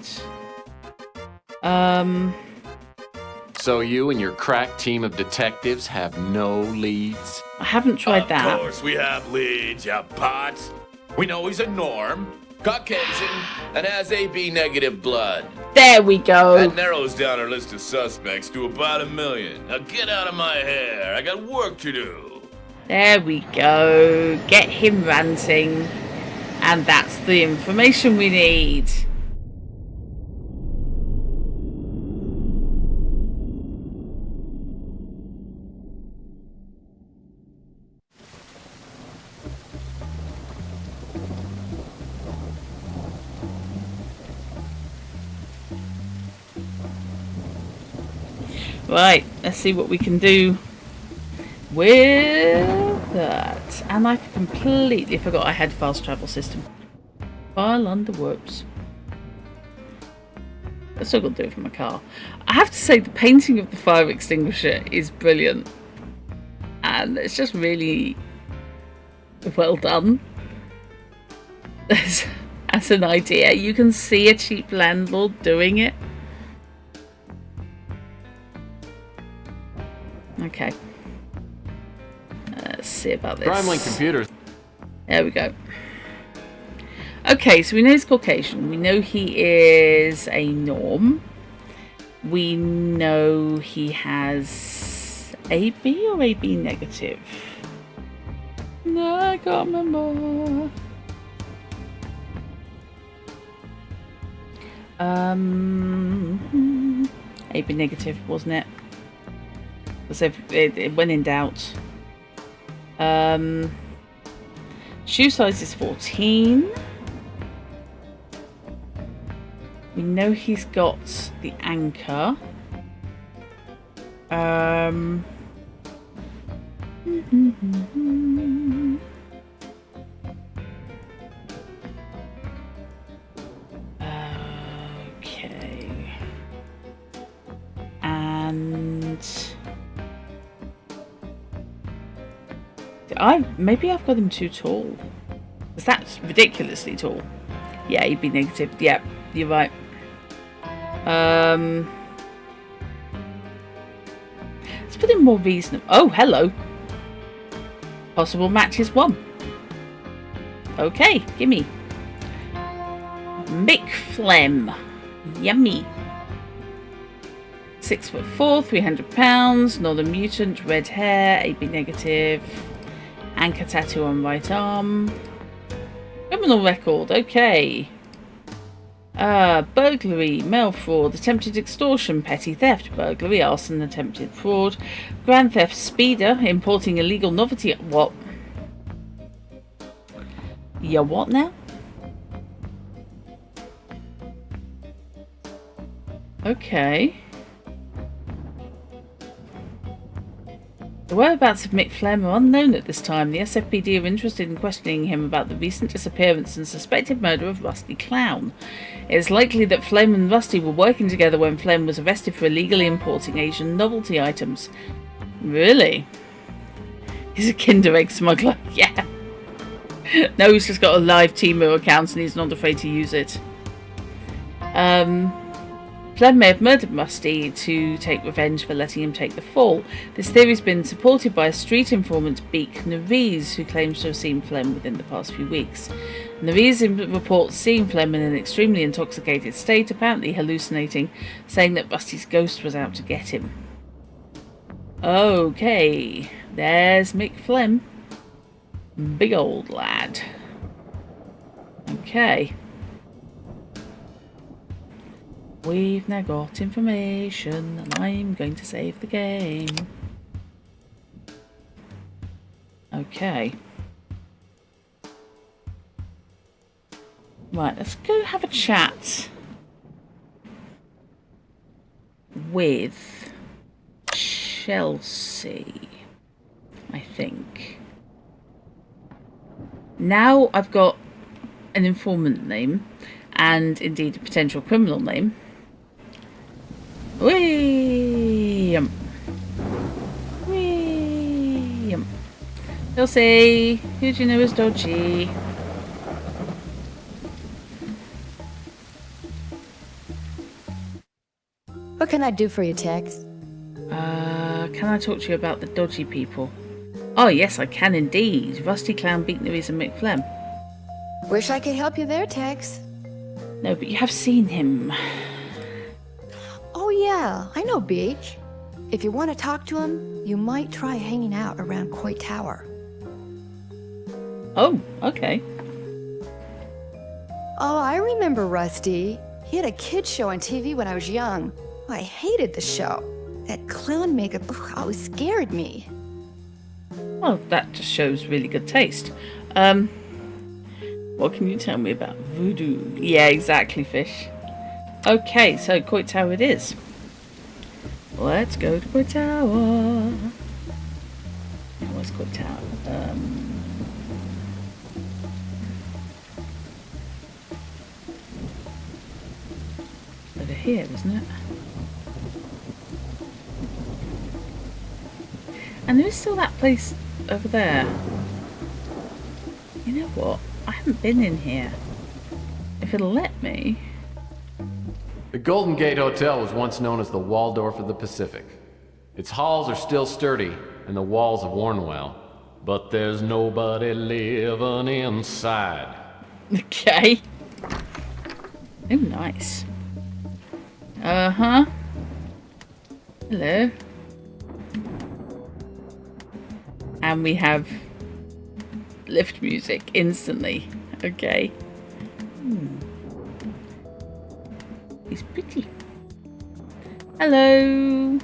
So you and your crack team of detectives have no leads? I haven't tried that. Of course, we have leads, you pots. We know he's a norm, Caucasian, and has AB negative blood. There we go. That narrows down our list of suspects to about 1 million. Now get out of my hair. I got work to do. There we go. Get him ranting. And that's the information we need. Right, let's see what we can do with that. And I completely forgot I had fast travel system. File under whoops. I still got to do it from my car. I have to say the painting of the fire extinguisher is brilliant. And it's just really well done. As an idea, you can see a cheap landlord doing it. Okay. Let's see about this. Crime Link computers. There we go. Okay, so we know he's Caucasian. We know he is a norm. We know he has AB or AB negative. No, I can't remember. AB negative, wasn't it? Because it when in doubt. Shoe size is 14. We know he's got the anchor. Okay. And maybe I've got him too tall. Because that's ridiculously tall. Yeah, he'd be negative. Yeah, you're right. Let's put him more reasonable. Oh, hello. Possible match is 1. Okay, gimme. Mick Flem. Yummy. 6'4", 300 pounds, Northern Mutant, red hair, AB negative, anchor tattoo on right arm. Criminal record, okay. Burglary, mail fraud, attempted extortion, petty theft, burglary, arson, attempted fraud, grand theft, speeder, importing illegal novelty. What? Yeah, what now? Okay. The whereabouts of Mick Flem are unknown at this time. The SFPD are interested in questioning him about the recent disappearance and suspected murder of Rusty Clown. It is likely that Flem and Rusty were working together when Flem was arrested for illegally importing Asian novelty items. Really? He's a Kinder Egg smuggler. Yeah. No, he's just got a live Temu account and he's not afraid to use it. Flem may have murdered Rusty to take revenge for letting him take the fall. This theory's been supported by a street informant, Beak Nerese, who claims to have seen Flem within the past few weeks. Nerese reports seeing Flem in an extremely intoxicated state, apparently hallucinating, saying that Rusty's ghost was out to get him. Okay, there's Mick Flem. Big old lad. Okay. We've now got information, and I'm going to save the game. Okay. Right, let's go have a chat with Chelsea, I think. Now I've got an informant name, and indeed a potential criminal name. William. Chelsea, who do you know is dodgy? What can I do for you, Tex? Can I talk to you about the dodgy people? Oh yes, I can indeed. Rusty Clown, Beak Nerese and Mick Flem. Wish I could help you there, Tex. No, but you have seen him. Oh yeah, I know Beach. If you want to talk to him, you might try hanging out around Coit Tower. Oh, okay. Oh, I remember Rusty. He had a kids show on TV when I was young. I hated the show. That clown makeup always scared me. Well, that just shows really good taste. What can you tell me about voodoo? Yeah, exactly, Fish. Okay, so Coit Tower it is. Let's go to Coit Tower. Where's Coit Tower? Over here, isn't it? And there is still that place over there. You know what? I haven't been in here. If it'll let me. The Golden Gate Hotel was once known as the Waldorf of the Pacific. Its halls are still sturdy, and the walls have worn well. But there's nobody living inside. Okay. Oh, nice. Uh-huh. Hello. And we have lift music instantly. Okay. He's pretty. Hello.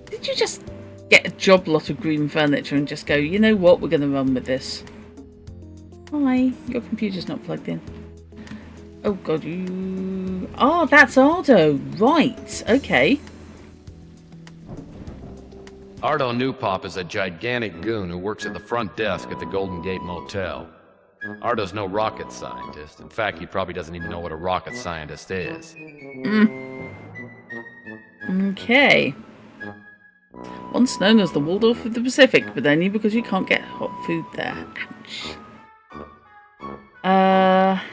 Did you just get a job lot of green furniture and just go, you know what, we're going to run with this? Hi, your computer's not plugged in. Oh god, you... Oh, that's Ardo. Right, okay. Ardo Newpop is a gigantic goon who works at the front desk at the Golden Gate Motel. Ardo's no rocket scientist. In fact, he probably doesn't even know what a rocket scientist is. Okay. Once known as the Waldorf of the Pacific, but only because you can't get hot food there. Ouch.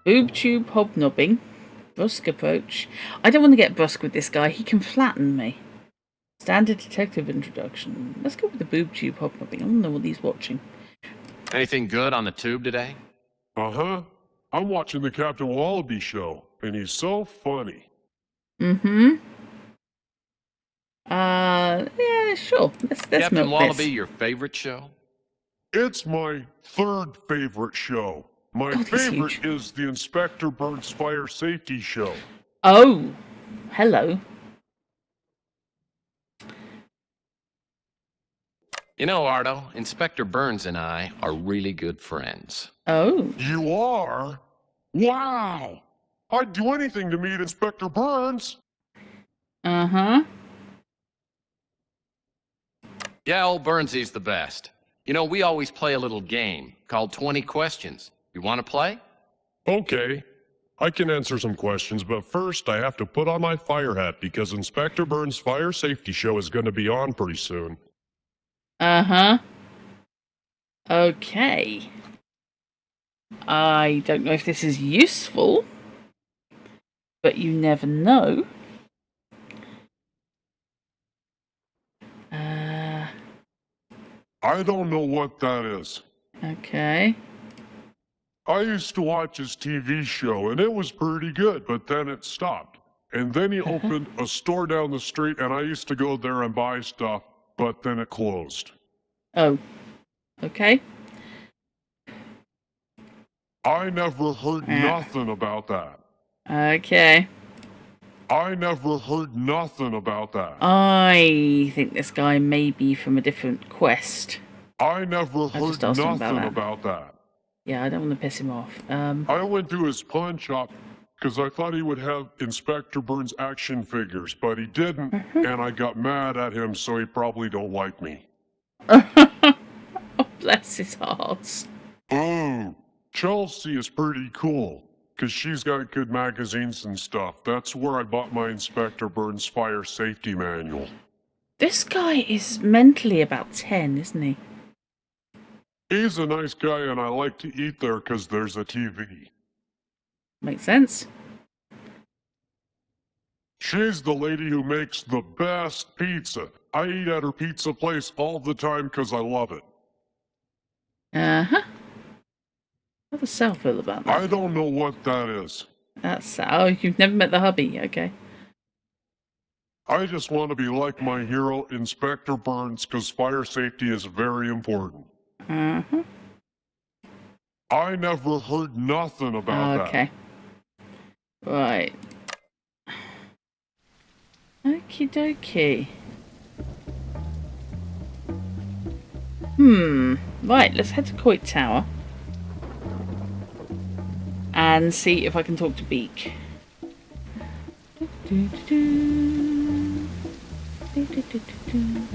Boob tube hobnobbing. Brusque approach. I don't want to get brusque with this guy. He can flatten me. Standard detective introduction. Let's go with the boob tube hobnobbing. I don't know what he's watching. Anything good on the tube today? Uh-huh. I'm watching the Captain Wallaby show, and he's so funny. Yeah, sure. Let's Captain milk Wallaby, this. your favorite show? It's my third favorite show. My favorite is the Inspector Burns Fire Safety Show. Oh, hello. You know, Ardo, Inspector Burns and I are really good friends. Oh. You are? Wow! I'd do anything to meet Inspector Burns. Uh-huh. Yeah, old Burnsy's the best. You know, we always play a little game called 20 Questions. You want to play? Okay. I can answer some questions, but first I have to put on my fire hat because Inspector Burns' Fire Safety Show is going to be on pretty soon. Uh-huh. Okay. I don't know if this is useful, but you never know. I don't know what that is. Okay. I used to watch his TV show, and it was pretty good, but then it stopped. And then he opened a store down the street, and I used to go there and buy stuff, but then it closed. Oh. Okay. I never heard nothing about that. Okay. I never heard nothing about that. I think this guy may be from a different quest. I never heard nothing about that. Yeah, I don't want to piss him off. I went to his pawn shop because I thought he would have Inspector Burns action figures, but he didn't, and I got mad at him, so he probably don't like me. Oh, bless his heart. Oh, Chelsea is pretty cool, because she's got good magazines and stuff. That's where I bought my Inspector Burns Fire Safety Manual. This guy is mentally about 10, isn't he? He's a nice guy, and I like to eat there because there's a TV. Makes sense. She's the lady who makes the best pizza. I eat at her pizza place all the time because I love it. Uh-huh. How does Sal feel about that? I don't know what that is. That's... Oh, you've never met the hubby. Okay. I just want to be like my hero, Inspector Burns, because fire safety is very important. Uh-huh. I never heard nothing about that. Okay. Right. Okie dokie. Right, let's head to Coit Tower. And see if I can talk to Beak.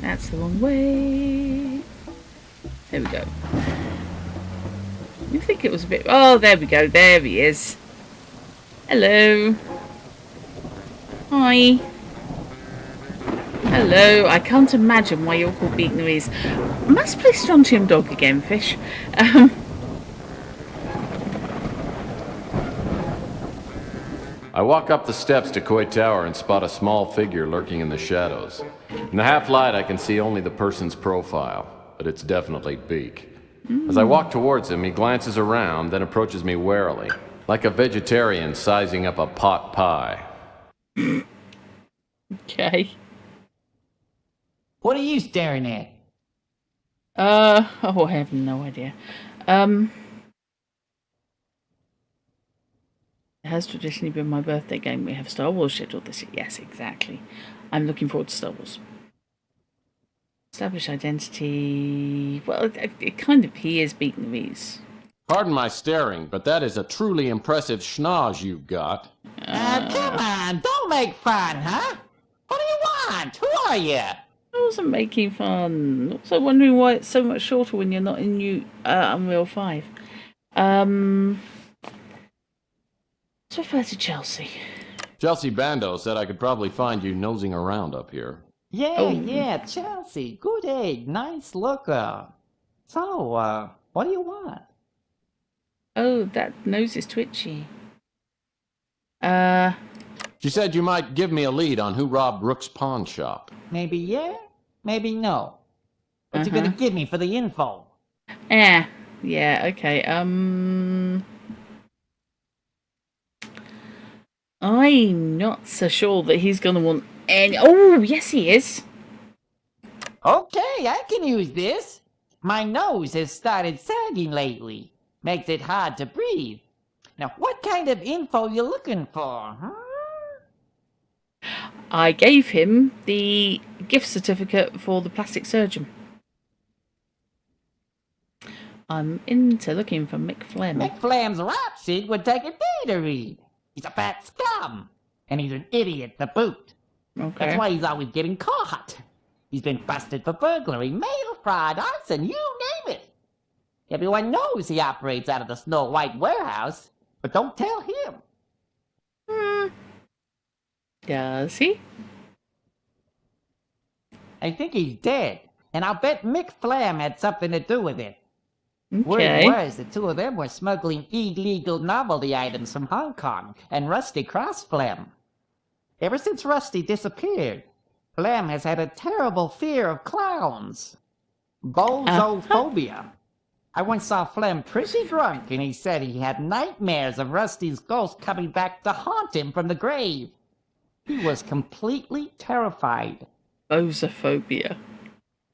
That's the wrong way. There we go. You think it was a bit... Oh, there we go. There he is. Hello. Hi. Hello. I can't imagine why you're called Vietnamese. Must play Strontium Dog again, Fish. I walk up the steps to Koi Tower and spot a small figure lurking in the shadows. In the half-light, I can see only the person's profile, but it's definitely Beak. As I walk towards him, he glances around, then approaches me warily, like a vegetarian sizing up a pot pie. Okay. What are you staring at? Oh, I have no idea. It has traditionally been my birthday game. We have Star Wars scheduled this year. Yes, exactly. I'm looking forward to Star Wars. Establish identity. Well, it kind of, he is Vietnamese. Pardon my staring, but that is a truly impressive schnoz you've got. Come on, don't make fun, huh? What do you want? Who are you? I wasn't making fun. Also wondering why it's so much shorter when you're not in Unreal 5. Let's refer to Chelsea. Chelsea Bando said I could probably find you nosing around up here. Yeah, Chelsea. Good egg. Nice looker. So, what do you want? Oh, that nose is twitchy. She said you might give me a lead on who robbed Rook's pawn shop. Maybe yeah, maybe no. What you gonna give me for the info? Yeah, okay. I'm not so sure that he's gonna want any... Oh, yes he is. Okay, I can use this. My nose has started sagging lately. Makes it hard to breathe. Now, what kind of info you looking for, huh? I gave him the gift certificate for the plastic surgeon. I'm into looking for Mick Flem. Mick Flem's rap sheet would take a day to read. He's a fat scum. And he's an idiot to boot. Okay. That's why he's always getting caught. He's been busted for burglary, mail fraud, arson, you name it. Everyone knows he operates out of the Snow White warehouse, but don't tell him. Does he? I think he's dead, and I'll bet Mick Flam had something to do with it. Okay. Word was the two of them were smuggling illegal novelty items from Hong Kong, and Rusty crossed Flam. Ever since Rusty disappeared, Flam has had a terrible fear of clowns. Bozophobia. I once saw Flem pretty drunk, and he said he had nightmares of Rusty's ghost coming back to haunt him from the grave. He was completely terrified. Bozophobia.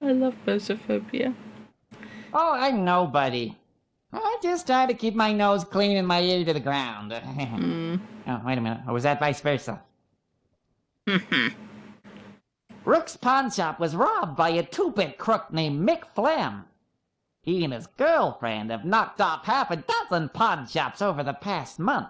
I love bozophobia. Oh, I'm nobody. I just try to keep my nose clean and my ear to the ground. Oh, wait a minute. Or was that vice versa? Rook's pawn shop was robbed by a two-bit crook named Mick Flem. He and his girlfriend have knocked off half a dozen pawn shops over the past month.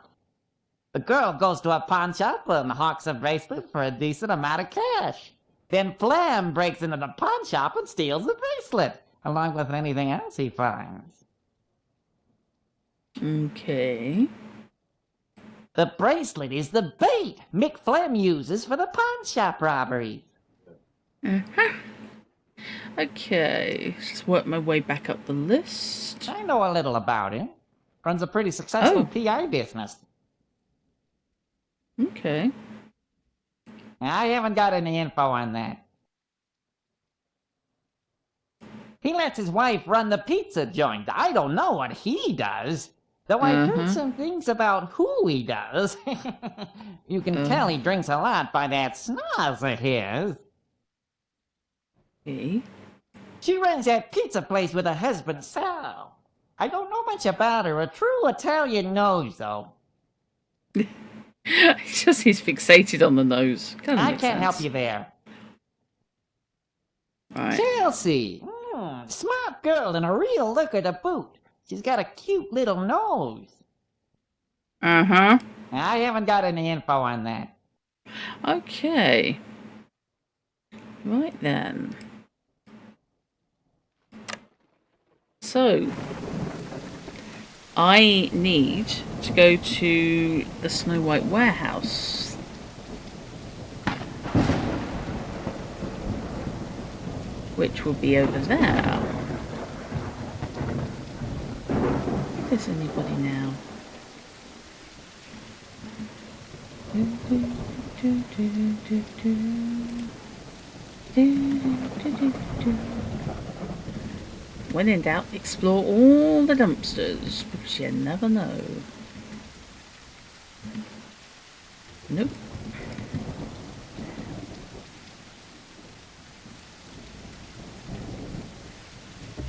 The girl goes to a pawn shop and hawks a bracelet for a decent amount of cash. Then Flem breaks into the pawn shop and steals the bracelet, along with anything else he finds. Okay. The bracelet is the bait Mick Flem uses for the pawn shop robberies. Okay, just work my way back up the list. I know a little about him. Runs a pretty successful PI business. Okay. I haven't got any info on that. He lets his wife run the pizza joint. I don't know what he does. Though I've heard some things about who he does. You can tell he drinks a lot by that snaz of his. Okay. She runs that pizza place with her husband, Sal. I don't know much about her. A true Italian knows, though. It's just he's fixated on the nose. I can't help you there. Right. Chelsea. Smart girl and a real looker to boot. She's got a cute little nose. I haven't got any info on that. Okay. Right then. So, I need to go to the Snow White warehouse. Which will be over there. If there's anybody now. When in doubt, explore all the dumpsters, because you never know. Nope.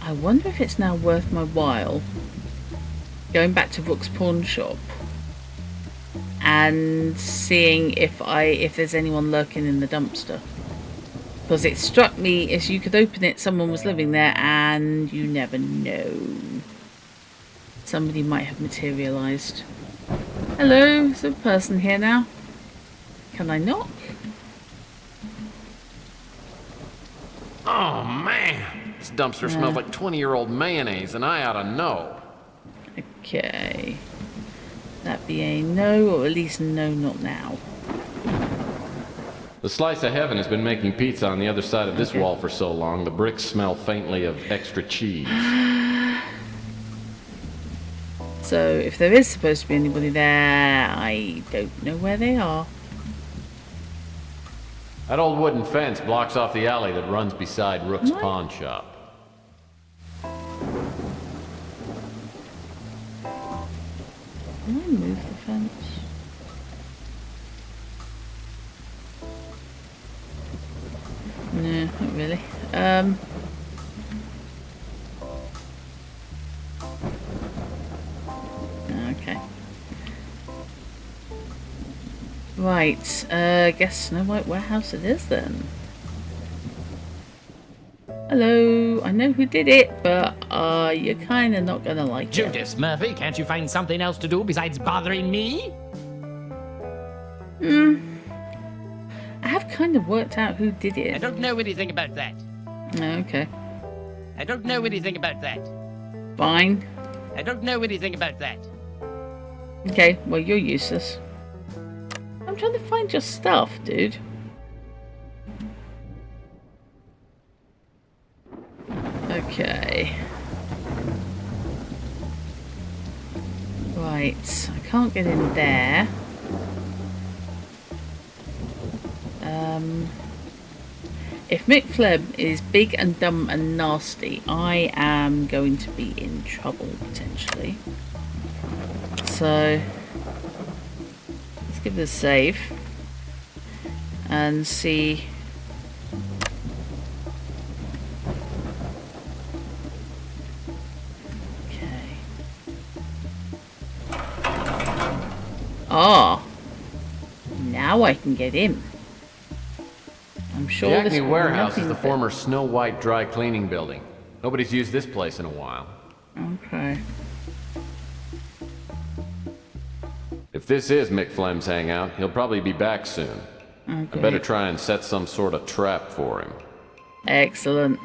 I wonder if it's now worth my while going back to Rook's pawn shop and seeing if there's anyone lurking in the dumpster. Because it struck me as you could open it, someone was living there, and you never know. Somebody might have materialised. Hello, is there a person here now? Can I knock? Oh man, this dumpster smells like 20-year-old mayonnaise, and I ought to know. Okay. That be a no, or at least no, not now. The slice of heaven has been making pizza on the other side of this wall for so long, the bricks smell faintly of extra cheese. So, if there is supposed to be anybody there, I don't know where they are. That old wooden fence blocks off the alley that runs beside Rook's pawn shop. Can I move the fence? No, not really. Okay. Right, guess Snow White warehouse it is then. Hello, I know who did it, but you're kinda not gonna like it. Judas Murphy, can't you find something else to do besides bothering me? I have kind of worked out who did it. I don't know anything about that. Okay. I don't know anything about that. Fine. I don't know anything about that. Okay, well, you're useless. I'm trying to find your stuff, dude. Okay. Right, I can't get in there. If Mick Flem is big and dumb and nasty, I am going to be in trouble, potentially. So, let's give it a save. And see. Okay. Ah! Now I can get in. I'm sure the this Acme will be warehouse is nothing the but- former Snow White dry cleaning building. Nobody's used this place in a while. Okay. If this is Mick Flem's hangout, he'll probably be back soon. Okay. I better try and set some sort of trap for him. Excellent.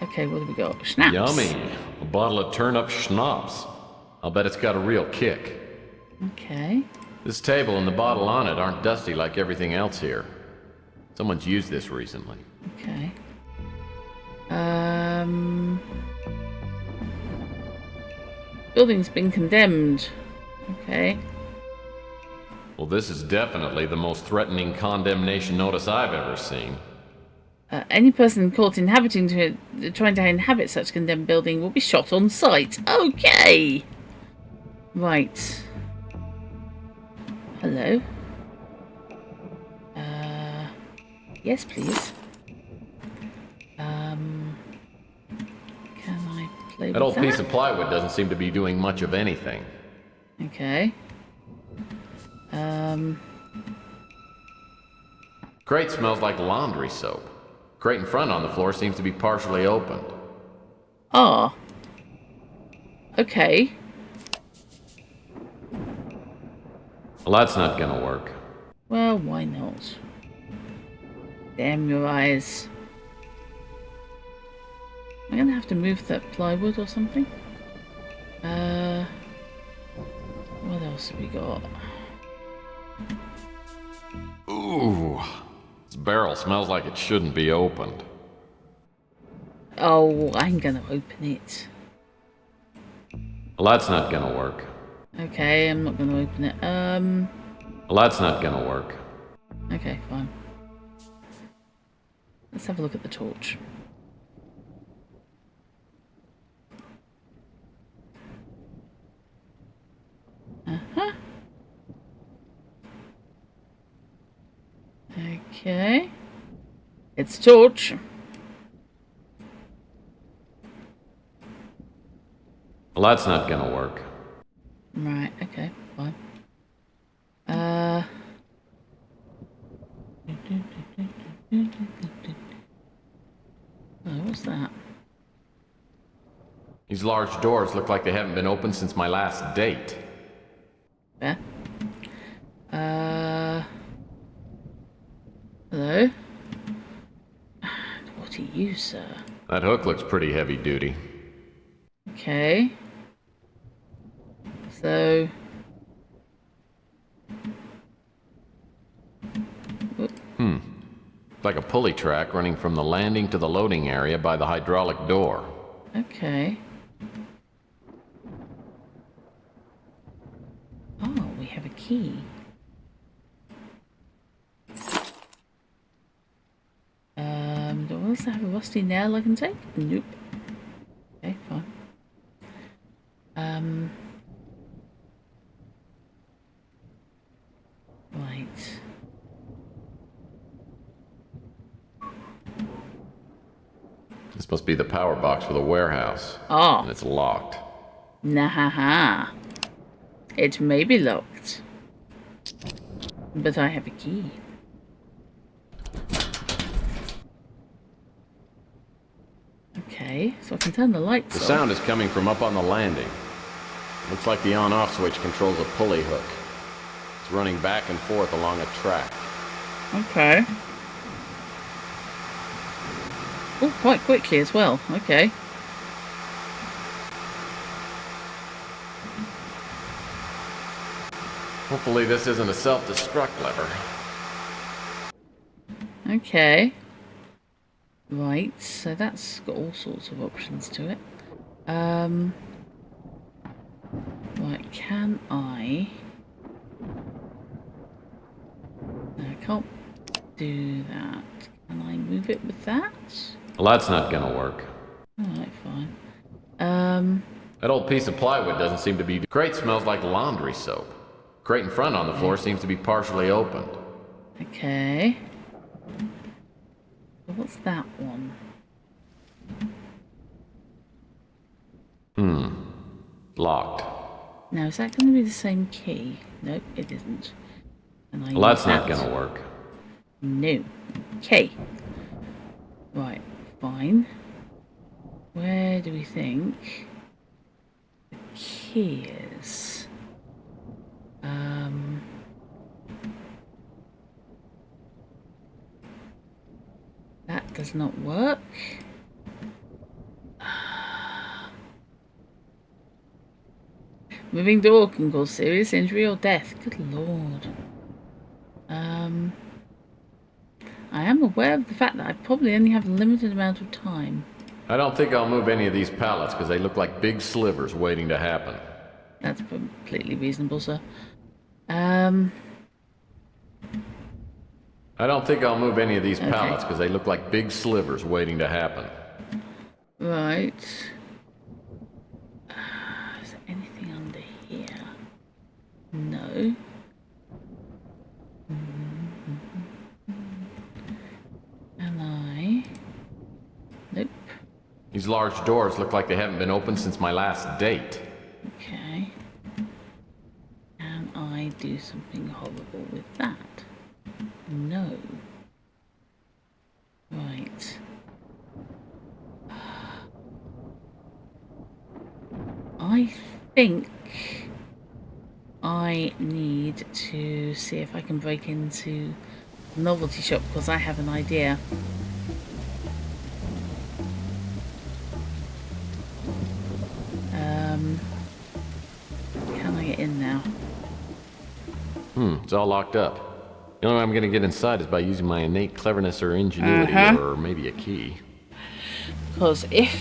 Okay, what have we got? Schnapps. Yummy. A bottle of turnip schnapps. I'll bet it's got a real kick. Okay. This table and the bottle on it aren't dusty like everything else here. Someone's used this recently. Okay. Building's been condemned. Okay. Well, this is definitely the most threatening condemnation notice I've ever seen. Any person caught trying to inhabit such condemned building will be shot on sight. Okay. Right. Hello. Yes, please. Can I play with That old piece of plywood doesn't seem to be doing much of anything. Okay. Crate smells like laundry soap. Crate in front on the floor seems to be partially opened. Ah. Okay. Well, that's not gonna work. Well, why not? Damn your eyes. I'm gonna have to move that plywood or something. What else have we got? Ooh, this barrel smells like it shouldn't be opened. Oh, I'm gonna open it. Well, that's not gonna work. Okay, I'm not gonna open it. Well, that's not gonna work. Okay, fine. Let's have a look at the torch. Okay. It's a torch. Well, that's not gonna work. Right, okay, fine. Oh, what's that? These large doors look like they haven't been opened since my last date. Yeah. Hello? What are you, sir? That hook looks pretty heavy duty. Okay. So... Like a pulley track running from the landing to the loading area by the hydraulic door. Okay. Oh, we have a key. Do I also have a rusty nail I can take? Nope. Okay, fine. Right. This must be the power box for the warehouse. Oh. And it's locked. Nah. It may be locked. But I have a key. Okay, so I can turn the lights The off. sound is coming from up on the landing. Looks like the on-off switch controls a pulley hook. It's running back and forth along a track. Okay. Oh, quite quickly as well. Okay. Hopefully this isn't a self-destruct lever. Okay. Right, so that's got all sorts of options to it. Right, can I... No, I can't do that. Can I move it with that? Well, that's not gonna work. Alright, fine. That old piece of plywood doesn't seem to be... The crate smells like laundry soap. Crate in front on the floor seems to be partially opened. Okay. What's that one? Locked. Now, is that going to be the same key? Nope, it isn't. And I Well, that's use not that. gonna work. No. Okay. Right, fine. Where do we think the key is? That does not work. Moving door can cause serious injury or death. Good lord. I am aware of the fact that I probably only have a limited amount of time. I don't think I'll move any of these pallets because they look like big slivers waiting to happen. That's completely reasonable, sir. I don't think I'll move any of these Okay. pallets because they look like big slivers waiting to happen. Right. Is there anything under here? No. Am I? Nope. These large doors look like they haven't been opened since my last date. Okay. Can I do something horrible with that? No. Right. I think I need to see if I can break into novelty shop because I have an idea. Can I get in now? It's all locked up. The only way I'm gonna get inside is by using my innate cleverness or ingenuity, or maybe a key. Because if...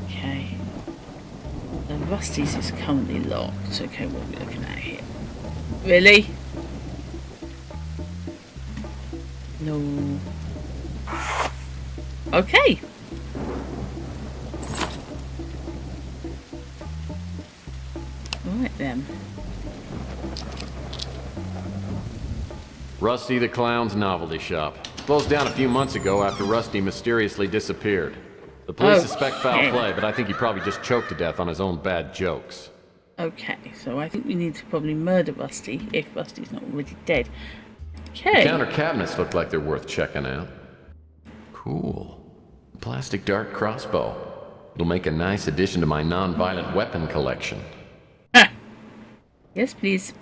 Okay. The Rusty's is currently locked. Okay, what are we looking at here? Really? No. Okay. Right then. Rusty the Clown's novelty shop. Closed down a few months ago after Rusty mysteriously disappeared. The police suspect foul play, but I think he probably just choked to death on his own bad jokes. Okay, so I think we need to probably murder Rusty, if Rusty's not already dead. Okay. The counter cabinets look like they're worth checking out. Cool. A plastic dart crossbow. It'll make a nice addition to my non-violent weapon collection. Yes, please.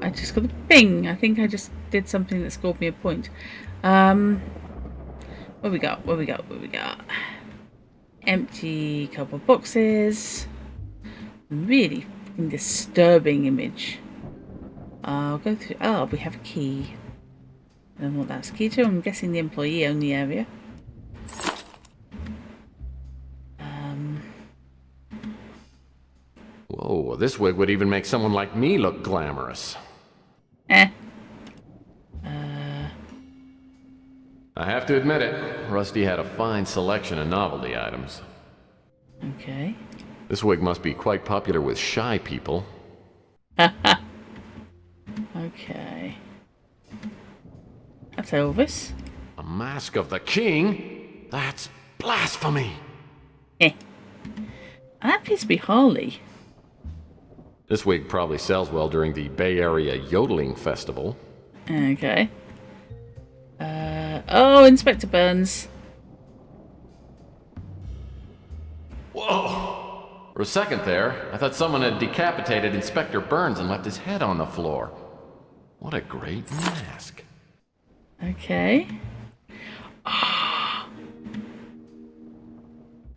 I just got a ping. I think I just did something that scored me a point. What we got? What we got? What we got? Empty couple of boxes. Really fucking disturbing image. I'll go through. Oh, we have a key. I don't know what that's key to. I'm guessing the employee only area. Whoa, this wig would even make someone like me look glamorous. I have to admit it, Rusty had a fine selection of novelty items. Okay. This wig must be quite popular with shy people. Okay. That's Elvis. A mask of the king? That's blasphemy! That appears to be Harley. This wig probably sells well during the Bay Area Yodeling Festival. Okay. Oh, Inspector Burns. Whoa! For a second there, I thought someone had decapitated Inspector Burns and left his head on the floor. What a great mask. Okay.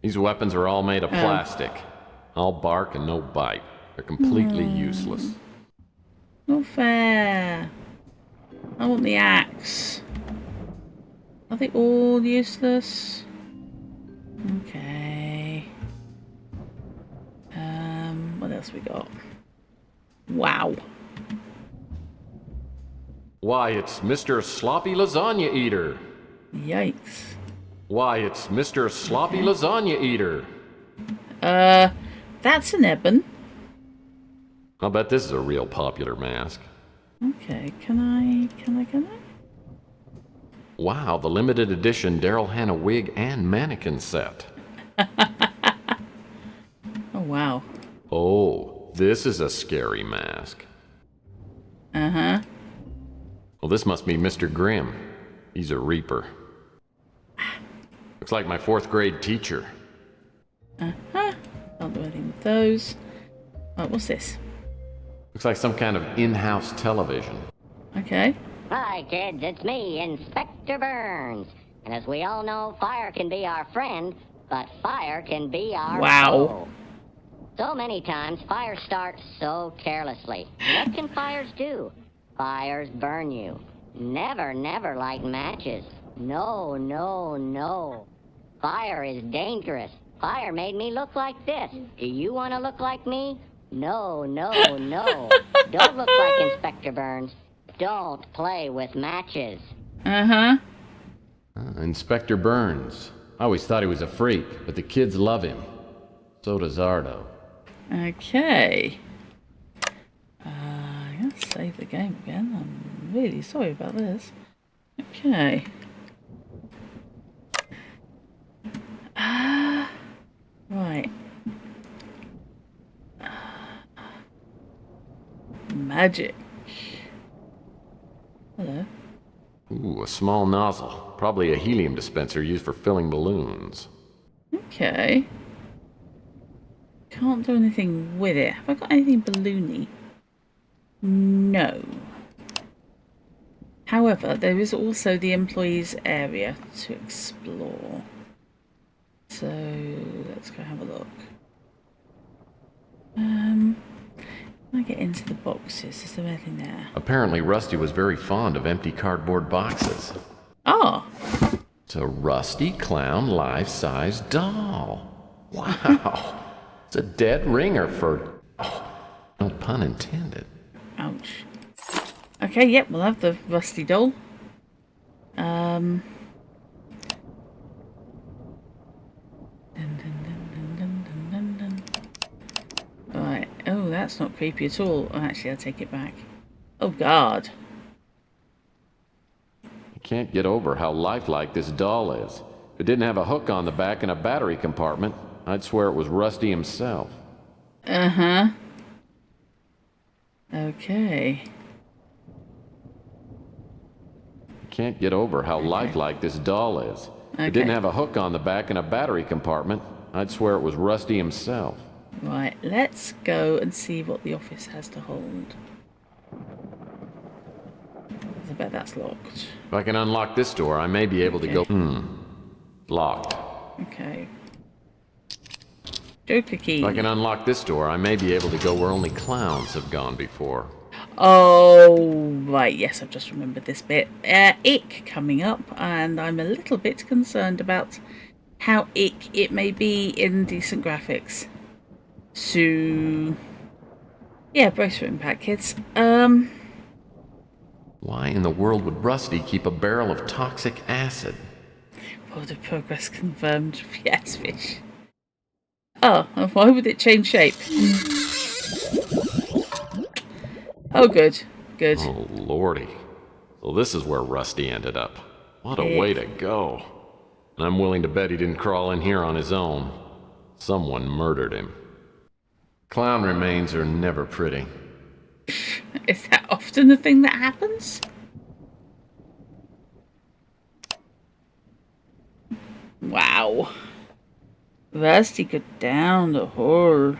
These weapons are all made of plastic. All bark and no bite. They're completely useless. Not fair. I want the axe. Are they all useless? Okay. What else we got? Wow. Why, it's Mr. Sloppy Lasagna Eater. Yikes. Why, it's Mr. Sloppy Lasagna Eater. That's an Eben. I'll bet this is a real popular mask. Okay, can I? Wow, the limited edition Daryl Hannah wig and mannequin set. Oh, wow. Oh, this is a scary mask. Uh-huh. Well, this must be Mr. Grimm. He's a reaper. Looks like my 4th grade teacher. Uh-huh. Can't do anything with those. Oh, what's this? Looks like some kind of in-house television. Okay. Hi, kids. It's me, Inspector Burns. And as we all know, fire can be our friend, but fire can be our foe. So many times, fire starts so carelessly. What can fires do? Fires burn you. Never, never light matches. No, no, no. Fire is dangerous. Fire made me look like this. Do you want to look like me? No, no, no. Don't look like Inspector Burns. Don't play with matches. Uh-huh. Inspector Burns. I always thought he was a freak, but the kids love him. So does Ardo. Okay. I'm going to save the game again. I'm really sorry about this. Okay. Right. magic. Hello. Ooh, a small nozzle. Probably a helium dispenser used for filling balloons. Okay. Can't do anything with it. Have I got anything balloony? No. However, there is also the employees area to explore. So let's go have a look. Can I get into the boxes? Is there anything there? Apparently Rusty was very fond of empty cardboard boxes. Oh! It's a Rusty Clown life-size doll. Wow! It's a dead ringer for... Oh, no pun intended. Ouch. Okay, yep, we'll have the Rusty doll. Dun, dun, dun, dun, dun, dun, dun. Right. Oh, that's not creepy at all. Oh, actually, I'll take it back. Oh, God. I can't get over how lifelike this doll is. If it didn't have a hook on the back and a battery compartment, I'd swear it was Rusty himself. Uh-huh. Okay. Can't get over how lifelike this doll is. If it didn't have a hook on the back and a battery compartment, I'd swear it was Rusty himself. Right, let's go and see what the office has to hold. I bet that's locked. If I can unlock this door, I may be able to go... Locked. Okay. Joker key. If I can unlock this door, I may be able to go where only clowns have gone before. Oh, right, yes, I've just remembered this bit. Ick coming up, and I'm a little bit concerned about how ick it may be in decent graphics. So, yeah, brace for impact, kids. Why in the world would Rusty keep a barrel of toxic acid? World of progress confirmed. Yes, fish. Oh, and why would it change shape? Oh, good. Good. Oh, lordy. Well, this is where Rusty ended up. What a way to go. And I'm willing to bet he didn't crawl in here on his own. Someone murdered him. Clown remains are never pretty. Is that often the thing that happens? Wow. Rusty got down the hole.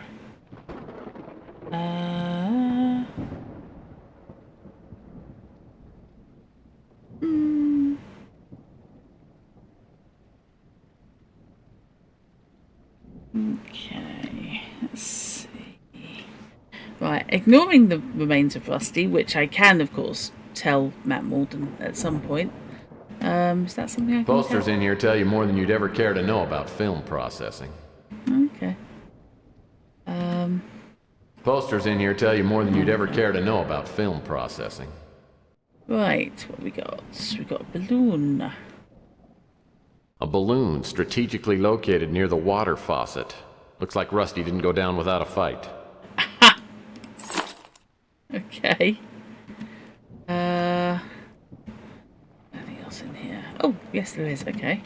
Okay, let's see. Right, ignoring the remains of Rusty, which I can, of course, tell Matt Malden at some point. Is that something I can Posters tell? in here tell you more than you'd ever care to know about film processing. Okay. Posters in here tell you more than you'd ever care to know about film processing. Right, what we got? We got a balloon. A balloon strategically located near the water faucet. Looks like Rusty didn't go down without a fight. Okay. Anything else in here? Oh, yes there is, okay.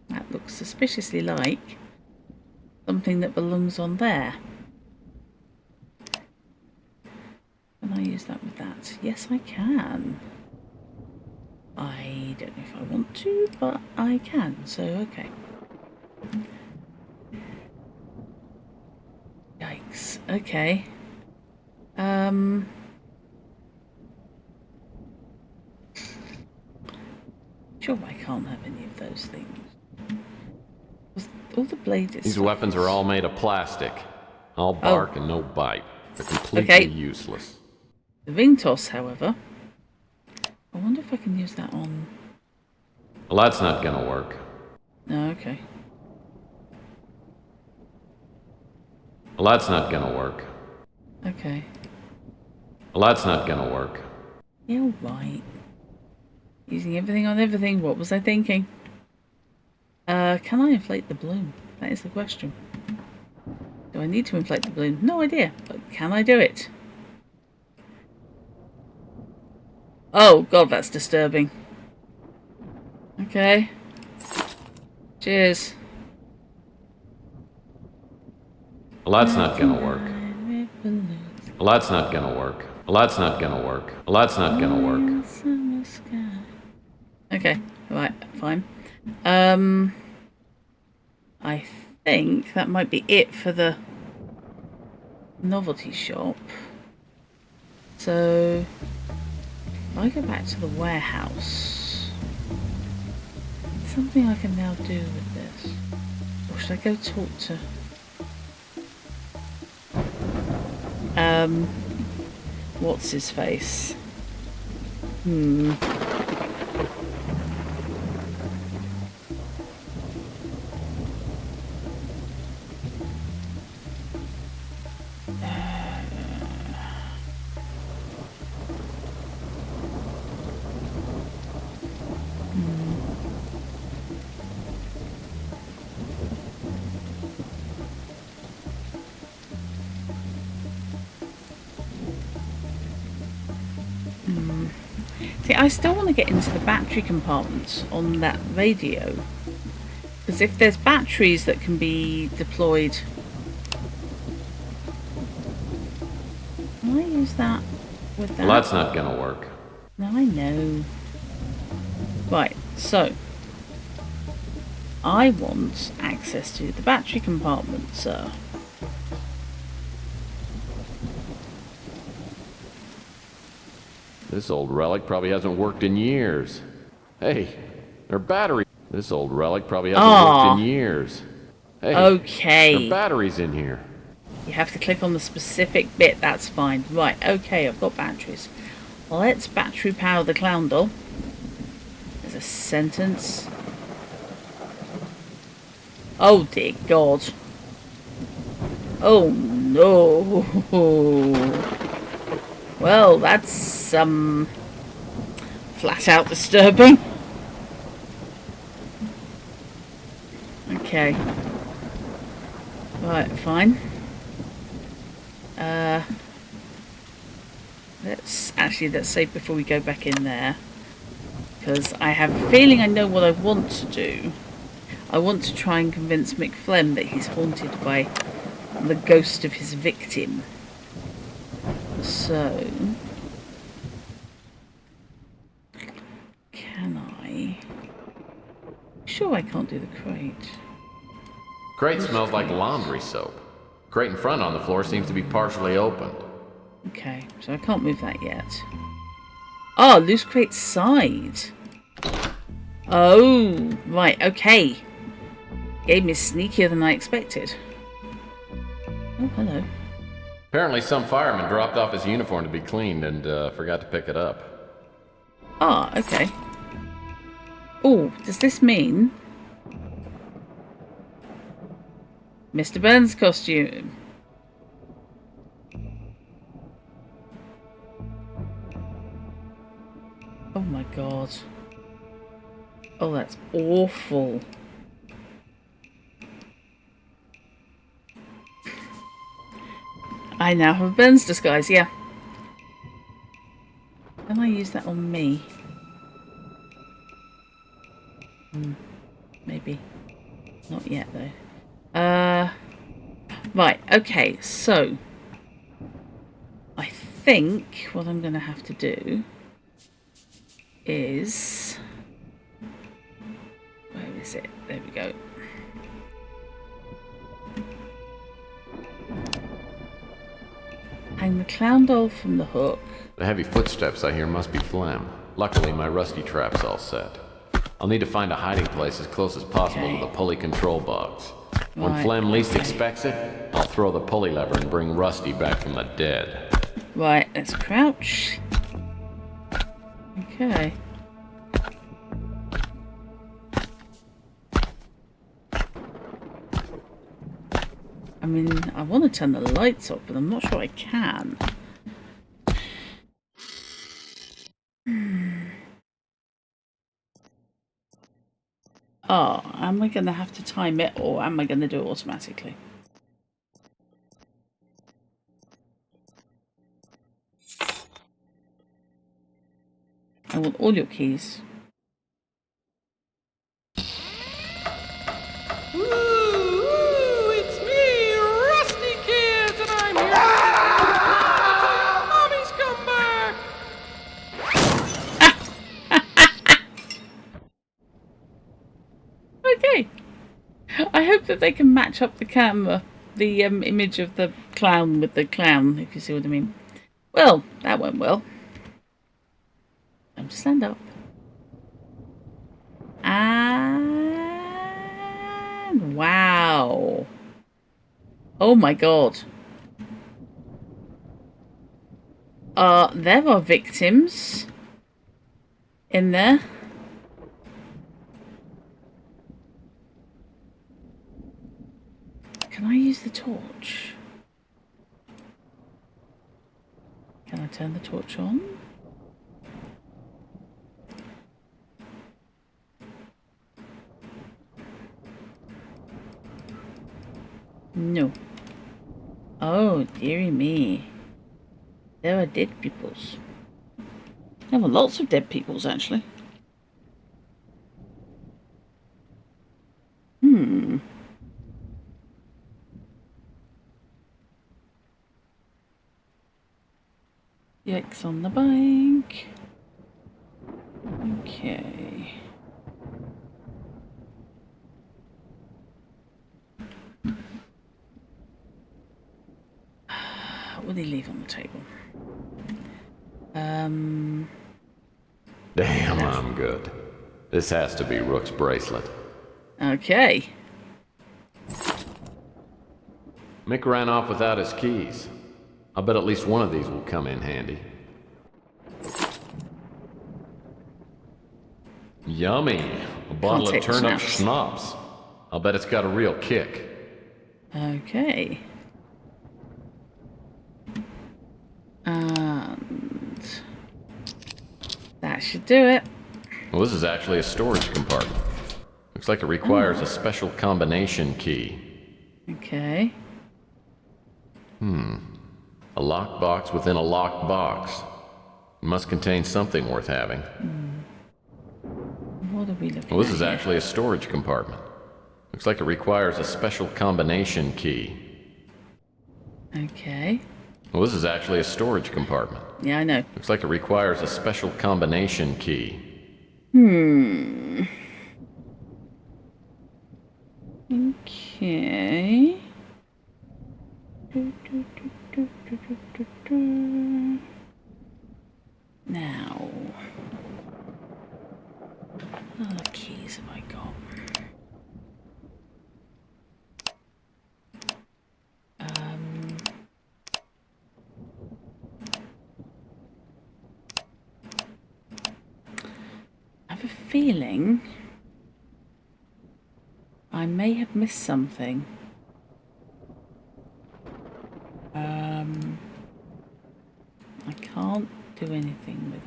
That looks suspiciously like something that belongs on there. Can I use that with that? Yes, I can. I don't know if I want to, but I can, so okay. Yikes. Okay. Sure, I can't have any of those things. All the blades. These weapons are all made of plastic. All bark and no bite. They're completely useless. The ring toss, however. I wonder if I can use that on... Well, that's not gonna work. No, okay. Well, that's not gonna work. Okay. Well, that's not gonna work. Yeah, right. Using everything on everything, what was I thinking? Can I inflate the balloon? That is the question. Do I need to inflate the balloon? No idea, but can I do it? Oh god, that's disturbing. Okay. Cheers. Well, that's not gonna work. Well, that's not gonna work. Well, that's not gonna work. Well, that's not gonna work. Okay, right, fine. I think that might be it for the novelty shop. So, if I go back to the warehouse, something I can now do with this. Or should I go talk to... what's his face? See, I still want to get into the battery compartment on that radio. Because if there's batteries that can be deployed... Can I use that with that? Well, that's not gonna work. No, I know. Right, so... I want access to the battery compartment, sir. This old relic probably hasn't worked in years. Hey, their battery. This old relic probably hasn't worked in years. Hey, okay. Their batteries in here. You have to click on the specific bit, that's fine. Right, okay, I've got batteries. Well, let's battery power the clown doll. There's a sentence. Oh dear God. Oh no. Well, that's flat out disturbing. Okay. Right, fine. Let's save before we go back in there, because I have a feeling I know what I want to do. I want to try and convince McFlem that he's haunted by the ghost of his victim. So, can I? Sure, I can't do the crate. Crate smells like laundry soap. Crate in front on the floor seems to be partially opened. Okay, so I can't move that yet. Oh, loose crate side. Oh, right, okay. Game is sneakier than I expected. Oh, hello. Apparently some fireman dropped off his uniform to be cleaned and forgot to pick it up. Ah, okay. Oh, does this mean Mr. Burns' costume? Oh my God. Oh, that's awful. I now have a Burns disguise, yeah. Can I use that on me? Maybe. Not yet, though. Right, okay, so... I think what I'm going to have to do is... Where is it? There we go. Hang the clown doll from the hook. The heavy footsteps I hear must be Flem. Luckily, my rusty trap's all set. I'll need to find a hiding place as close as possible to the pulley control box. When Flem least expects it, I'll throw the pulley lever and bring Rusty back from the dead. Right, let's crouch. Okay. I mean, I want to turn the lights off, but I'm not sure I can. Oh, am I going to have to time it, or am I going to do it automatically? I want all your keys. It's me, Rusty Kids, and I'm here. Okay. I hope that they can match up the camera, the image of the clown with the clown, if you see what I mean. Well, that went well. Time to stand up. And wow. Oh my god. There are victims in there. Can I use the torch? Can I turn the torch on? No. Oh, dearie me. There are dead peoples. There were lots of dead peoples, actually. Yikes on the bike. Okay. What will he leave on the table? Damn, I'm good. This has to be Rook's bracelet. Okay. Mick ran off without his keys. I bet at least one of these will come in handy. Yummy! A bottle of turnip schnapps. I'll bet it's got a real kick. Okay. And that should do it. Well, this is actually a storage compartment. Looks like it requires a special combination key. Okay. A locked box within a locked box. It must contain something worth having. What are we looking at? Well, this is actually a storage compartment. Looks like it requires a special combination key. Okay. Well, this is actually a storage compartment. Yeah, I know. Looks like it requires a special combination key. Okay. Now, what other keys have I got? I have a feeling I may have missed something. I can't do anything with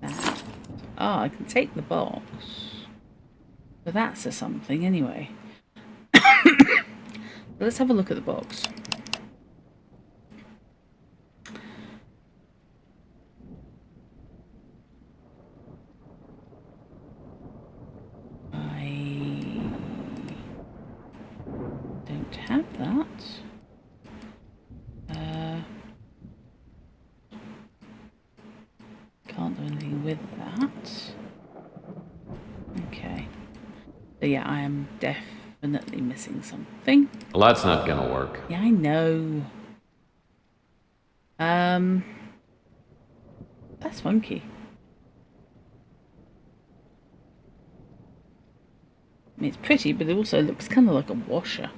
that. Oh, I can take the box. But that's a something anyway. Let's have a look at the box. I don't have that. Can't do anything with that. Okay. So yeah, I am definitely missing something. Well, that's not gonna work. Yeah, I know. That's funky. I mean, it's pretty, but it also looks kind of like a washer.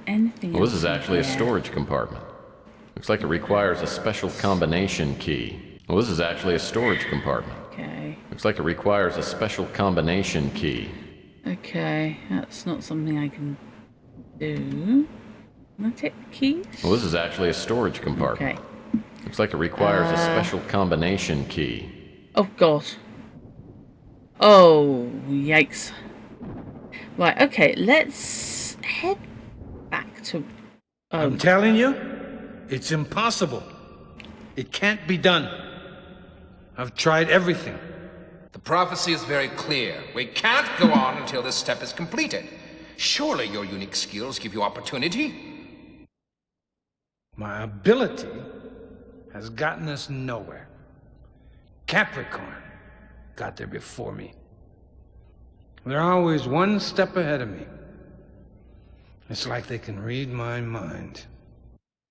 Anything Well, else? this is actually a here? storage compartment. Looks like it requires a special combination key. Well, this is actually a storage compartment. Okay. Looks like it requires a special combination key. Okay, that's not something I can do. Can I take the keys? Well, this is actually a storage compartment. Okay. Looks like it requires a special combination key. Oh, God. Oh, yikes. Right, okay, let's head back to... I'm telling you, it's impossible. It can't be done. I've tried everything. The prophecy is very clear. We can't go on until this step is completed. Surely your unique skills give you opportunity? My ability has gotten us nowhere. Capricorn got there before me. They're always one step ahead of me. It's like they can read my mind.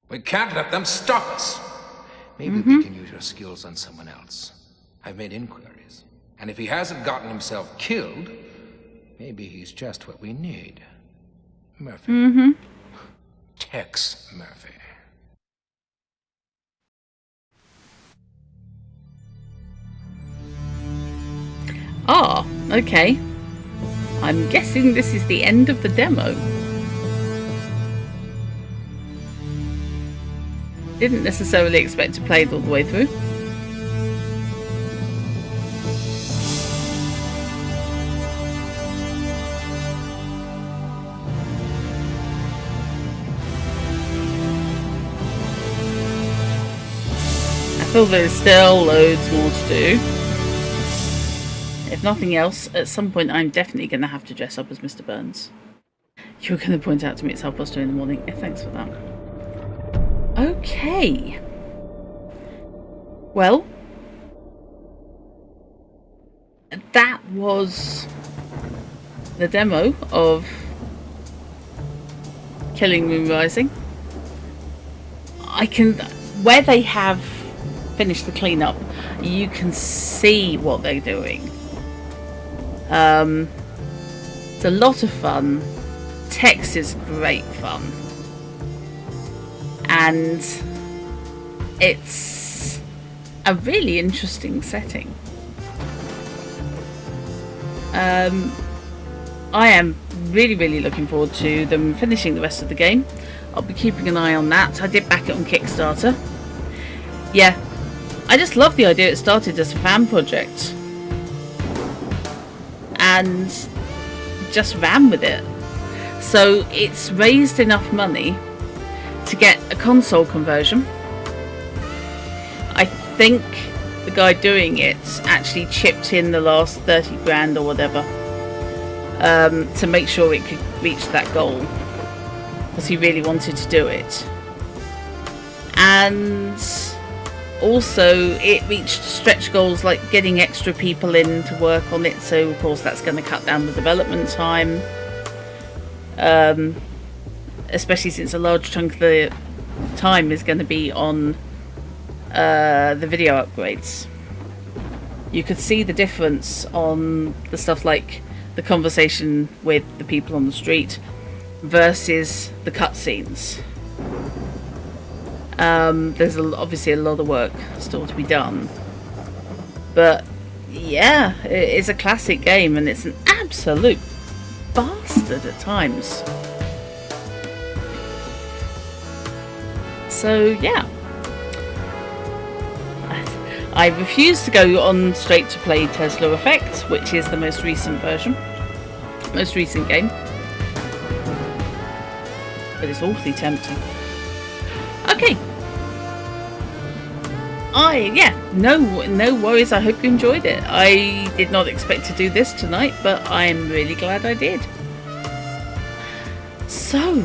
We can't let them stop us. Maybe we can use your skills on someone else. I've made inquiries. And if he hasn't gotten himself killed, maybe he's just what we need. Murphy. Tex Murphy. Ah, okay. I'm guessing this is the end of the demo. Didn't necessarily expect to play it all the way through. I feel there's still loads more to do. If nothing else, at some point I'm definitely going to have to dress up as Mr. Burns. You were going to point out to me it's 2:30 in the morning. Yeah, thanks for that. Okay. Well, that was the demo of Killing Moon Rising. Where they have finished the cleanup, you can see what they're doing. It's a lot of fun. Text is great fun. And it's a really interesting setting. I am really looking forward to them finishing the rest of the game. I'll be keeping an eye on that. I did back it on Kickstarter. Yeah, I just love the idea it started as a fan project and just ran with it. So it's raised enough money to get a console conversion. I think the guy doing it actually chipped in the last 30 grand or whatever to make sure it could reach that goal, because he really wanted to do it. And also it reached stretch goals like getting extra people in to work on it, so of course that's going to cut down the development time, especially since a large chunk of the time is going to be on the video upgrades. You could see the difference on the stuff like the conversation with the people on the street versus the cutscenes. There's obviously a lot of work still to be done, but yeah, it's a classic game and it's an absolute bastard at times. So yeah, I refuse to go on straight to play Tesla Effect, which is the most recent version, most recent game, but it's awfully tempting. Okay. No worries. I hope you enjoyed it. I did not expect to do this tonight, but I'm really glad I did. So,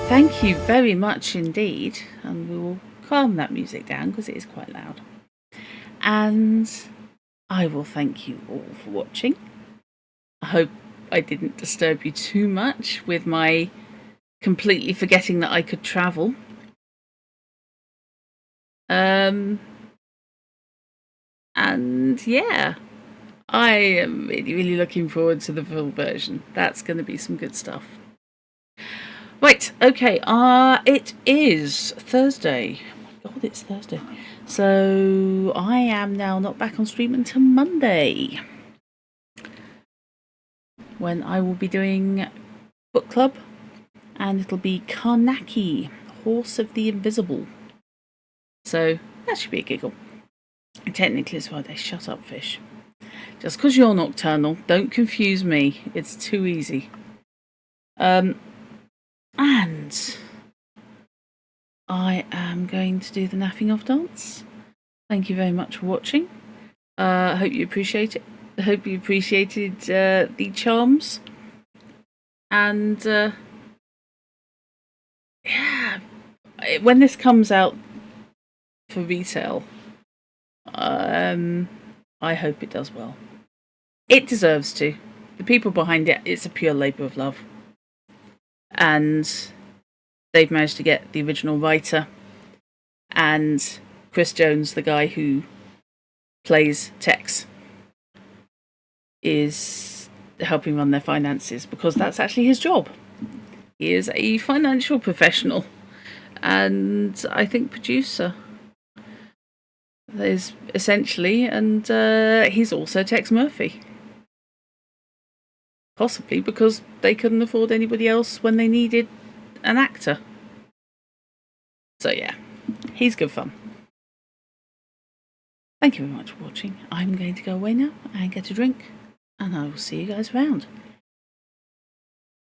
thank you very much indeed, and we will calm that music down because it is quite loud. And I will thank you all for watching. I hope I didn't disturb you too much with my completely forgetting that I could travel. And yeah, I am really looking forward to the full version. That's going to be some good stuff. Right, okay, it is Thursday. Oh my god, it's Thursday. So I am now not back on stream until Monday, when I will be doing book club, and it'll be Karnaki, Horse of the Invisible. So that should be a giggle. And technically it's Friday. Shut up, fish. Just because you're nocturnal, don't confuse me. It's too easy. And I am going to do the naffing off dance. Thank you very much for watching. I hope you appreciate it. I hope you appreciated the charms. And yeah, when this comes out for retail, I hope it does well. It deserves to. the people behind it, it's a pure labour of love. And they've managed to get the original writer and Chris Jones, the guy who plays Tex, is helping run their finances, because that's actually his job. He is a financial professional and I think producer. Is essentially, and he's also Tex Murphy. Possibly because they couldn't afford anybody else when they needed an actor. So yeah, he's good fun. Thank you very much for watching. I'm going to go away now and get a drink, and I will see you guys around.